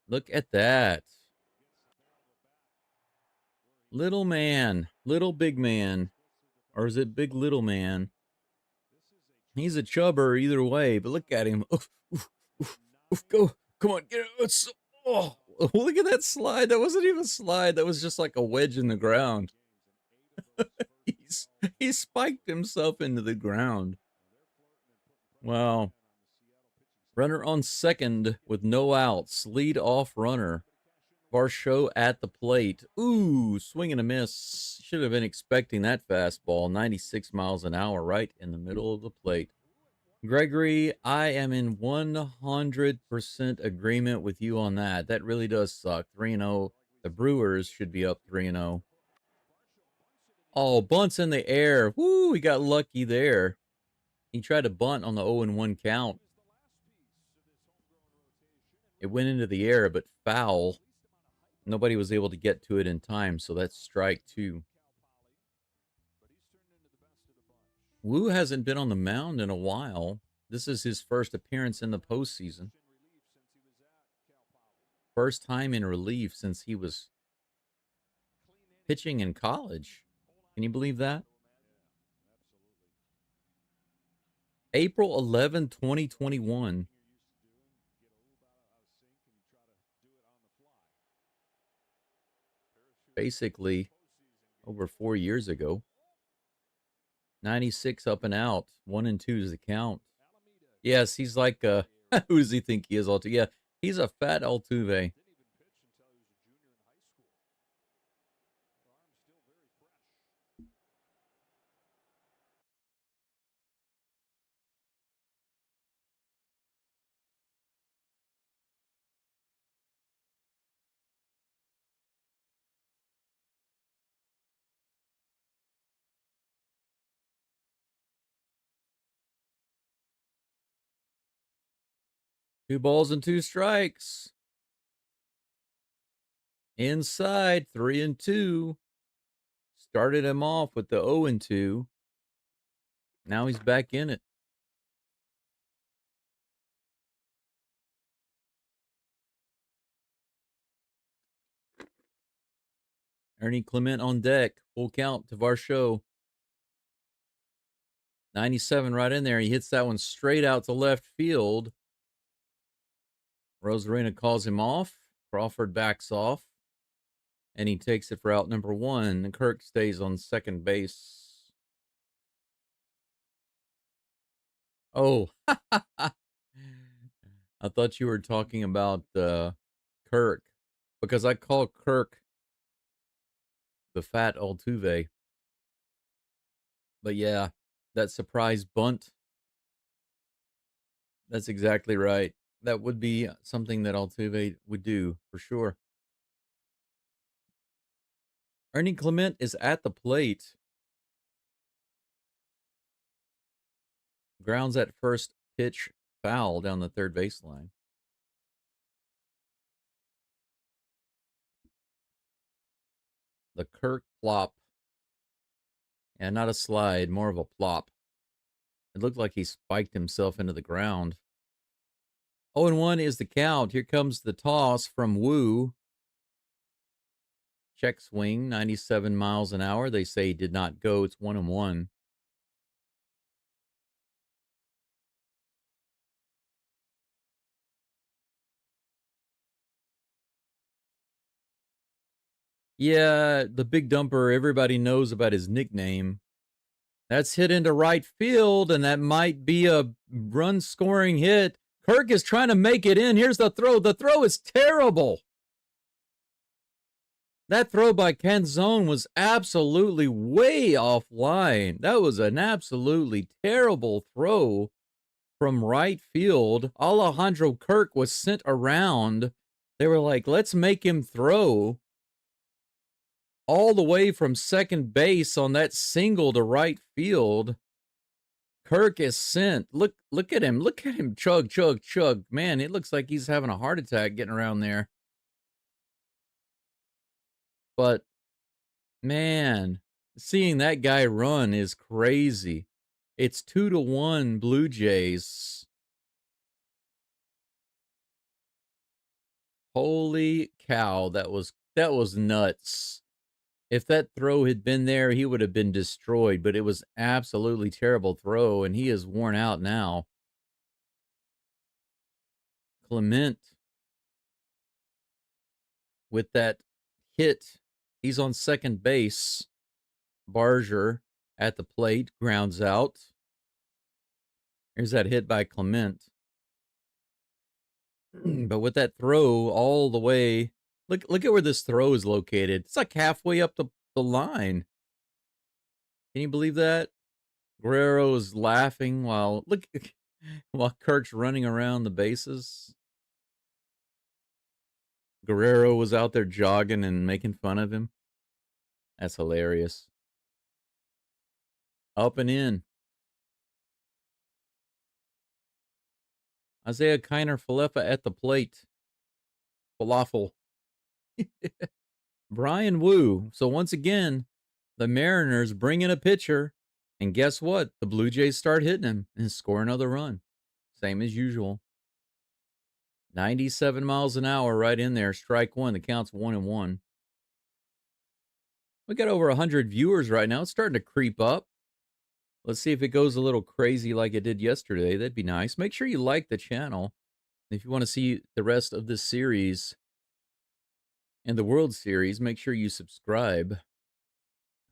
Look at that. Little man, little big man. Or is it big little man? He's a chubber either way, but look at him. Oof, oof, oof, oof, go. Come on, get it. Oh, look at that slide. That wasn't even a slide. That was just like a wedge in the ground. He spiked himself into the ground. Wow. Runner on second with no outs. Lead off runner. Varsho at the plate. Ooh, swing and a miss. Should have been expecting that fastball. 96 miles an hour right in the middle of the plate. Gregory, I am in 100% agreement with you on that. That really does suck. 3-0. The Brewers should be up 3-0. Oh, bunts in the air. Woo, he got lucky there. He tried to bunt on the 0-1 count. It went into the air, but foul. Nobody was able to get to it in time, so that's strike two. Wu hasn't been on the mound in a while. This is his first appearance in the postseason. First time in relief since he was pitching in college. Can you believe that? April 11, 2021. Basically, over 4 years ago. 96 up and out. 1-2 is the count. Yes, he's like, who does he think he is? Altuve? Yeah, he's a fat Altuve. Two balls and two strikes. Inside, 3-2. Started him off with the 0-2. Now he's back in it. Ernie Clement on deck. Full count to Varsho. 97 right in there. He hits that one straight out to left field. Rosarena calls him off. Crawford backs off. And he takes it for out number one. And Kirk stays on second base. Oh, I thought you were talking about Kirk. Because I call Kirk the fat Altuve. But yeah, that surprise bunt. That's exactly right. That would be something that Altuve would do for sure. Ernie Clement is at the plate. Grounds at first pitch foul down the third baseline. The Kirk plop. And not a slide, more of a plop. It looked like he spiked himself into the ground. 0-1 is the count. Here comes the toss from Wu. Check swing, 97 miles an hour. They say he did not go. It's 1-1. Yeah, the big dumper, everybody knows about his nickname. That's hit into right field, and that might be a run scoring hit. Kirk is trying to make it in. Here's the throw. The throw is terrible. That throw by Canzone was absolutely way offline. That was an absolutely terrible throw from right field. Alejandro Kirk was sent around. They were like, let's make him throw all the way from second base on that single to right field. Kirk is sent. Look at him. Look at him chug, chug, chug. Man, it looks like he's having a heart attack getting around there. But man, seeing that guy run is crazy. It's 2-1 Blue Jays. Holy cow, that was nuts. If that throw had been there, he would have been destroyed, but it was absolutely terrible throw, and he is worn out now. Clement with that hit. He's on second base. Barger at the plate, grounds out. Here's that hit by Clement. But with that throw all the way, look at where this throw is located. It's like halfway up the line. Can you believe that? Guerrero is laughing while Kirk's running around the bases. Guerrero was out there jogging and making fun of him. That's hilarious. Up and in. Isaiah Kiner Falefa at the plate. Falafel. Brian Wu. So once again, the Mariners bring in a pitcher, and guess what? The Blue Jays start hitting him and score another run. Same as usual. 97 miles an hour right in there. Strike one. The count's 1-1. We got over 100 viewers right now. It's starting to creep up. Let's see if it goes a little crazy like it did yesterday. That'd be nice. Make sure you like the channel. If you want to see the rest of this series and the World Series, make sure you subscribe.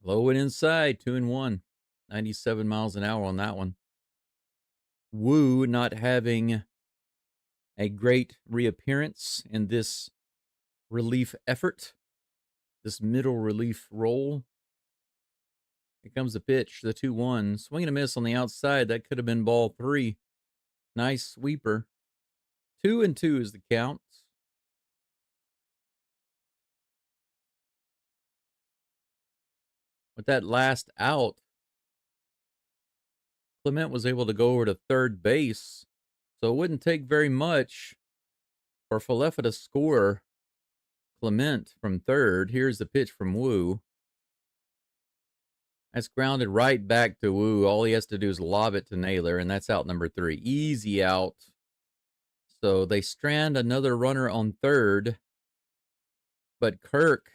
Low and inside, 2-1. 97 miles an hour on that one. Wu not having a great reappearance in this relief effort, this middle relief role. Here comes the pitch, the 2-1. Swing and a miss on the outside. That could have been ball 3. Nice sweeper. 2-2 is the count. With that last out, Clement was able to go over to third base. So it wouldn't take very much for Falefa to score Clement from third. Here's the pitch from Wu. That's grounded right back to Wu. All he has to do is lob it to Naylor, and that's out number 3. Easy out. So they strand another runner on third. But Kirk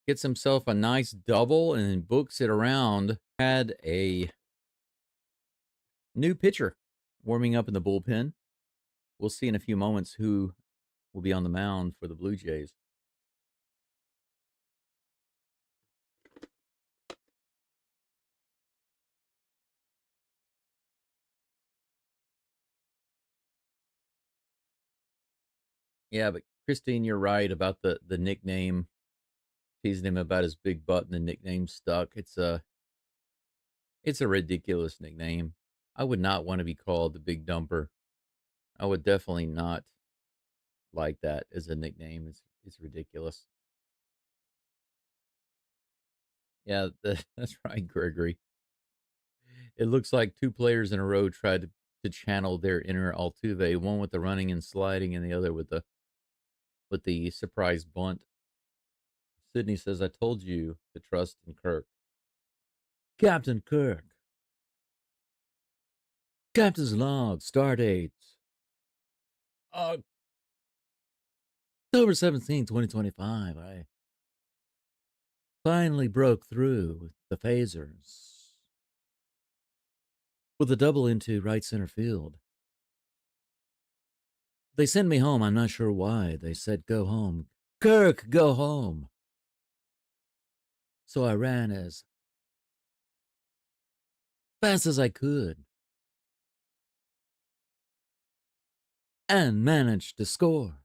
gets himself a nice double and books it around. Had a new pitcher warming up in the bullpen. We'll see in a few moments who will be on the mound for the Blue Jays. Yeah, but Christine, you're right about the nickname. Teasing him about his big butt and the nickname stuck. It's a ridiculous nickname. I would not want to be called the Big Dumper. I would definitely not like that as a nickname. It's ridiculous. Yeah, that's right, Gregory. It looks like 2 players in a row tried to channel their inner Altuve, one with the running and sliding and the other with the surprise bunt. Sydney says, I told you to trust in Kirk. Captain Kirk. Captain's log, start dates. October 17, 2025. I finally broke through with the phasers. With a double into right center field. They sent me home. I'm not sure why. They said, go home. Kirk, go home. So I ran as fast as I could and managed to score.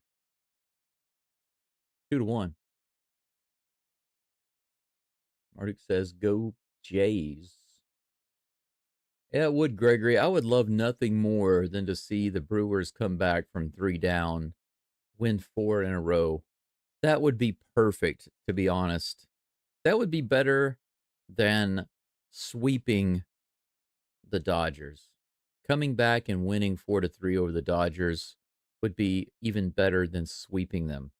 2-1. Marduk says, go Jays. Yeah, it would, Gregory. I would love nothing more than to see the Brewers come back from 3 down, win 4 in a row. That would be perfect, to be honest. That would be better than sweeping the Dodgers. Coming back and winning 4-3 over the Dodgers would be even better than sweeping them,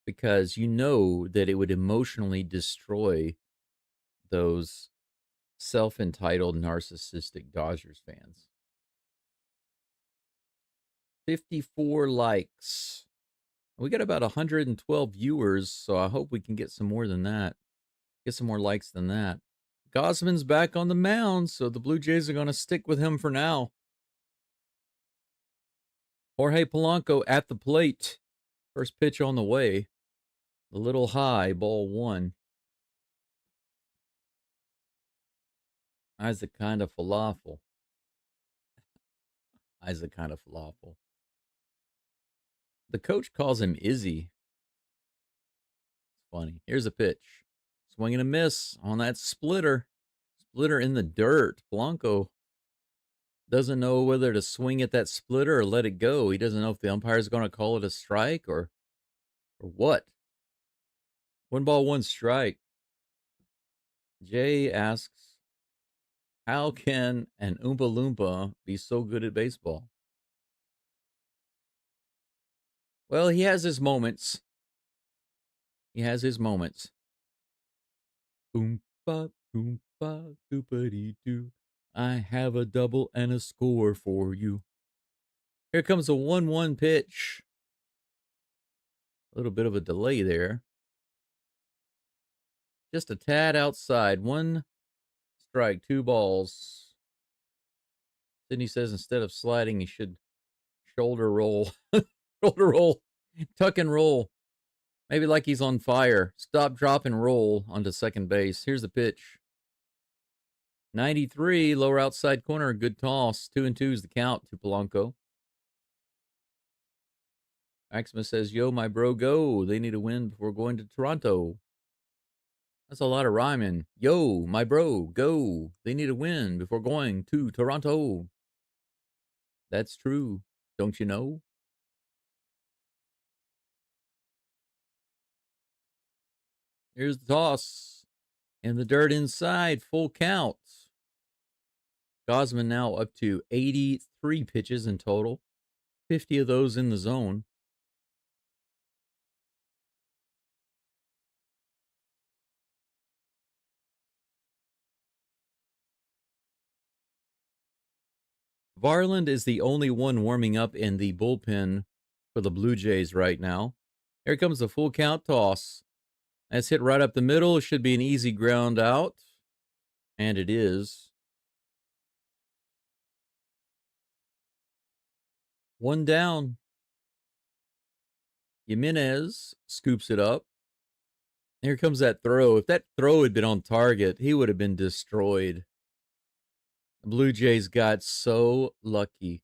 because you know that it would emotionally destroy those self-entitled, narcissistic Dodgers fans. 54 likes. We got about 112 viewers, so I hope we can get some more than that. Get some more likes than that. Gausman's back on the mound, so the Blue Jays are going to stick with him for now. Jorge Polanco at the plate. First pitch on the way. A little high, ball 1. Eyes a kind of falafel. Eyes a kind of falafel. The coach calls him Izzy. It's funny. Here's a pitch. Swing and a miss on that splitter. Splitter in the dirt. Polanco doesn't know whether to swing at that splitter or let it go. He doesn't know if the umpire is going to call it a strike or what. 1-1 strike. Jay asks, how can an Oompa Loompa be so good at baseball? Well, he has his moments. He has his moments. Oompa, oompa, doopity-doo. I have a double and a score for you. Here comes a 1-1 pitch. A little bit of a delay there. Just a tad outside. 1 strike, 2 balls. Sydney says instead of sliding, he should shoulder roll. Shoulder roll. Tuck and roll. Maybe like he's on fire. Stop, drop, and roll onto second base. Here's the pitch. 93, lower outside corner. Good toss. 2-2 is the count to Polanco. Maximus says, yo, my bro, go. They need a win before going to Toronto. That's a lot of rhyming. Yo, my bro, go. They need a win before going to Toronto. That's true. Don't you know? Here's the toss. In the dirt inside. Full count. Gausman now up to 83 pitches in total. 50 of those in the zone. Varland is the only one warming up in the bullpen for the Blue Jays right now. Here comes the full count toss. That's hit right up the middle. It should be an easy ground out. And it is. 1 down. Jimenez scoops it up. Here comes that throw. If that throw had been on target, he would have been destroyed. The Blue Jays got so lucky.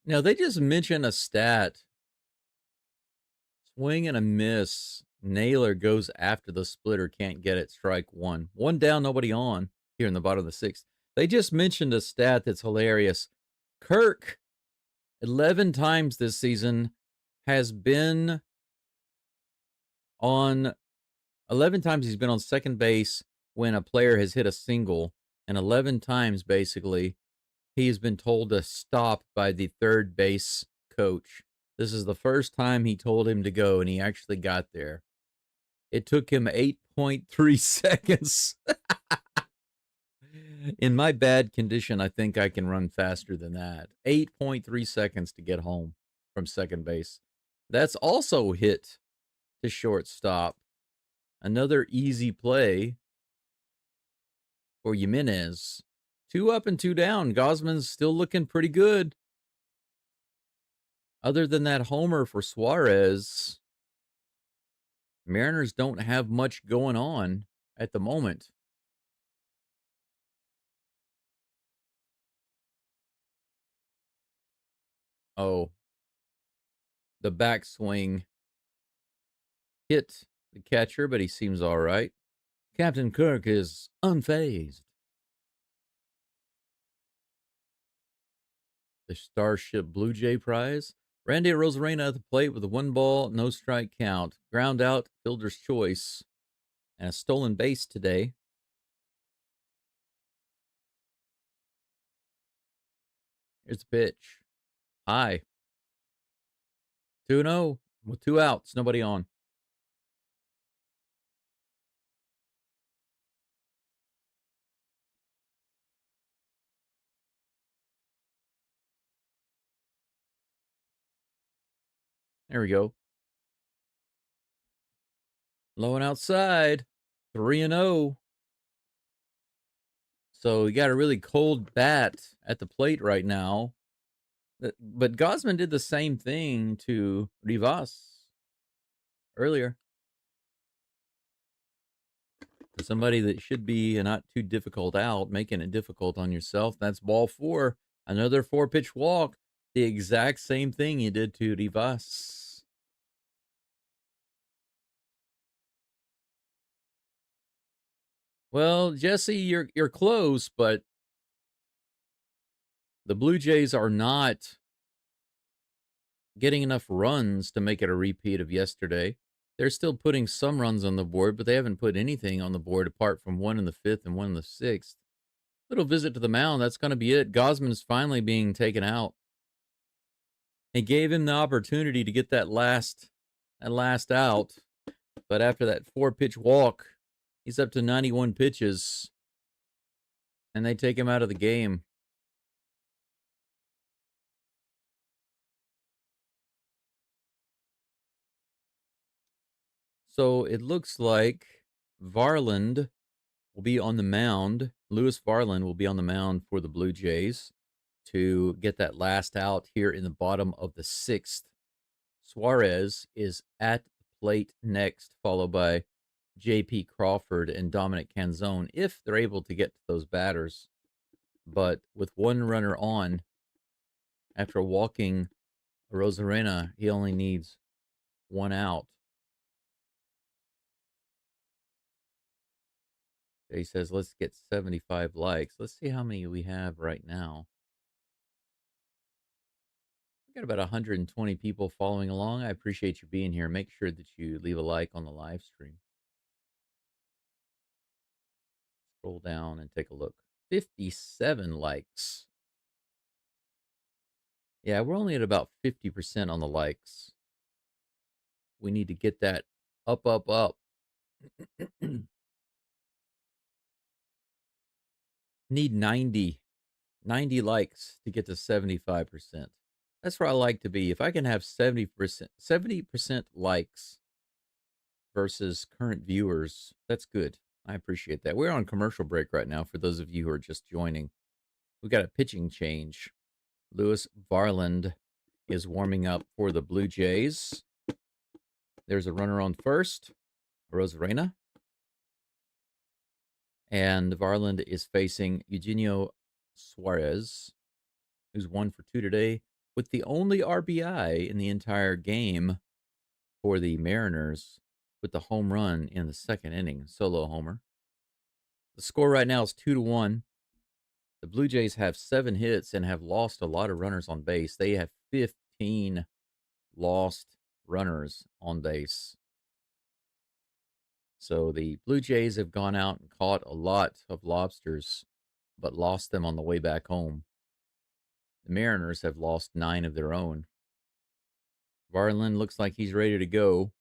Now, they just mentioned a stat. Swing and a miss. Naylor goes after the splitter, can't get it. Strike 1. 1 down, nobody on here in the bottom of the 6th. They just mentioned a stat that's hilarious. Kirk, 11 times this season, has been on 11 times he's been on second base when a player has hit a single, and 11 times basically he has been told to stop by the third base coach. This is the first time he told him to go, and he actually got there. It took him 8.3 seconds. In my bad condition, I think I can run faster than that. 8.3 seconds to get home from second base. That's also hit to shortstop. Another easy play for Jimenez. 2 up and 2 down. Gosman's still looking pretty good. Other than that homer for Suarez, Mariners don't have much going on at the moment. Oh, the backswing hit the catcher, but he seems all right. Captain Kirk is unfazed. The Starship Blue Jay prize. Randy Rosarena at the plate with a 1-ball, no strike count. Ground out, fielder's choice, and a stolen base today. Here's the pitch. High. 2-0 with 2 outs, nobody on. There we go. Low and outside. 3-0. So you got a really cold bat at the plate right now. But Gosman did the same thing to Rivas earlier. For somebody that should be a not too difficult out, making it difficult on yourself. That's ball 4. Another 4-pitch walk. The exact same thing you did to Rivas. Well, Jesse, you're close, but the Blue Jays are not getting enough runs to make it a repeat of yesterday. They're still putting some runs on the board, but they haven't put anything on the board apart from 1 in the 5th and 1 in the 6th. Little visit to the mound. That's going to be it. Gosman's finally being taken out. It gave him the opportunity to get that last out, but after that 4-pitch walk, he's up to 91 pitches, and they take him out of the game. So it looks like Varland will be on the mound. Lewis Varland will be on the mound for the Blue Jays to get that last out here in the bottom of the 6th. Suarez is at the plate next, followed by J.P. Crawford and Dominic Canzone, if they're able to get to those batters. But with 1 runner on, after walking Rosarena, he only needs 1 out. He says, let's get 75 likes. Let's see how many we have right now. We got about 120 people following along. I appreciate you being here. Make sure that you leave a like on the live stream. Scroll down and take a look. 57 likes. Yeah, we're only at about 50% on the likes. We need to get that up, up, up. Need 90 likes to get to 75%. That's where I like to be. If I can have 70% likes versus current viewers, that's good. I appreciate that. We're on commercial break right now for those of you who are just joining. We got a pitching change. Lewis Varland is warming up for the Blue Jays. There's a runner on first, Rosarena. And Varland is facing Eugenio Suarez, who's 1 for 2 today, with the only RBI in the entire game for the Mariners, with the home run in the 2nd inning, solo homer. The score right now is 2-1. The Blue Jays have 7 hits and have lost a lot of runners on base. They have 15 lost runners on base. So the Blue Jays have gone out and caught a lot of lobsters, but lost them on the way back home. The Mariners have lost 9 of their own. Varland looks like he's ready to go.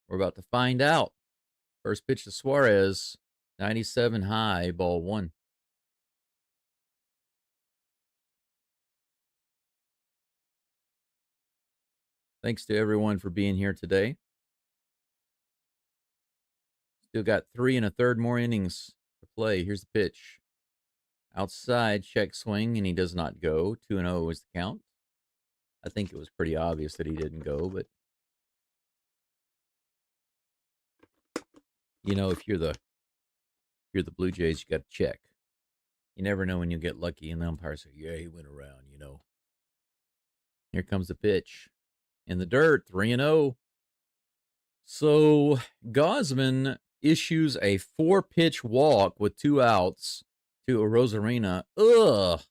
We're about to find out. First pitch to Suarez, 97 high, ball 1. Thanks to everyone for being here today. Still got 3 1/3 more innings to play. Here's the pitch. Outside, check swing, and he does not go. 2-0 is the count. I think it was pretty obvious that he didn't go, but you know, if you're the Blue Jays, you got to check. You never know when you get lucky, and the umpire say, "Yeah, he went around." You know. Here comes the pitch in the dirt, 3-0. So Gosman issues a 4-pitch walk with 2 outs to Rosarina. Ugh.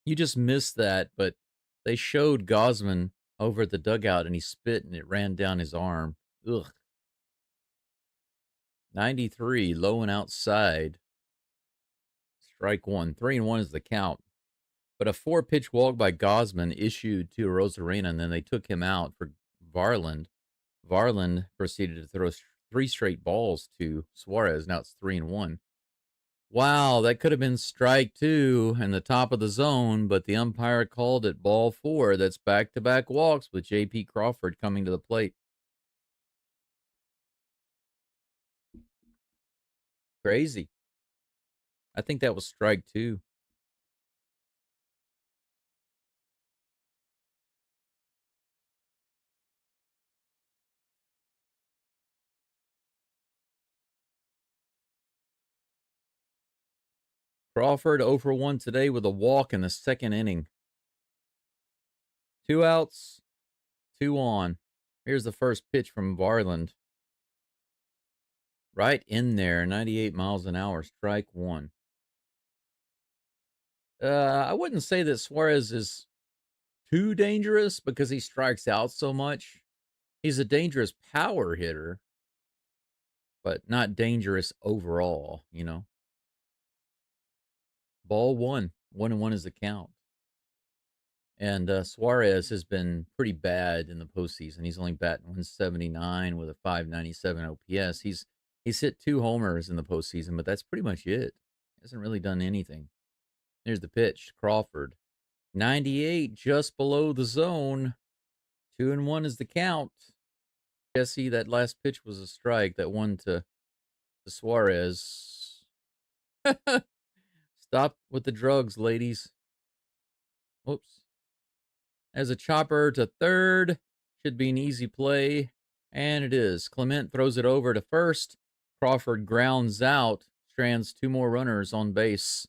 You just missed that, but they showed Gosman over at the dugout and he spit and it ran down his arm. Ugh. 93, low and outside. Strike one. 3-1 is the count. But a 4-pitch walk by Gosman issued to Rosarina, and then they took him out for Varland. Varland proceeded to throw 3 straight balls to Suarez. Now it's 3-1. Wow, that could have been strike 2 and the top of the zone, but the umpire called it ball 4. That's back-to-back walks with J.P. Crawford coming to the plate. Crazy. I think that was strike 2. Crawford 0 for 1 today with a walk in the second inning. 2 outs, 2 on. Here's the first pitch from Varland. Right in there, 98 miles an hour, strike 1. I wouldn't say that Suarez is too dangerous because he strikes out so much. He's a dangerous power hitter, but not dangerous overall, you know. Ball 1. 1-1 is the count. And Suarez has been pretty bad in the postseason. He's only batting 179 with a 597 OPS. He's hit 2 homers in the postseason, but that's pretty much it. He hasn't really done anything. Here's the pitch. Crawford. 98, just below the zone. 2-1 is the count. Jesse, that last pitch was a strike. That one to Suarez. Stop with the drugs, ladies. Whoops. As a chopper to third. Should be an easy play. And it is. Clement throws it over to first. Crawford grounds out. Strands 2 more runners on base.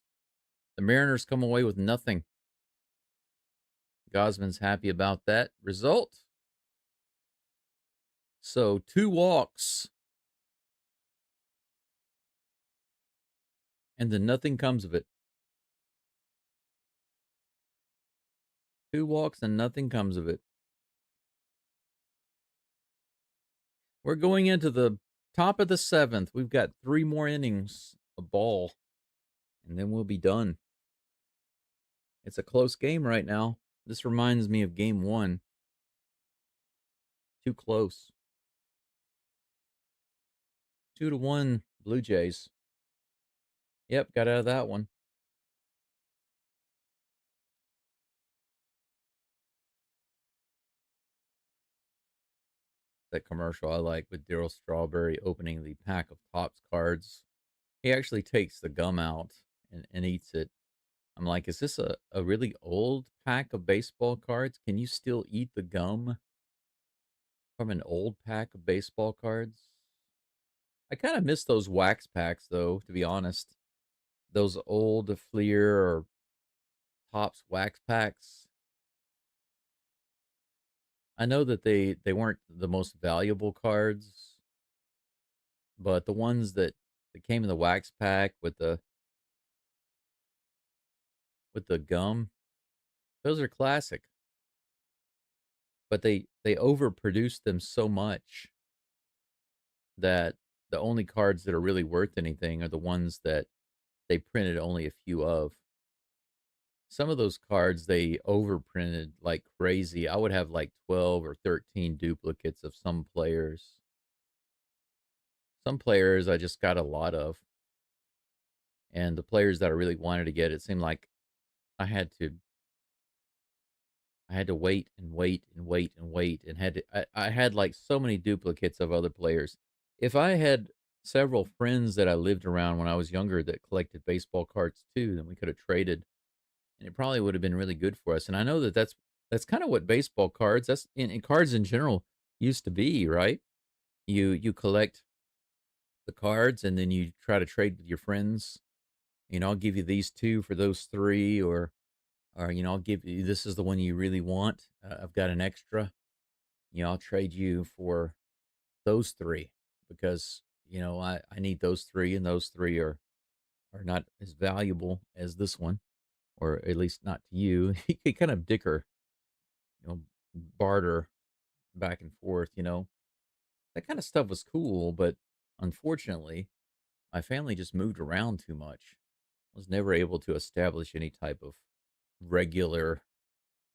The Mariners come away with nothing. Gosman's happy about that result. So 2 walks. And then nothing comes of it. 2 walks and nothing comes of it. We're going into the top of the 7th. We've got 3 more innings of ball, and then we'll be done. It's a close game right now. This reminds me of game 1. Too close. 2-1 Blue Jays. Yep, got out of that one. That commercial I like with Daryl Strawberry opening the pack of Topps cards. He actually takes the gum out and eats it. I'm like, is this a really old pack of baseball cards? Can you still eat the gum from an old pack of baseball cards? I kind of miss those wax packs, though, to be honest. Those old Fleer or Topps wax packs. I know that they weren't the most valuable cards, but the ones that came in the wax pack with the gum, those are classic. But they overproduced them so much that the only cards that are really worth anything are the ones that they printed only a few of. Some of those cards they overprinted like crazy. I would have like 12 or 13 duplicates of some players. Some players I just got a lot of. And the players that I really wanted to get, it seemed like I had to wait and wait and wait and wait and I had like so many duplicates of other players. If I had several friends that I lived around when I was younger that collected baseball cards too. Then we could have traded, and it probably would have been really good for us. And I know that that's kind of what baseball cards, that's in cards in general used to be, right? You collect the cards, and then you try to trade with your friends. I'll give you these two for those three, or I'll give you, this is the one you really want. I've got an extra. I'll trade you for those three because I need those three, and those three are not as valuable as this one, or at least not to you. You could kind of dicker, you know, barter back and forth. That kind of stuff was cool, but unfortunately, my family just moved around too much. I was never able to establish any type of regular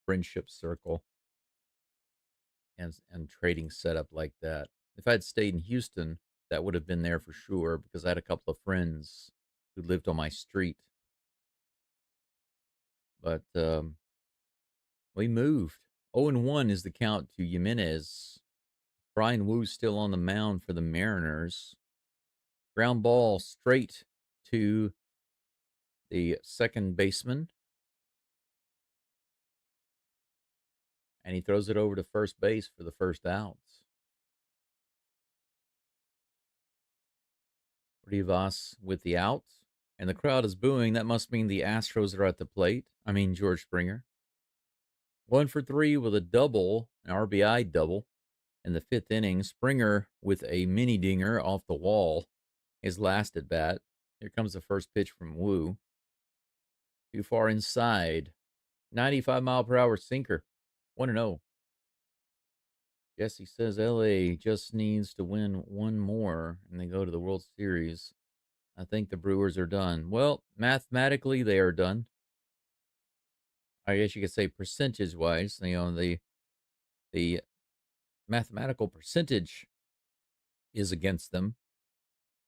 friendship circle and trading setup like that. If I'd stayed in Houston, that would have been there for sure because I had a couple of friends who lived on my street. But we moved. 0-1 is the count to Jimenez. Brian Woo's still on the mound for the Mariners. Ground ball straight to the second baseman. And he throws it over to first base for the first out. Rivas with the out. And the crowd is booing. That must mean the Astros are at the plate. I mean, George Springer. 1 for 3 with a double, an RBI double in the fifth inning. Springer with a mini dinger off the wall, his last at bat. Here comes the first pitch from Woo. Too far inside. 95-mile-per-hour sinker. 1-0. Jesse says LA just needs to win one more and they go to the World Series. I think the Brewers are done. Well, mathematically, they are done. I guess you could say percentage-wise. The mathematical percentage is against them.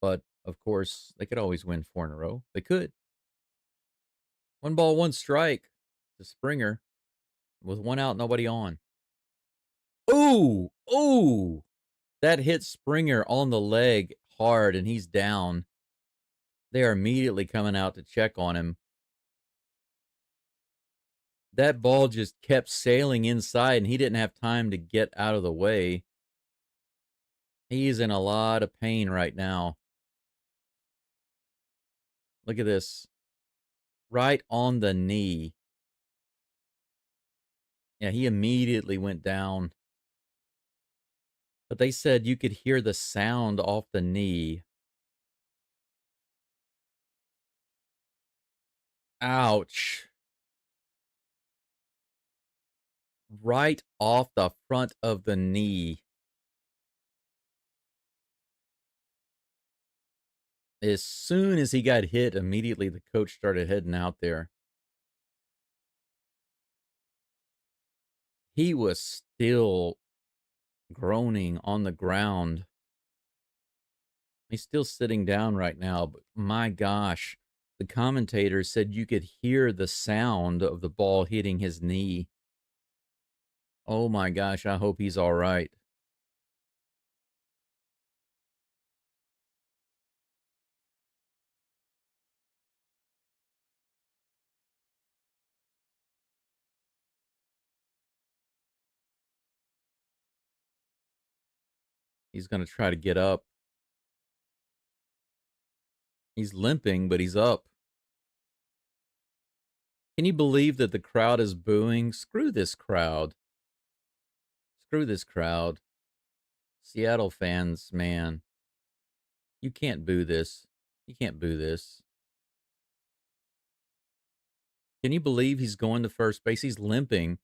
But, of course, they could always win 4 in a row. They could. 1-ball, 1 strike to Springer with 1 out, nobody on. Ooh, ooh. That hit Springer on the leg hard, and he's down. They are immediately coming out to check on him. That ball just kept sailing inside, and he didn't have time to get out of the way. He's in a lot of pain right now. Look at this. Right on the knee. Yeah, he immediately went down. But they said you could hear the sound off the knee. Ouch. Right off the front of the knee. As soon as he got hit, immediately the coach started heading out there. He was still groaning on the ground. He's still sitting down right now, but my gosh, the commentator said you could hear the sound of the ball hitting his knee. Oh my gosh, I hope he's all right. He's going to try to get up. He's limping, but he's up. Can you believe that the crowd is booing? Screw this crowd. Screw this crowd. Seattle fans, man. You can't boo this. You can't boo this. Can you believe he's going to first base? He's limping.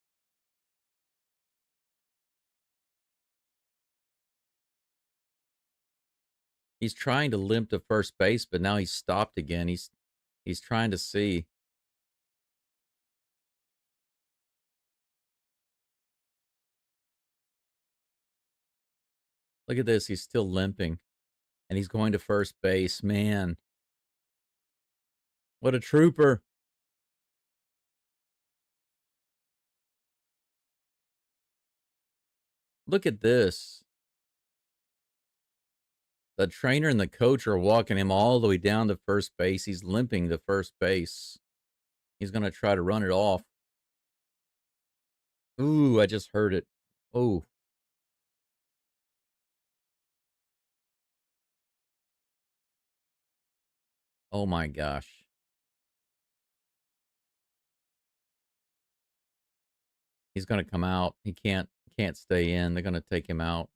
He's trying to limp to first base, but now he's stopped again. He's trying to see. Look at this. He's still limping. And he's going to first base. Man. What a trooper. Look at this. The trainer and the coach are walking him all the way down to first base. He's limping to first base. He's going to try to run it off. Ooh, I just heard it. Oh. Oh my gosh. He's going to come out. He can't stay in. They're going to take him out.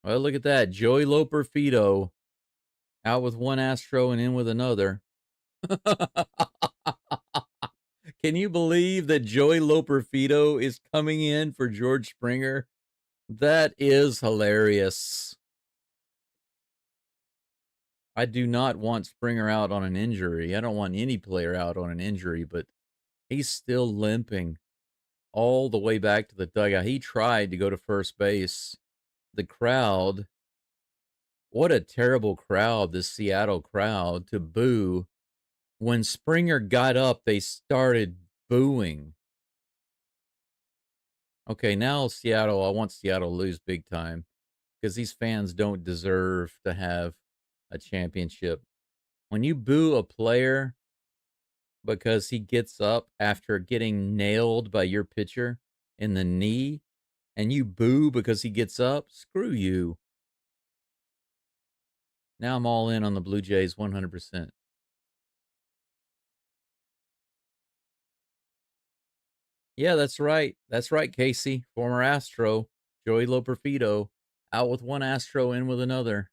Well, look at that. Joey Loperfido out with one Astro and in with another. Can you believe that Joey Loperfido is coming in for George Springer? That is hilarious. I do not want Springer out on an injury. I don't want any player out on an injury, but he's still limping all the way back to the dugout. He tried to go to first base. The crowd, what a terrible crowd, this Seattle crowd, to boo. When Springer got up, they started booing. Okay, now Seattle, I want Seattle to lose big time because these fans don't deserve to have a championship. When you boo a player because he gets up after getting nailed by your pitcher in the knee and you boo because he gets up, screw you. Now I'm all in on the Blue Jays 100%. Yeah, that's right. That's right, Casey. Former Astro, Joey Loperfido, out with one Astro, in with another.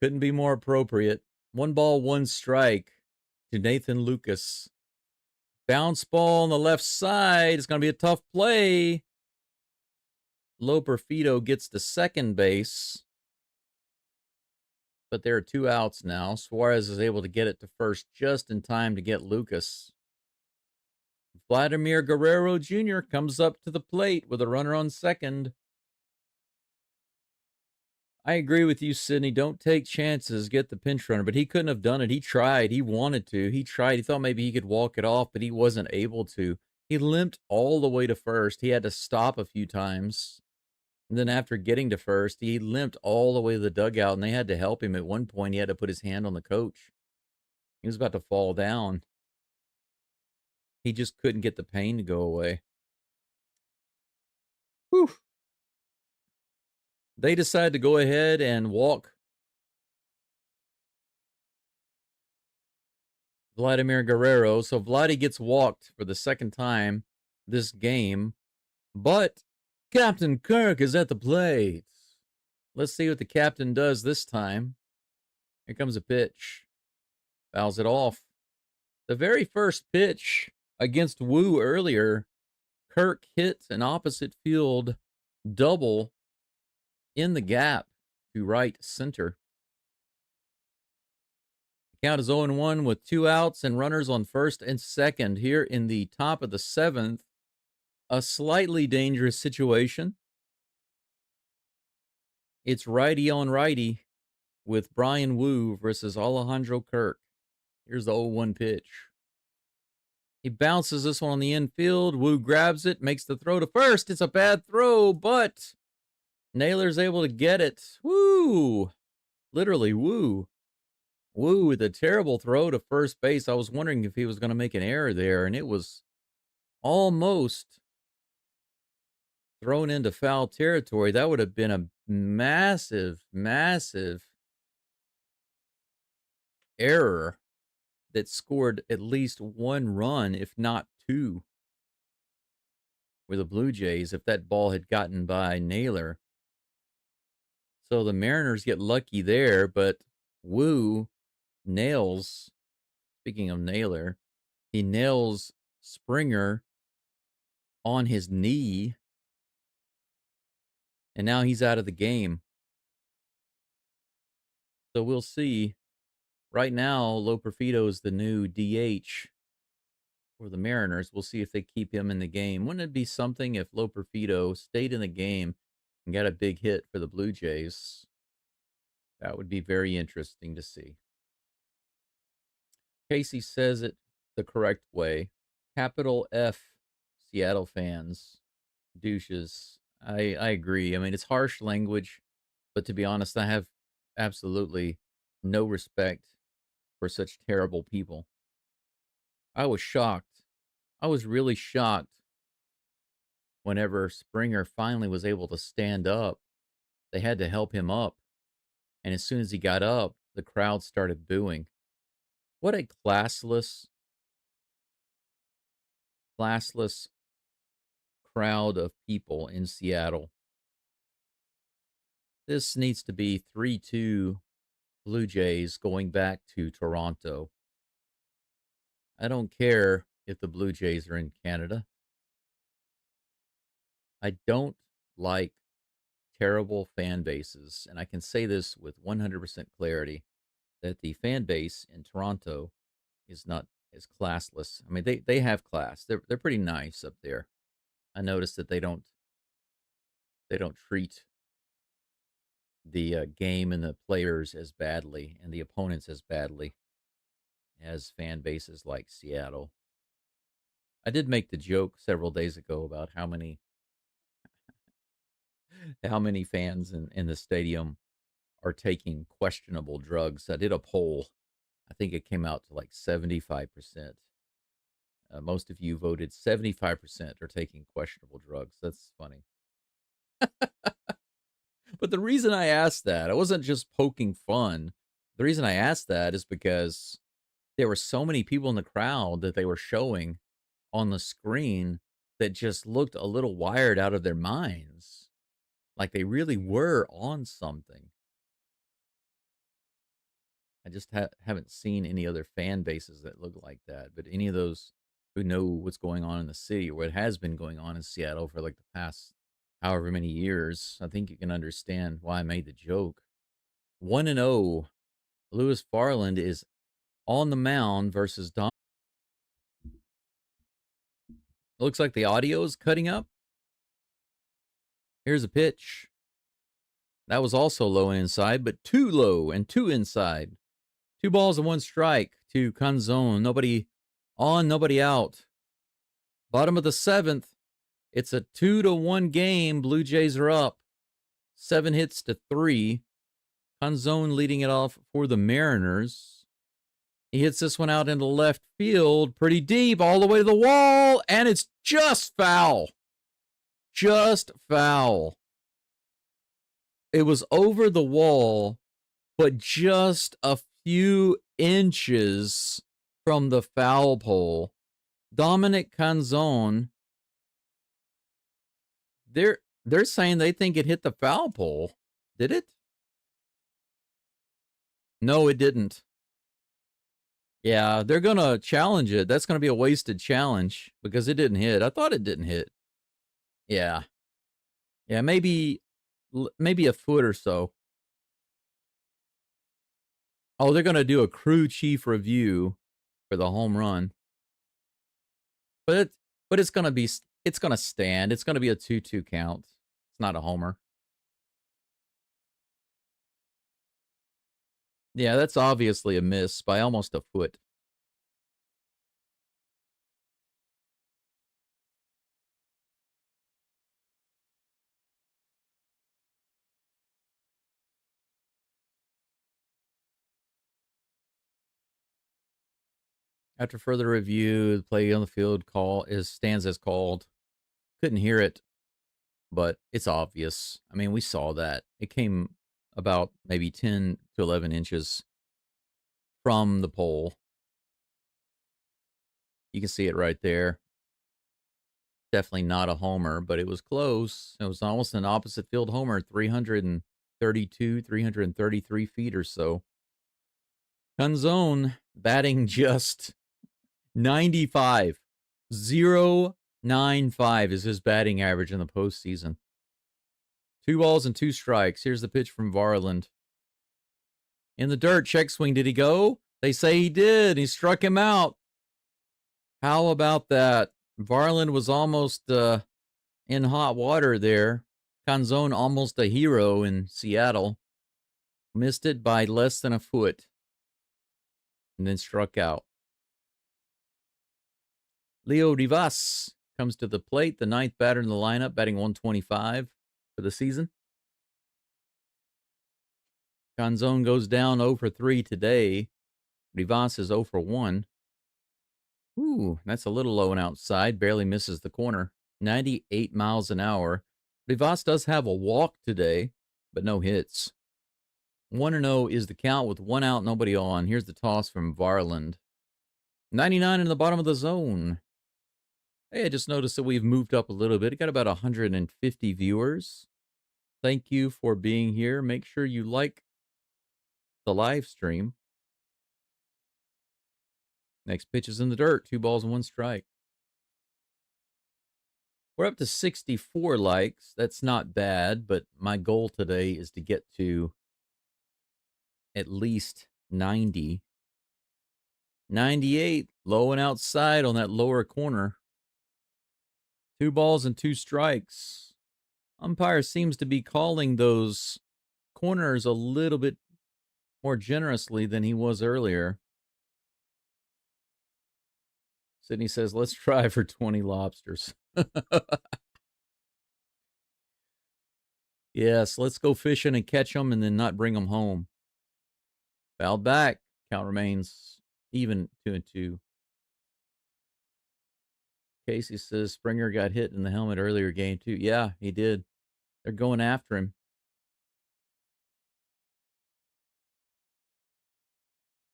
Couldn't be more appropriate. 1 ball, 1 strike to Nathan Lucas. Bounce ball on the left side. It's going to be a tough play. Loperfido gets to second base. But there are 2 outs now. Suarez is able to get it to first just in time to get Lucas. Vladimir Guerrero Jr. comes up to the plate with a runner on second. I agree with you, Sydney. Don't take chances. Get the pinch runner. But he couldn't have done it. He tried. He wanted to. He tried. He thought maybe he could walk it off, but he wasn't able to. He limped all the way to first. He had to stop a few times. And then after getting to first, he limped all the way to the dugout, and they had to help him. At one point, he had to put his hand on the coach. He was about to fall down. He just couldn't get the pain to go away. Whew. They decided to go ahead and walk Vladimir Guerrero. So Vladdy gets walked for the second time this game. But Captain Kirk is at the plate. Let's see what the captain does this time. Here comes a pitch. Fouls it off. The very first pitch against Wu earlier, Kirk hit an opposite field double in the gap to right center. The count is 0-1 with 2 outs and runners on first and second here in the top of the 7th. A slightly dangerous situation. It's righty on righty with Brian Wu versus Alejandro Kirk. Here's the 0-1 pitch. He bounces this one on the infield. Wu grabs it, makes the throw to first. It's a bad throw, but Naylor's able to get it. Woo! Literally, woo. Woo with a terrible throw to first base. I was wondering if he was going to make an error there, and it was almost thrown into foul territory. That would have been a massive, massive error that scored at least 1 run, if not 2, for the Blue Jays if that ball had gotten by Naylor. So the Mariners get lucky there, but Wu nails, speaking of Naylor, he nails Springer on his knee, and now he's out of the game. So we'll see. Right now, Loperfido is the new DH for the Mariners. We'll see if they keep him in the game. Wouldn't it be something if Loperfido stayed in the game and got a big hit for the Blue Jays? That would be very interesting to see. Casey says it the correct way. Capital F Seattle fans, douches. I agree. I mean, it's harsh language, but to be honest, I have absolutely no respect for such terrible people. I was shocked. I was really shocked whenever Springer finally was able to stand up. They had to help him up. And as soon as he got up, the crowd started booing. What a classless crowd of people in Seattle. This needs to be 3-2 Blue Jays going back to Toronto. I don't care if the Blue Jays are in Canada. I don't like terrible fan bases, and I can say this with 100% clarity that the fan base in Toronto is not as classless. I mean, they have class. They're pretty nice up there. I noticed that they don't treat the game and the players as badly and the opponents as badly as fan bases like Seattle. I did make the joke several days ago about how many fans in the stadium are taking questionable drugs. I did a poll. I think it came out to like 75%. Most of you voted 75% are taking questionable drugs. That's funny. But the reason I asked that, I wasn't just poking fun. The reason I asked that is because there were so many people in the crowd that they were showing on the screen that just looked a little wired out of their minds. Like they really were on something. I just haven't seen any other fan bases that look like that. But any of those who know what's going on in the city or what has been going on in Seattle for like the past however many years, I think you can understand why I made the joke. 1-0. Lewis Farland is on the mound versus Dom. Looks like the audio is cutting up. Here's a pitch. That was also low and inside, but too low and too inside. 2 balls and 1 strike to Canzone. Nobody on, nobody out. Bottom of the 7th. It's a 2-1 game. Blue Jays are up. 7 hits to 3. Canzone leading it off for the Mariners. He hits this one out into left field, pretty deep, all the way to the wall, and it's just foul. Just foul. It was over the wall, but just a few inches from the foul pole. Dominic Canzone, they're saying they think it hit the foul pole. Did it? No, it didn't. Yeah, they're going to challenge it. That's going to be a wasted challenge because it didn't hit. I thought it didn't hit. Yeah. Yeah, maybe a foot or so. Oh, they're going to do a crew chief review for the home run. But it's going to stand. It's going to be a 2-2 count. It's not a homer. Yeah, that's obviously a miss by almost a foot. After further review, the play on the field stands as called. Couldn't hear it, but it's obvious. I mean, we saw that. It came about maybe 10 to 11 inches from the pole. You can see it right there. Definitely not a homer, but it was close. It was almost an opposite field homer, 332, 333 feet or so. Canzone batting just 95. 0.95 is his batting average in the postseason. 2 balls and 2 strikes. Here's the pitch from Varland. In the dirt, check swing. Did he go? They say he did. He struck him out. How about that? Varland was almost in hot water there. Canzone almost a hero in Seattle. Missed it by less than a foot. And then struck out. Leo Rivas comes to the plate, the ninth batter in the lineup, batting 125 for the season. Canzone goes down 0 for 3 today. Rivas is 0 for 1. Ooh, that's a little low and outside. Barely misses the corner. 98 miles an hour. Rivas does have a walk today, but no hits. 1-0 is the count with 1 out, nobody on. Here's the toss from Varland. 99 in the bottom of the zone. Hey, I just noticed that we've moved up a little bit. It got about 150 viewers. Thank you for being here. Make sure you like the live stream. Next pitch is in the dirt. 2 balls and 1 strike. We're up to 64 likes. That's not bad, but my goal today is to get to at least 90. 98, low and outside on that lower corner. 2 balls and 2 strikes. Umpire seems to be calling those corners a little bit more generously than he was earlier. Sydney says, let's try for 20 lobsters. Yes, let's go fishing and catch them and then not bring them home. Fouled back. Count remains even 2-2. Casey says Springer got hit in the helmet earlier game too. Yeah, he did. They're going after him.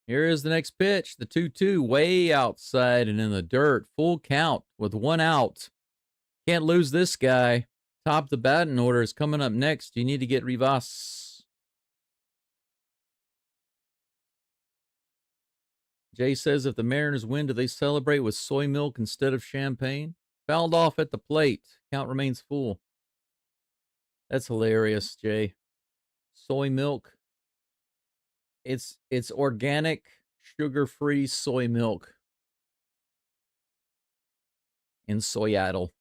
Here is the next pitch. The 2-2 way outside and in the dirt. Full count with 1 out. Can't lose this guy. Top of the batting order is coming up next. You need to get Rivas. Jay says if the Mariners win, do they celebrate with soy milk instead of champagne? Fouled off at the plate. Count remains full. That's hilarious, Jay. Soy milk. It's organic, sugar-free soy milk in Seattle.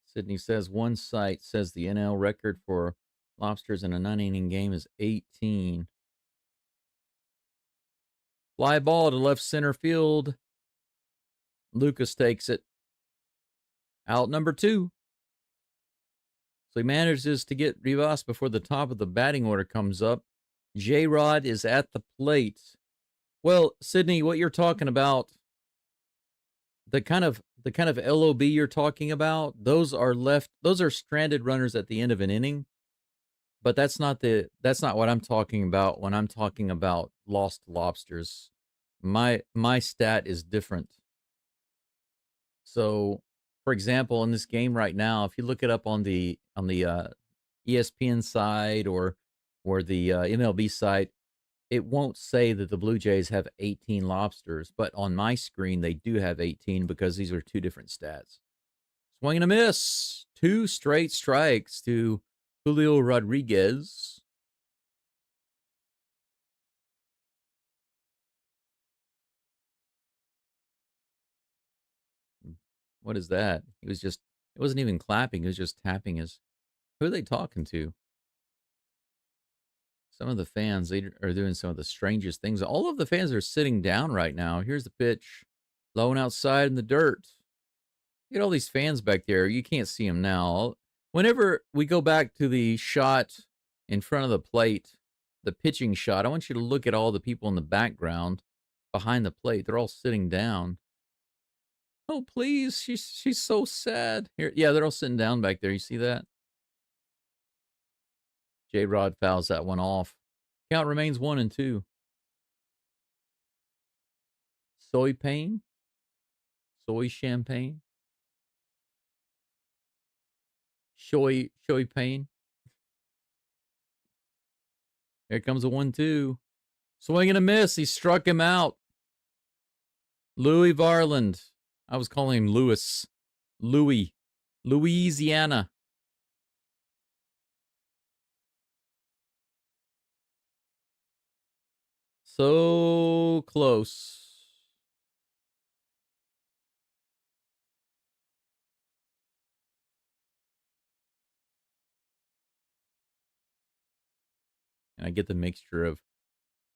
Sydney says one site says the NL record for lobsters in a 9-inning game is 18. Fly ball to left center field. Lucas takes it. Out number 2. So he manages to get Rivas before the top of the batting order comes up. J-Rod is at the plate. Well, Sydney, what you're talking about, the kind of LOB you're talking about, those are stranded runners at the end of an inning. But that's not what I'm talking about when I'm talking about lost lobsters. My stat is different. So, for example, in this game right now, if you look it up on the ESPN side or the MLB site, it won't say that the Blue Jays have 18 lobsters, but on my screen they do have 18 because these are 2 different stats. Swing and a miss. 2 straight strikes to Julio Rodriguez. What is that? It wasn't even clapping. He was just tapping his. Who are they talking to? Some of the fans, they are doing some of the strangest things. All of the fans are sitting down right now. Here's the pitch. Low and outside in the dirt. Look at all these fans back there. You can't see them now. Whenever we go back to the shot in front of the plate, the pitching shot, I want you to look at all the people in the background behind the plate. They're all sitting down. Oh, please. She's so sad. Here, yeah, they're all sitting down back there. You see that? J-Rod fouls that one off. Count remains 1-2. Soy pain? Soy champagne? Shoy pain? Here comes a 1-2. Swing and a miss. He struck him out. Louis Varland. I was calling him Louis. Louis. Louisiana. So close. And I get the mixture of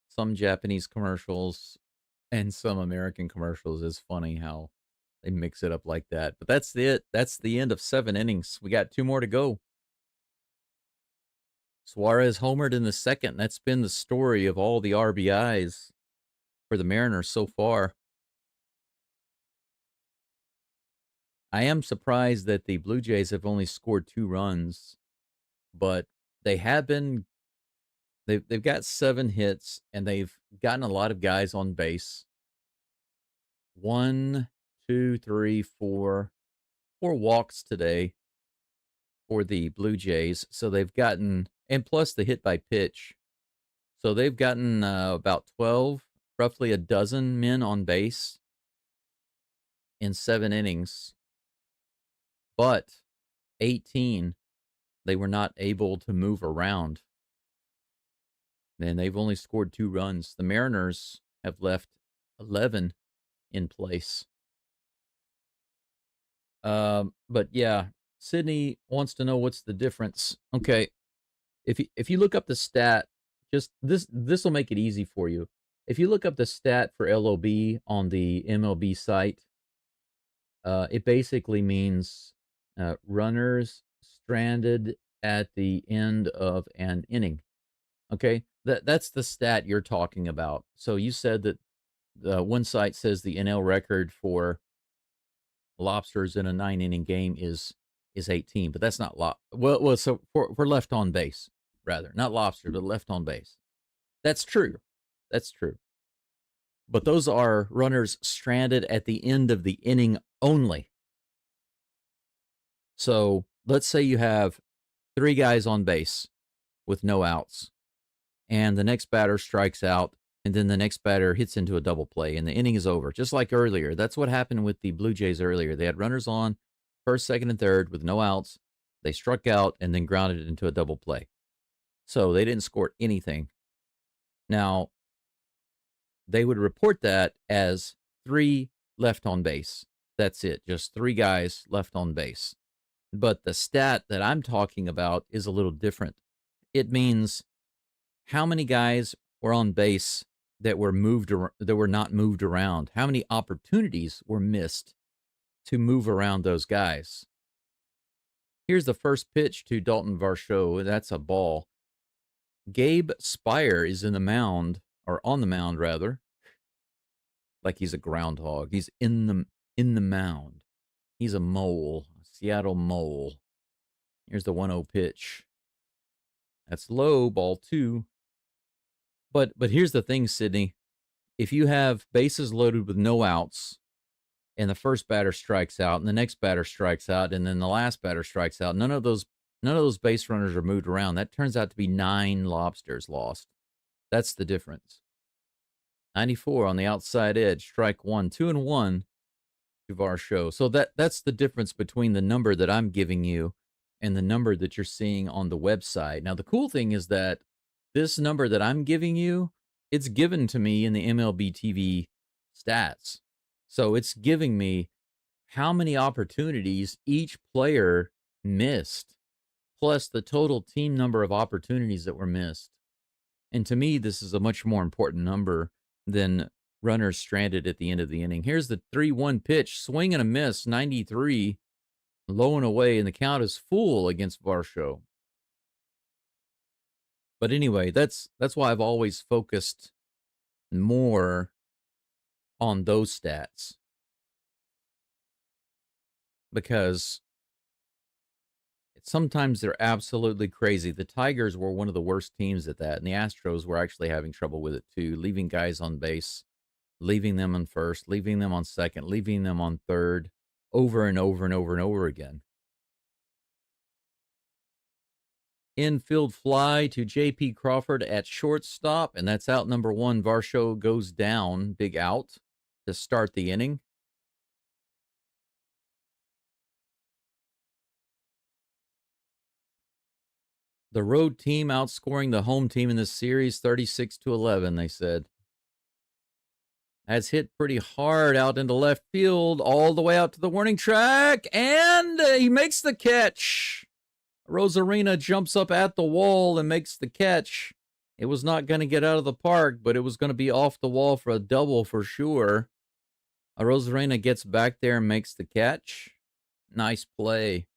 some Japanese commercials and some American commercials. It's funny how They mix it up like that. But that's it. That's the end of 7 innings. We got 2 more to go. Suarez homered in the second. That's been the story of all the RBIs for the Mariners so far. I am surprised that the Blue Jays have only scored 2 runs, but they have been they've got 7 hits and they've gotten a lot of guys on base. 1, 2, 3, 4 walks today for the Blue Jays. So they've gotten, and plus the hit by pitch. So they've gotten about 12, roughly a dozen men on base in 7 innings. But 18, they were not able to move around. And they've only scored 2 runs. The Mariners have left 11 in place. But yeah, Sydney wants to know what's the difference. Okay, if you look up the stat, just this will make it easy for you. If you look up the stat for LOB on the MLB site, it basically means runners stranded at the end of an inning. Okay, that's the stat you're talking about. So you said that the one site says the NL record for lobsters in a 9-inning game is 18, but that's not well. So for left on base, rather, not lobster, but left on base. That's true. That's true. But those are runners stranded at the end of the inning only. So let's say you have 3 guys on base with no outs, and the next batter strikes out, and then the next batter hits into a double play, and the inning is over, just like earlier. That's what happened with the Blue Jays earlier. They had runners on first, second, and third with no outs. They struck out and then grounded it into a double play. So they didn't score anything. Now, they would report that as 3 left on base. That's it, just 3 guys left on base. But the stat that I'm talking about is a little different. It means how many guys were on base that were not moved around. How many opportunities were missed to move around those guys? Here's the first pitch to Dalton Varsho. That's a ball. Gabe Spire is in the mound, or on the mound rather, like he's a groundhog. He's in the mound. He's a mole, a Seattle mole. Here's the 1-0 pitch. That's low, ball 2. But here's the thing, Sydney. If you have bases loaded with no outs, and the first batter strikes out, and the next batter strikes out, and then the last batter strikes out, none of those base runners are moved around. That turns out to be 9 lobsters lost. That's the difference. 94 on the outside edge, strike 1, 2-1 to Varsho. So that's the difference between the number that I'm giving you and the number that you're seeing on the website. Now, the cool thing is that this number that I'm giving you, it's given to me in the MLB TV stats. So it's giving me how many opportunities each player missed, plus the total team number of opportunities that were missed. And to me, this is a much more important number than runners stranded at the end of the inning. Here's the 3-1 pitch, swing and a miss, 93, low and away, and the count is full against Varsho. But anyway, that's why I've always focused more on those stats. Because sometimes they're absolutely crazy. The Tigers were one of the worst teams at that, and the Astros were actually having trouble with it too, leaving guys on base, leaving them on first, leaving them on second, leaving them on third, over and over and over and over again. Infield fly to J.P. Crawford at shortstop, and that's out number 1. Varsho goes down, big out to start the inning. The road team outscoring the home team in this series 36-11, they said. Has hit pretty hard out into left field, all the way out to the warning track, and he makes the catch. Rosarina jumps up at the wall and makes the catch. It was not going to get out of the park, but it was going to be off the wall for a double for sure. Rosarena gets back there and makes the catch. Nice play.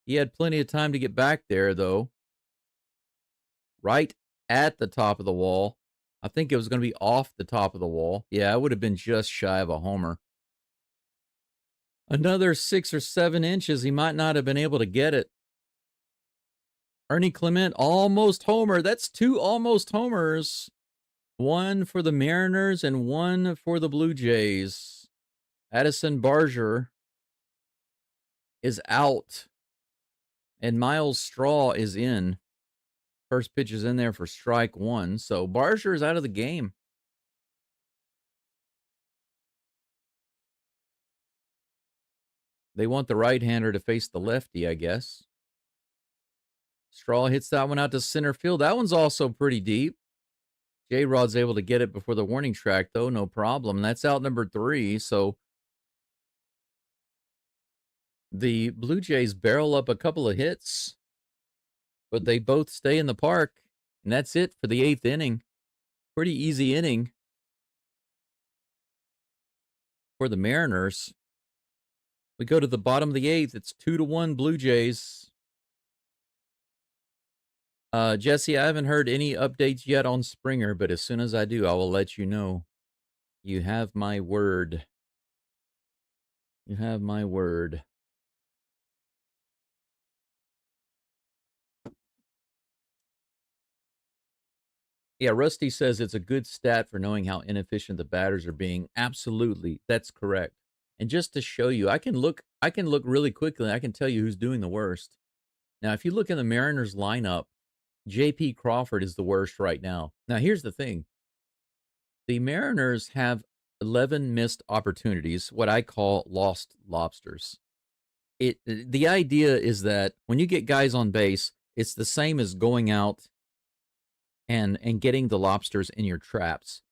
He had plenty of time to get back there, though. Right at the top of the wall. I think it was going to be off the top of the wall. Yeah, it would have been just shy of a homer. Another 6 or 7 inches, he might not have been able to get it. Ernie Clement, almost homer. That's 2 almost homers. 1 for the Mariners and 1 for the Blue Jays. Addison Barger is out. And Miles Straw is in. First pitch is in there for strike 1. So Barger is out of the game. They want the right-hander to face the lefty, I guess. Straw hits that one out to center field. That one's also pretty deep. J-Rod's able to get it before the warning track, though. No problem. That's out number 3. So the Blue Jays barrel up a couple of hits, but they both stay in the park. And that's it for the 8th inning. Pretty easy inning for the Mariners. We go to the bottom of the 8th. It's 2-1 Blue Jays. Jesse, I haven't heard any updates yet on Springer, but as soon as I do, I will let you know. You have my word. You have my word. Yeah, Rusty says it's a good stat for knowing how inefficient the batters are being. Absolutely, that's correct. And just to show you, I can look really quickly and I can tell you who's doing the worst. Now, if you look in the Mariners lineup, J.P. Crawford is the worst right now. Now, here's the thing. The Mariners have 11 missed opportunities, what I call lost lobsters. The idea is that when you get guys on base, it's the same as going out and getting the lobsters in your traps.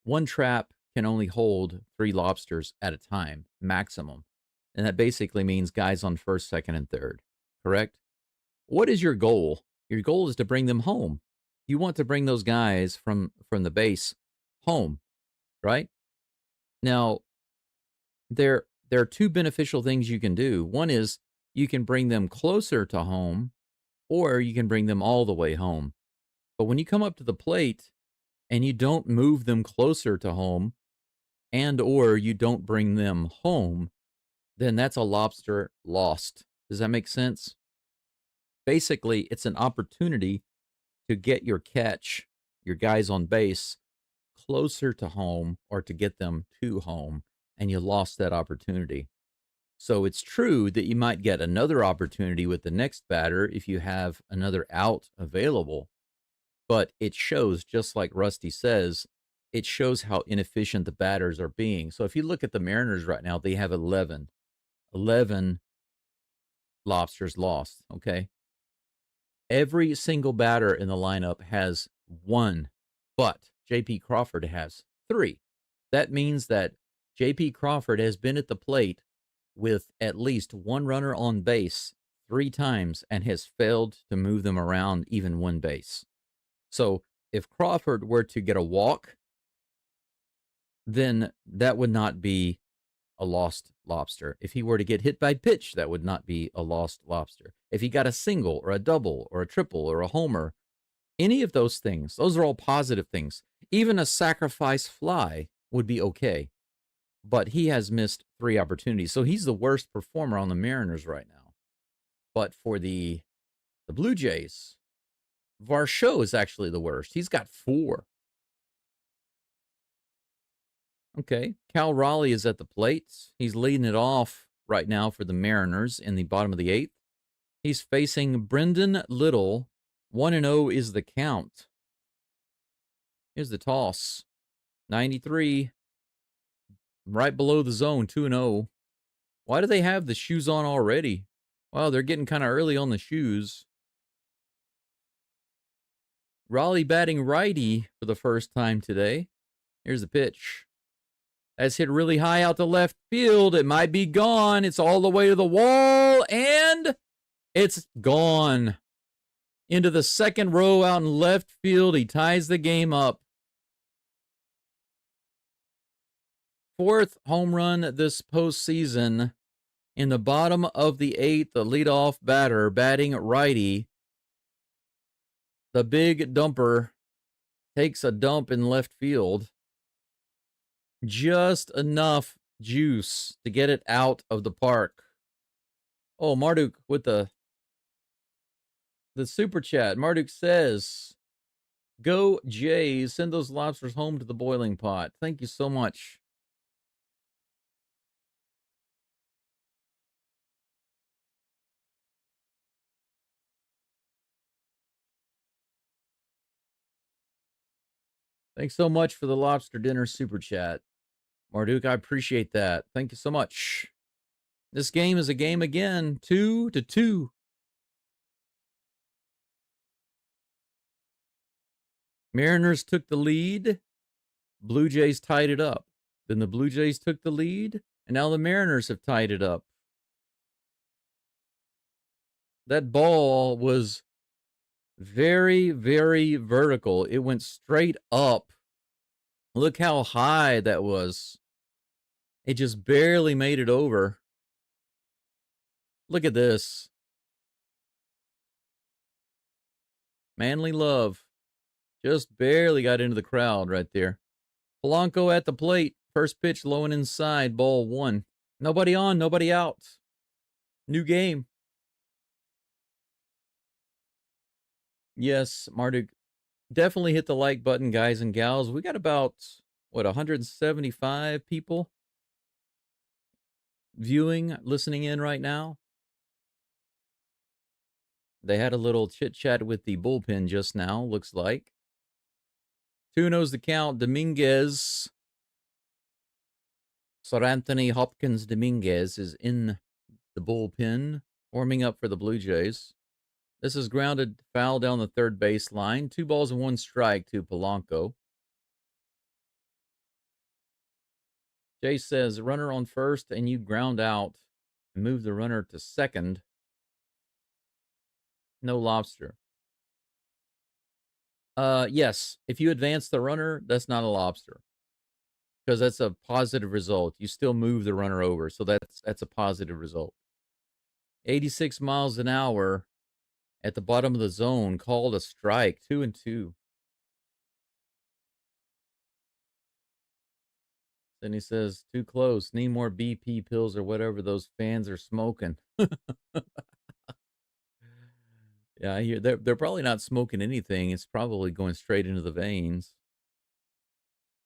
One trap can only hold 3 lobsters at a time, maximum. And that basically means guys on first, second, and third. Correct? What is your goal? Your goal is to bring them home. You want to bring those guys from the base home, right? Now, there are 2 beneficial things you can do. One is you can bring them closer to home, or you can bring them all the way home. But when you come up to the plate and you don't move them closer to home, and or you don't bring them home, then that's a lobster lost. Does that make sense? Basically, it's an opportunity to get your catch, your guys on base, closer to home or to get them to home, and you lost that opportunity. So it's true that you might get another opportunity with the next batter if you have another out available, but it shows, just like Rusty says, it shows how inefficient the batters are being. So if you look at the Mariners right now, they have 11 lobsters lost, okay? Every single batter in the lineup has 1, but J.P. Crawford has 3. That means that J.P. Crawford has been at the plate with at least 1 runner on base 3 times and has failed to move them around even 1 base. So if Crawford were to get a walk, then that would not be a lost lobster. If he were to get hit by pitch, that would not be a lost lobster. If he got a single or a double or a triple or a homer, any of those things, those are all positive things. Even a sacrifice fly would be okay. But he has missed 3 opportunities. So he's the worst performer on the Mariners right now. But for the Blue Jays, Varsho is actually the worst. He's got 4. Okay, Cal Raleigh is at the plate. He's leading it off right now for the Mariners in the bottom of the 8th. He's facing Brendan Little. 1-0 is the count. Here's the toss. 93. Right below the zone, 2-0. Why do they have the shoes on already? Wow, they're getting kind of early on the shoes. Raleigh batting righty for the first time today. Here's the pitch. That's hit really high out to left field. It might be gone. It's all the way to the wall, and it's gone. Into the second row out in left field. He ties the game up. 4th home run this postseason. In the bottom of the 8th, the leadoff batter batting righty. The big dumper takes a dump in left field. Just enough juice to get it out of the park. Oh, Marduk with the super chat. Marduk says, "Go Jays, send those lobsters home to the boiling pot." Thank you so much. Thanks so much for the lobster dinner super chat. Marduk, I appreciate that. Thank you so much. This game is a game again, 2-2. Mariners took the lead. Blue Jays tied it up. Then the Blue Jays took the lead, and now the Mariners have tied it up. That ball was very, very vertical. It went straight up. Look how high that was. It just barely made it over. Look at this. Manly Love just barely got into the crowd right there. Polanco at the plate. First pitch low and inside. Ball 1. Nobody on, nobody out. New game. Yes, Marduk. Definitely hit the like button, guys and gals. We got about, 175 people viewing, listening in right now. They had a little chit-chat with the bullpen just now, looks like. 2 knows the count. Dominguez. Sir Anthony Hopkins Dominguez is in the bullpen, warming up for the Blue Jays. This is grounded foul down the third base line. 2 balls and 1 strike to Polanco. Jay says, runner on first, and you ground out and move the runner to second. No lobster. Yes. If you advance the runner, that's not a lobster. Because that's a positive result. You still move the runner over, so that's a positive result. 86 miles an hour at the bottom of the zone, called a strike. 2-2. Then he says, too close. Need more BP pills or whatever those fans are smoking. Yeah, I hear they're probably not smoking anything. It's probably going straight into the veins.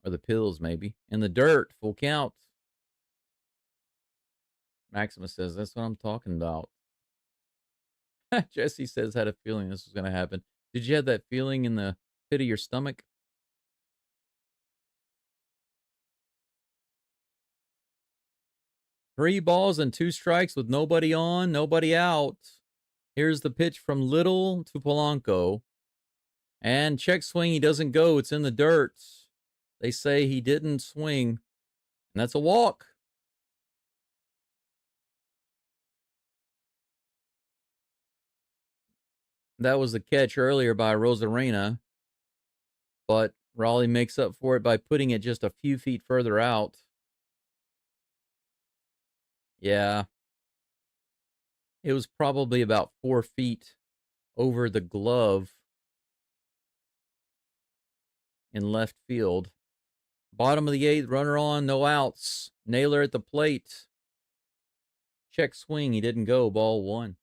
Or the pills, maybe. In the dirt, full count. Maximus says, that's what I'm talking about. Jesse says, had a feeling this was going to happen. Did you have that feeling in the pit of your stomach? Three balls and 2 strikes with nobody on, nobody out. Here's the pitch from Little to Polanco. And check swing, he doesn't go. It's in the dirt. They say he didn't swing. And that's a walk. That was the catch earlier by Rosarena. But Raleigh makes up for it by putting it just a few feet further out. Yeah. It was probably about 4 feet over the glove in left field. Bottom of the 8th, runner on, no outs. Naylor at the plate. Check swing, he didn't go, ball 1.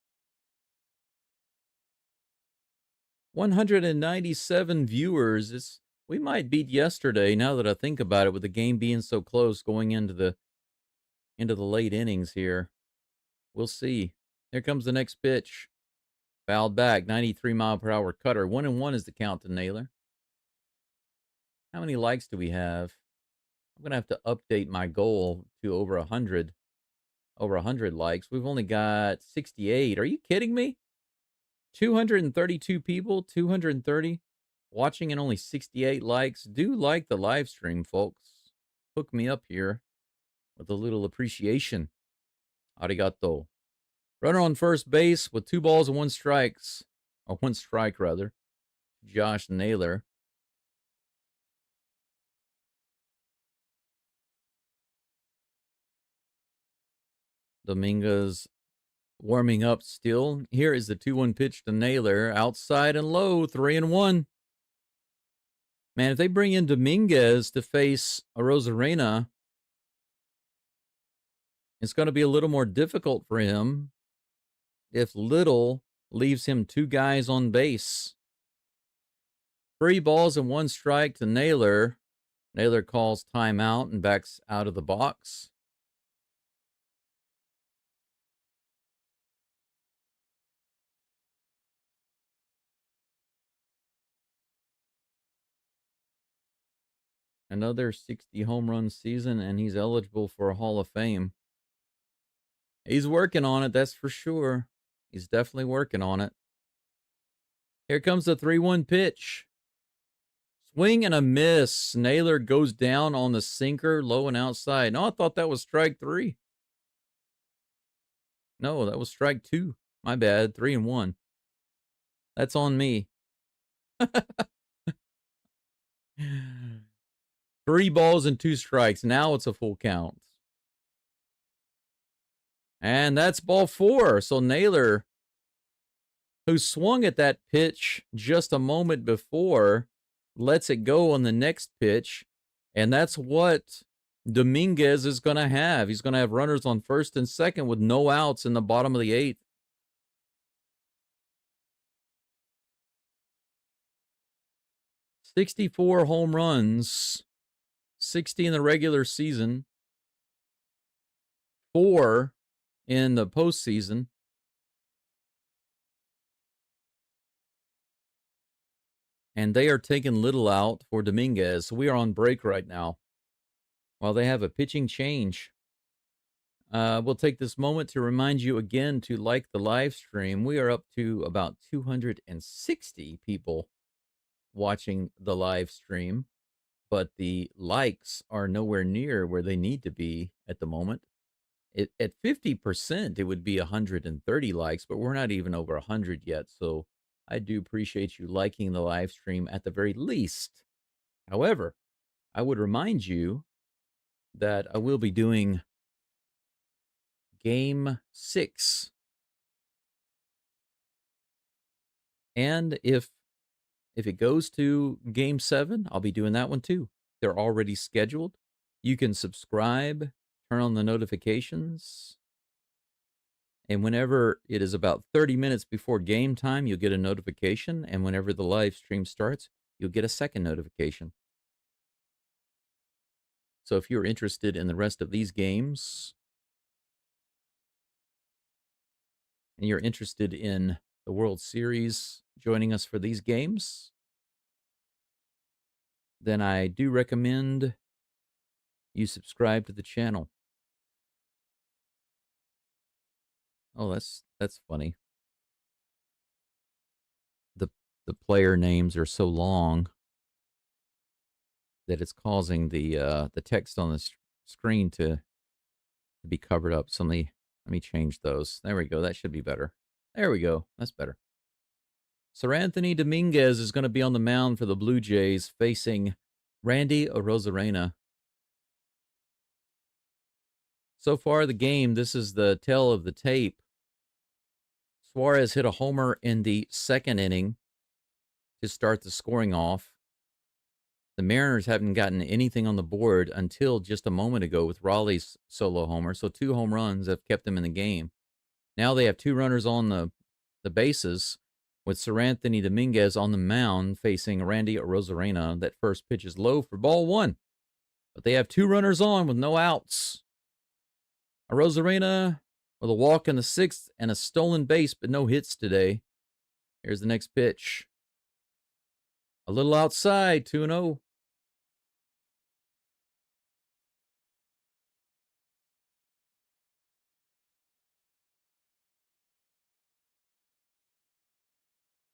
197 viewers. We might beat yesterday now that I think about it, with the game being so close going into the late innings here. We'll see. Here comes the next pitch. Fouled back, 93-mile-per-hour cutter. 1-1 is the count to Naylor. How many likes do we have? I'm going to have to update my goal to over 100. Over 100 likes. We've only got 68. Are you kidding me? 232 people, 230 watching, and only 68 likes. Do like the live stream, folks. Hook me up here with a little appreciation. Arigato. Runner on first base with 2 balls and 1 strikes. Or 1 strike, rather. Josh Naylor. Dominguez warming up still. Here is the 2-1 pitch to Naylor. Outside and low, 3-1. Man, if they bring in Dominguez to face a Rosarena, it's going to be a little more difficult for him if Little leaves him 2 guys on base. 3 balls and 1 strike to Naylor. Naylor calls timeout and backs out of the box. Another 60 home run season, and he's eligible for a Hall of Fame. He's working on it, that's for sure. He's definitely working on it. Here comes the 3-1 pitch. Swing and a miss. Naylor goes down on the sinker, low and outside. No, I thought that was strike 3. No, that was strike 2. My bad, 3-1. That's on me. 3 balls and 2 strikes. Now it's a full count. And that's ball 4. So Naylor, who swung at that pitch just a moment before, lets it go on the next pitch. And that's what Dominguez is going to have. He's going to have runners on first and second with no outs in the bottom of the 8th. "64 home runs, 60 in the regular season, 4 in the postseason. And they are taking Little out for Dominguez. We are on break right now while they have a pitching change. We'll take this moment to remind you again to like the live stream. We are up to about 260 people watching the live stream, but the likes are nowhere near where they need to be at the moment. At 50%, it would be 130 likes, but we're not even over 100 yet. So I do appreciate you liking the live stream at the very least. However, I would remind you that I will be doing Game 6. And if it goes to Game 7, I'll be doing that one too. They're already scheduled. You can subscribe, turn on the notifications, and whenever it is about 30 minutes before game time, you'll get a notification, and whenever the live stream starts, you'll get a second notification. So if you're interested in the rest of these games, and you're interested in the World Series joining us for these games, then I do recommend you subscribe to the channel. Oh, that's funny. The player names are so long that it's causing the text on the screen to be covered up. So let me change those. There we go. That should be better. There we go. That's better. Seranthony Dominguez is going to be on the mound for the Blue Jays facing Randy Arozarena. So far the game, this is the tale of the tape. Suarez hit a homer in the 2nd inning to start the scoring off. The Mariners haven't gotten anything on the board until just a moment ago with Raleigh's solo homer. So 2 home runs have kept them in the game. Now they have 2 runners on the bases with Seranthony Dominguez on the mound facing Randy Arozarena. That first pitch is low for ball 1. But they have 2 runners on with no outs. Arozarena with a walk in the 6th and a stolen base, but no hits today. Here's the next pitch. A little outside, 2-0.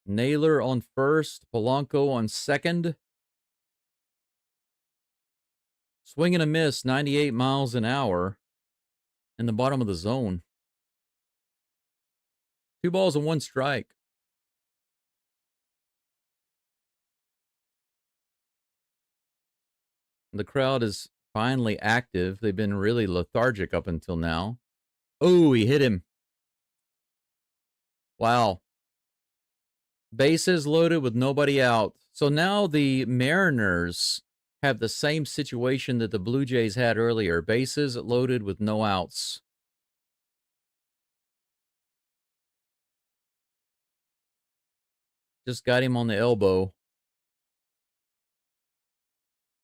Naylor on first, Polanco on second. Swing and a miss, 98 miles an hour in the bottom of the zone. 2 balls and 1 strike. The crowd is finally active. They've been really lethargic up until now. Oh, he hit him. Wow. Bases loaded with nobody out. So now the Mariners have the same situation that the Blue Jays had earlier. Bases loaded with no outs. Just got him on the elbow.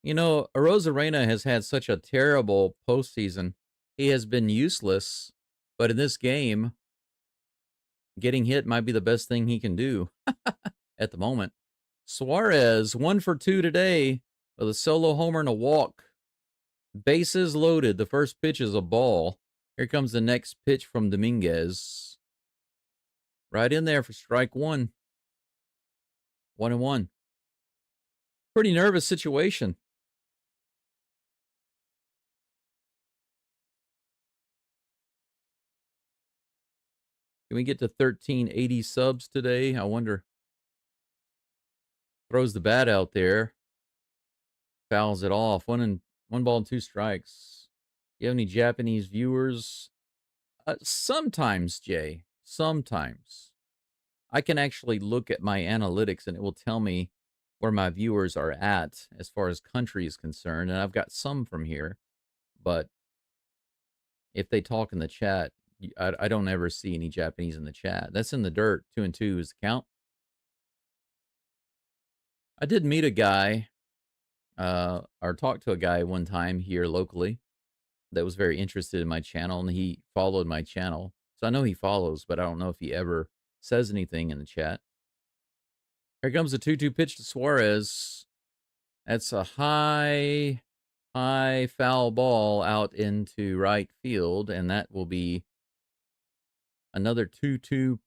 You know, Arozarena has had such a terrible postseason. He has been useless, but in this game, getting hit might be the best thing he can do at the moment. Suarez, 1 for 2 today with a solo homer and a walk. Bases loaded. The first pitch is a ball. Here comes the next pitch from Dominguez. Right in there for strike one. 1-1. Pretty nervous situation. Can we get to 1380 subs today? I wonder. Throws the bat out there. Fouls it off. One ball and 2 strikes. You have any Japanese viewers? Sometimes, Jay. Sometimes. I can actually look at my analytics and it will tell me where my viewers are at as far as country is concerned. And I've got some from here. But if they talk in the chat, I don't ever see any Japanese in the chat. That's in the dirt. 2-2 is the count. I did meet a guy or talk to a guy one time here locally that was very interested in my channel, and he followed my channel. So I know he follows, but I don't know if he ever says anything in the chat. Here comes the 2-2 pitch to Suarez. That's a high foul ball out into right field, and that will be another 2-2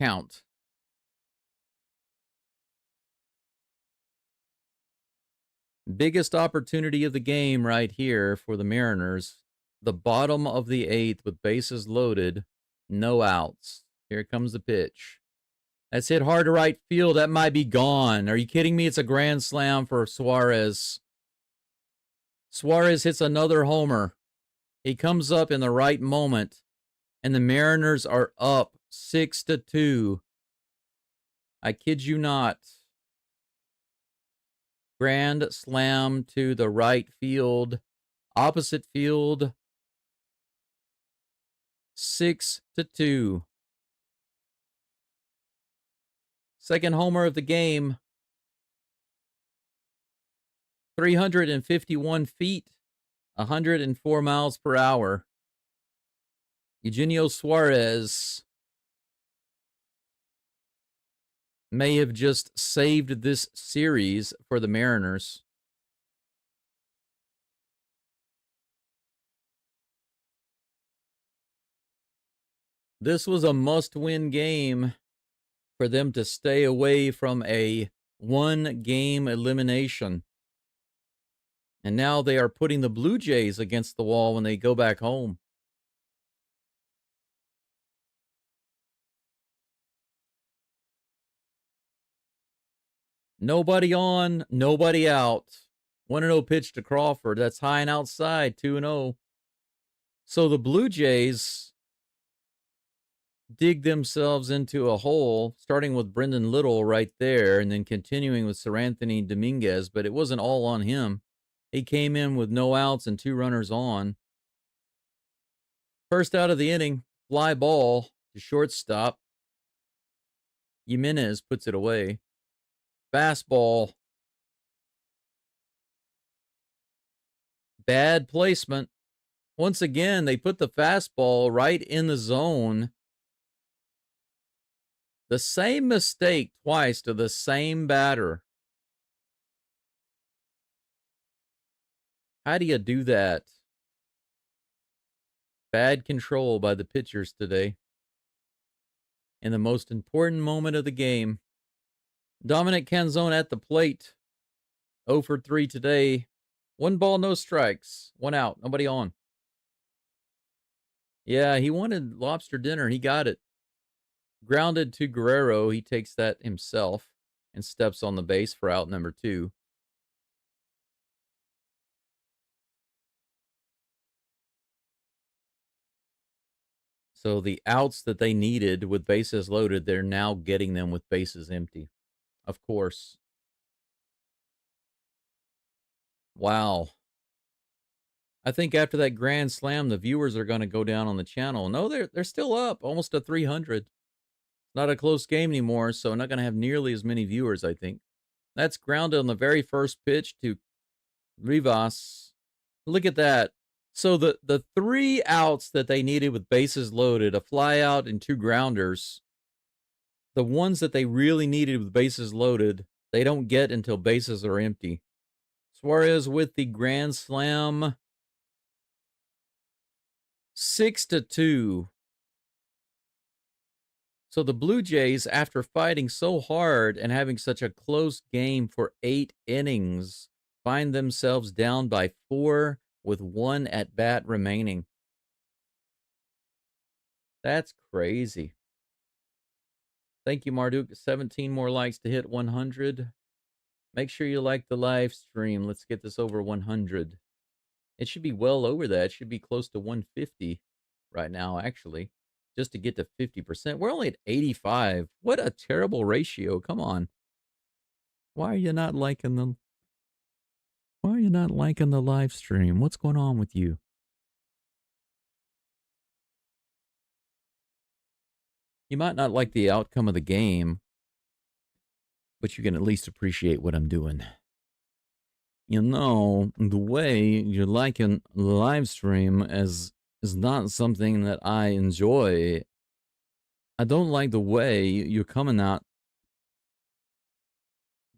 count. Biggest opportunity of the game right here for the Mariners. The bottom of the 8th with bases loaded, no outs. Here comes the pitch. That's hit hard to right field. That might be gone. Are you kidding me? It's a grand slam for Suarez. Suarez hits another homer. He comes up in the right moment, and the Mariners are up 6-2. I kid you not. Grand slam to the right field, opposite field, 6-2. Second homer of the game. 351 feet, 104 miles per hour. Eugenio Suarez may have just saved this series for the Mariners. This was a must-win game for them to stay away from a one-game elimination. And now they are putting the Blue Jays against the wall when they go back home. Nobody on, nobody out. 1-0 pitch to Crawford. That's high and outside, 2-0. So the Blue Jays dig themselves into a hole, starting with Brendan Little right there, and then continuing with Sir Anthony Dominguez, but it wasn't all on him. He came in with no outs and 2 runners on. First out of the inning, fly ball to shortstop. Jimenez puts it away. Fastball. Bad placement. Once again, they put the fastball right in the zone. The same mistake twice to the same batter. How do you do that? Bad control by the pitchers today. In the most important moment of the game. Dominic Canzone at the plate. 0 for 3 today. 1 ball, no strikes. 1 out. Nobody on. Yeah, he wanted lobster dinner. He got it. Grounded to Guerrero. He takes that himself and steps on the base for out number 2. So the outs that they needed with bases loaded, they're now getting them with bases empty. Of course. Wow. I think after that grand slam, the viewers are going to go down on the channel. No, they're still up, almost to 300. Not a close game anymore, so not going to have nearly as many viewers, I think. That's grounded on the very first pitch to Rivas. Look at that. So the 3 outs that they needed with bases loaded, a fly out and 2 grounders, the ones that they really needed with bases loaded, they don't get until bases are empty. Suarez with the grand slam. 6-2. So the Blue Jays, after fighting so hard and having such a close game for 8 innings, find themselves down by 4 with 1 at bat remaining. That's crazy. Thank you, Marduk. 17 more likes to hit 100. Make sure you like the live stream. Let's get this over 100. It should be well over that. It should be close to 150 right now, actually, just to get to 50%. We're only at 85. What a terrible ratio. Come on. Why are you not liking the live stream? What's going on with you? You might not like the outcome of the game, but you can at least appreciate what I'm doing. You know, the way you're liking the live stream is not something that I enjoy. I don't like the way you're coming out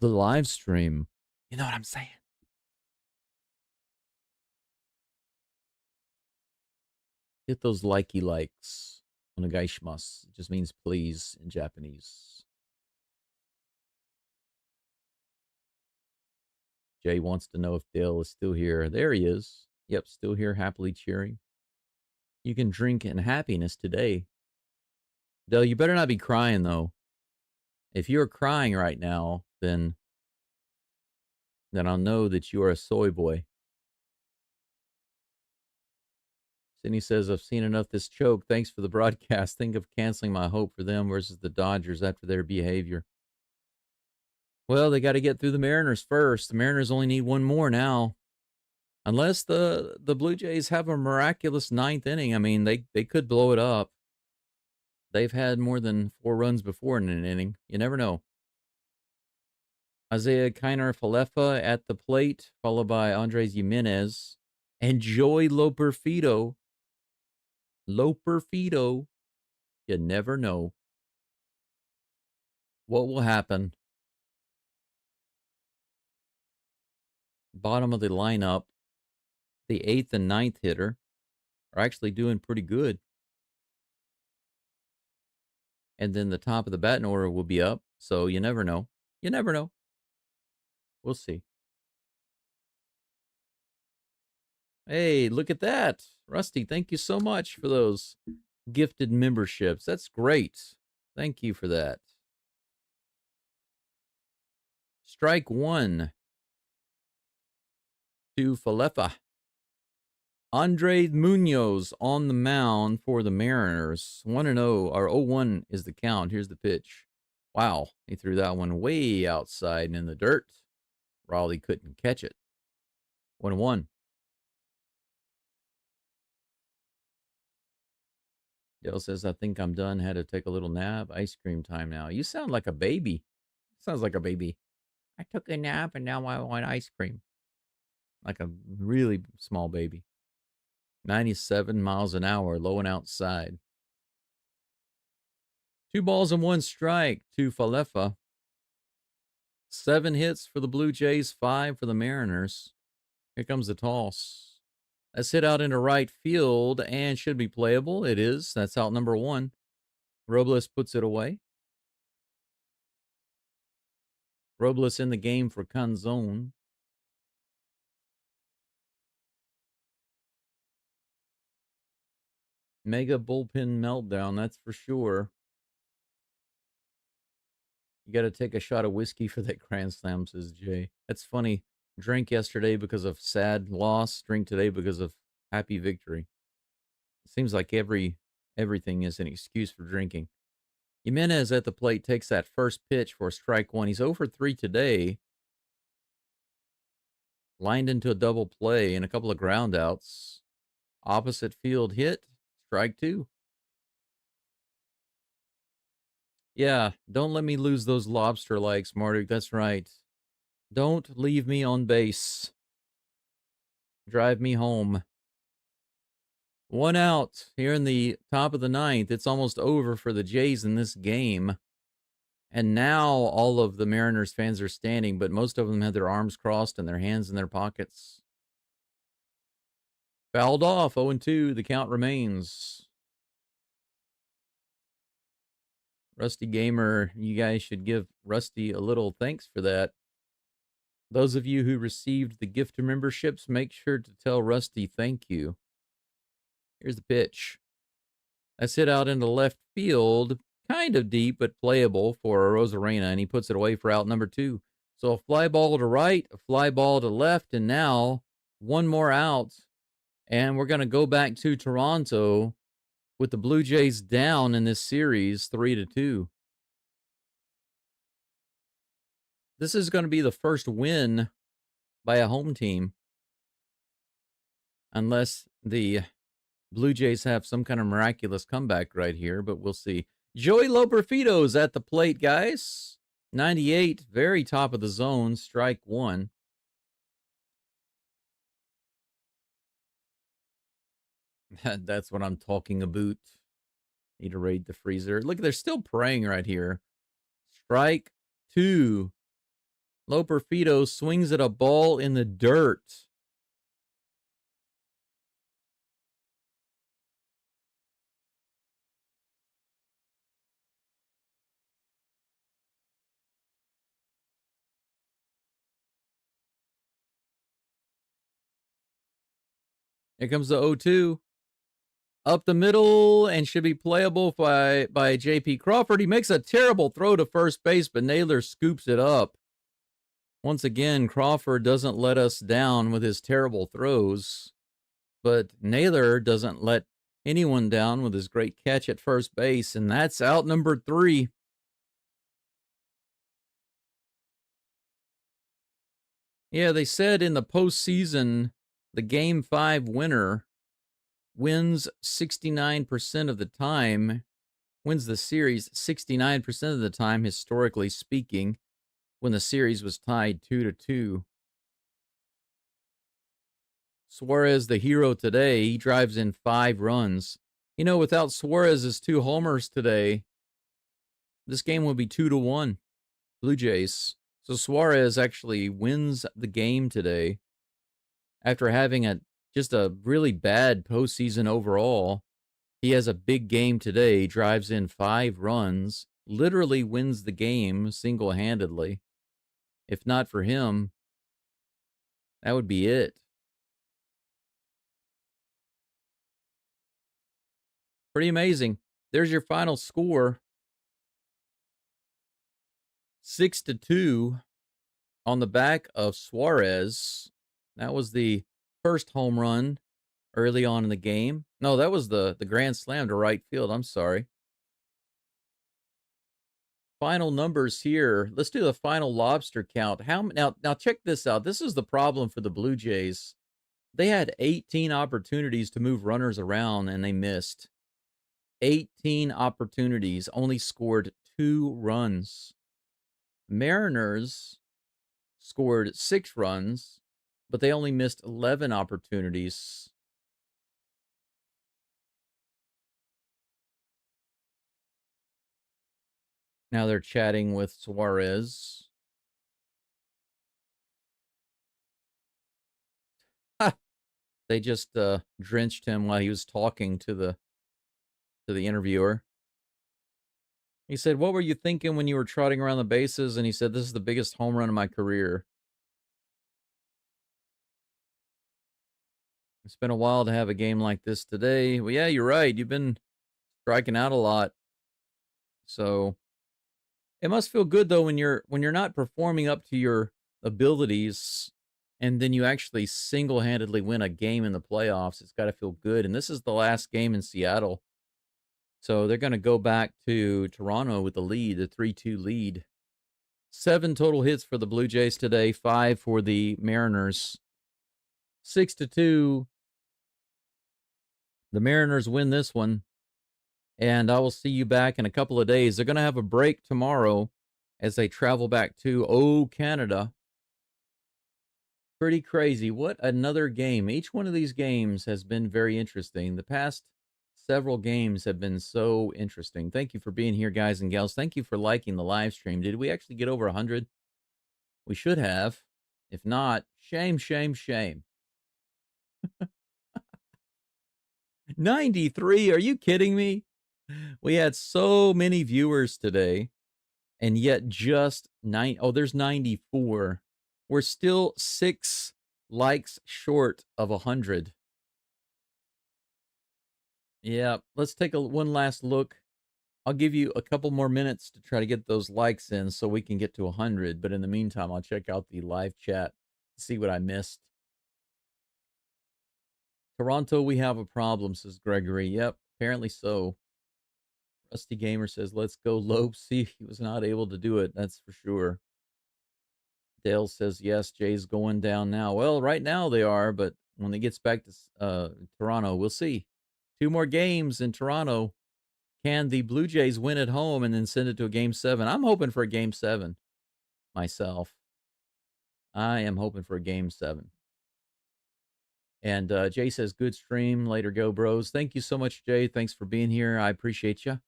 the live stream. You know what I'm saying? Hit those likey likes. Onegaishimasu. It just means please in Japanese. Jay wants to know if Dale is still here. There he is. Yep, still here, happily cheering. You can drink in happiness today. Dale, you better not be crying, though. If you're crying right now, then I'll know that you are a soy boy. Sydney says, I've seen enough this choke. Thanks for the broadcast. Think of canceling my hope for them versus the Dodgers after their behavior. Well, they got to get through the Mariners first. The Mariners only need 1 more now. Unless the Blue Jays have a miraculous 9th inning. I mean, they could blow it up. They've had more than 4 runs before in an inning. You never know. Isaiah Kiner Falefa at the plate, followed by Andres Jimenez and Joey Loperfido. Loperfido. You never know what will happen. Bottom of the lineup, the 8th and 9th hitter are actually doing pretty good. And then the top of the batting order will be up. So you never know. You never know. We'll see. Hey, look at that. Rusty, thank you so much for those gifted memberships. That's great. Thank you for that. Strike 1 to Falefa. Andre Munoz on the mound for the Mariners. 1-0, or 0-1 is the count. Here's the pitch. Wow, he threw that one way outside and in the dirt. Raleigh couldn't catch it. 1-1. Dale says, I think I'm done. Had to take a little nap. Ice cream time now. You sound like a baby. Sounds like a baby. I took a nap and now I want ice cream. Like a really small baby. 97 miles an hour, low and outside. 2 balls and 1 strike to Falefa. 7 hits for the Blue Jays, 5 for the Mariners. Here comes the toss. That's hit out into right field and should be playable. It is. That's out number 1. Robles puts it away. Robles in the game for Canzone. Mega bullpen meltdown, that's for sure. You got to take a shot of whiskey for that grand slam, says Jay. That's funny. Drank yesterday because of sad loss. Drink today because of happy victory. It seems like every Everything is an excuse for drinking. Jimenez at the plate takes that first pitch for strike one. He's 0 for 3 today. Lined into a double play and a couple of ground outs. Opposite field hit. Strike two. Yeah, don't let me lose those lobster legs, Marduk. That's right. Don't leave me on base. Drive me home. 1 out here in the top of the ninth. It's almost over for the Jays in this game. And now all of the Mariners fans are standing, but most of them have their arms crossed and their hands in their pockets. Fouled off, 0-2. The count remains. Rusty Gamer, you guys should give Rusty a little thanks for that. Those of you who received the gift memberships, make sure to tell Rusty thank you. Here's the pitch. That's hit out into left field. Kind of deep, but playable for Rosarena, and he puts it away for out number 2. So a fly ball to right, a fly ball to left, and now one more out. And we're going to go back to Toronto with the Blue Jays down in this series 3-2. This is going to be the first win by a home team, unless the Blue Jays have some kind of miraculous comeback right here, but we'll see. Joey Loperfido's at the plate, guys. 98, very top of the zone, strike one. That's what I'm talking about. Need to raid the freezer. Look, they're still praying right here. Strike two. Loperfido swings at a ball in the dirt. Here comes the 0-2. Up the middle and should be playable by J.P. Crawford. He makes a terrible throw to first base, but Naylor scoops it up. Once again, Crawford doesn't let us down with his terrible throws, but Naylor doesn't let anyone down with his great catch at first base, and that's out number 3. Yeah, they said in the postseason, the Game 5 winner wins 69% of the time, wins the series 69% of the time, historically speaking, when the series was tied 2-2. Suarez, the hero today, he drives in 5 runs. You know, without Suarez's 2 homers today, this game would be 2-1, Blue Jays. So Suarez actually wins the game today after having just a really bad postseason overall. He has a big game today, drives in 5 runs, literally wins the game single-handedly. If not for him, that would be it. Pretty amazing. There's your final score. 6-2 on the back of Suarez. That was the first home run early on in the game. No, that was the grand slam to right field. I'm sorry. Final numbers here. Let's do the final lobster count. Now check this out. This is the problem for the Blue Jays. They had 18 opportunities to move runners around, and they missed. 18 opportunities, only scored 2 runs. Mariners scored 6 runs, but they only missed 11 opportunities. Now they're chatting with Suarez. They just drenched him while he was talking to the interviewer. He said, "What were you thinking when you were trotting around the bases?" And he said, "This is the biggest home run of my career." It's been a while to have a game like this today. Well, yeah, you're right. You've been striking out a lot. So it must feel good though when you're not performing up to your abilities, and then you actually single-handedly win a game in the playoffs. It's got to feel good. And this is the last game in Seattle. So they're going to go back to Toronto with the lead, the 3-2 lead. 7 total hits for the Blue Jays today, 5 for the Mariners. 6-2. The Mariners win this one. And I will see you back in a couple of days. They're going to have a break tomorrow as they travel back to, Canada. Pretty crazy. What another game. Each one of these games has been very interesting. The past several games have been so interesting. Thank you for being here, guys and gals. Thank you for liking the live stream. Did we actually get over 100? We should have. If not, shame, shame, shame. 93? Are you kidding me? We had so many viewers today, and yet just there's 94. We're still 6 likes short of 100. Yeah, let's take one last look. I'll give you a couple more minutes to try to get those likes in so we can get to 100. But in the meantime, I'll check out the live chat, see what I missed. Toronto, we have a problem, says Gregory. Yep, apparently so. Rusty Gamer says, let's go Loeb. See, he was not able to do it. That's for sure. Dale says, yes, Jay's going down now. Well, right now they are, but when it gets back to Toronto, we'll see. 2 more games in Toronto. Can the Blue Jays win at home and then send it to a Game 7? I'm hoping for a Game 7 myself. I am hoping for a Game 7. And Jay says, good stream. Later go, bros. Thank you so much, Jay. Thanks for being here. I appreciate you.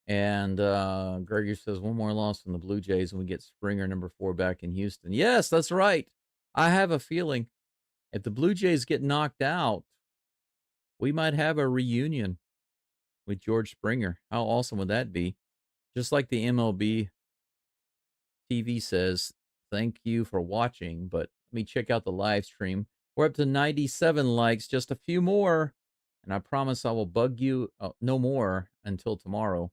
And Gregory says, one more loss from the Blue Jays and we get Springer, number 4, back in Houston. Yes, that's right. I have a feeling if the Blue Jays get knocked out, we might have a reunion with George Springer. How awesome would that be? Just like the MLB TV says, thank you for watching, but let me check out the live stream. We're up to 97 likes, just a few more, and I promise I will bug you no more until tomorrow.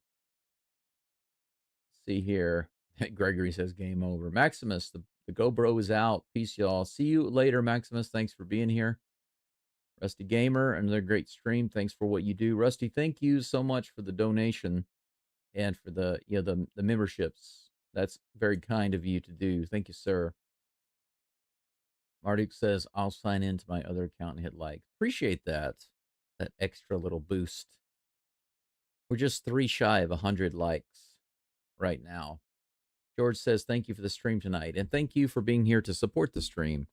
See here. Gregory says game over. Maximus, the GoBro is out. Peace, y'all. See you later, Maximus. Thanks for being here. Rusty Gamer, another great stream. Thanks for what you do. Rusty, thank you so much for the donation and for the memberships. That's very kind of you to do. Thank you, sir. Marduk says, I'll sign into my other account and hit like. Appreciate that. That extra little boost. We're just 3 shy of 100 likes right now. George says, thank you for the stream tonight. And thank you for being here to support the stream.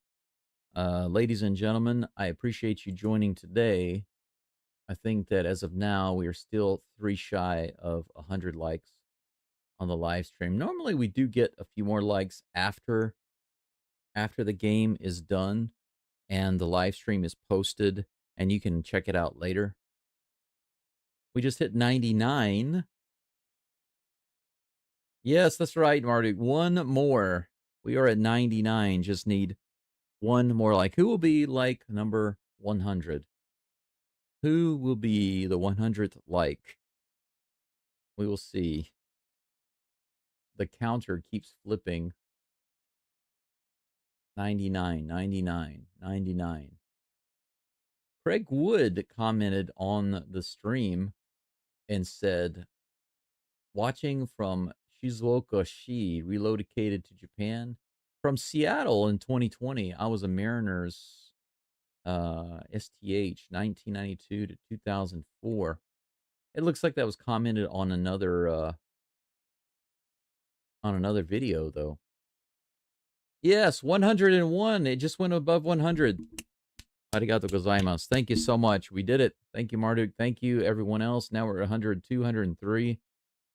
Ladies and gentlemen, I appreciate you joining today. I think that as of now, we are still 3 shy of 100 likes on the live stream. Normally, we do get a few more likes after the game is done and the live stream is posted, and you can check it out later. We just hit 99. Yes, that's right, Marduk. 1 more. We are at 99. Just need 1 more like. Who will be like number 100? Who will be the 100th like? We will see. The counter keeps flipping. 99, 99, 99. Craig Wood commented on the stream and said, watching from Shizuoka-shi, relocated to Japan. From Seattle in 2020, I was a Mariners STH 1992 to 2004. It looks like that was commented on another video, though. Yes, 101. It just went above 100. Arigato gozaimasu. Thank you so much. We did it. Thank you, Marduk. Thank you, everyone else. Now we're at 100, 203.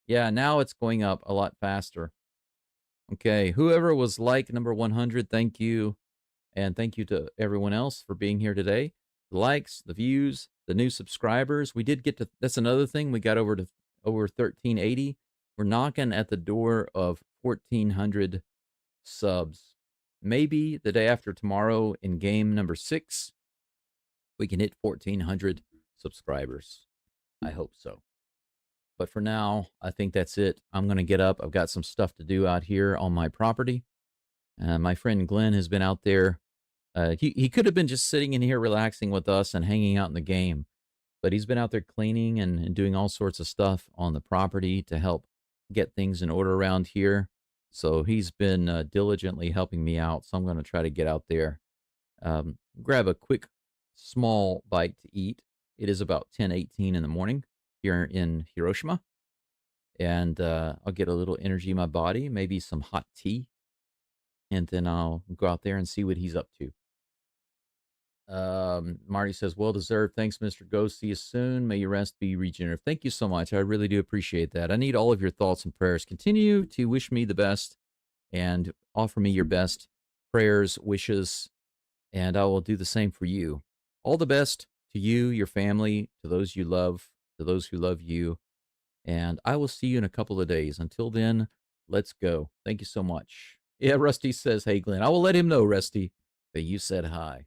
Yeah, now it's going up a lot faster. Okay, whoever was like number 100, thank you. And thank you to everyone else for being here today. The likes, the views, the new subscribers. We did get to, that's another thing. We got over 1380. We're knocking at the door of 1400 subs. Maybe the day after tomorrow in game number 6, we can hit 1400 subscribers. I hope so. But for now, I think that's it. I'm going to get up. I've got some stuff to do out here on my property. My friend Glenn has been out there He could have been just sitting in here relaxing with us and hanging out in the game, but he's been out there cleaning and doing all sorts of stuff on the property to help get things in order around here. So he's been diligently helping me out. So I'm going to try to get out there, grab a quick small bite to eat. It is about 10:18 in the morning here in Hiroshima, and I'll get a little energy in my body, maybe some hot tea, and then I'll go out there and see what he's up to. Marty says, well deserved. Thanks, Mr. Ghost. See you soon. May your rest be regenerative. Thank you so much. I really do appreciate that. I need all of your thoughts and prayers. Continue to wish me the best and offer me your best prayers, wishes, and I will do the same for you. All the best to you, your family, to those you love, to those who love you. And I will see you in a couple of days. Until then, let's go. Thank you so much. Yeah, Rusty says, hey, Glenn. I will let him know, Rusty, that you said hi.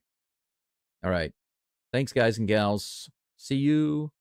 All right. Thanks, guys and gals. See you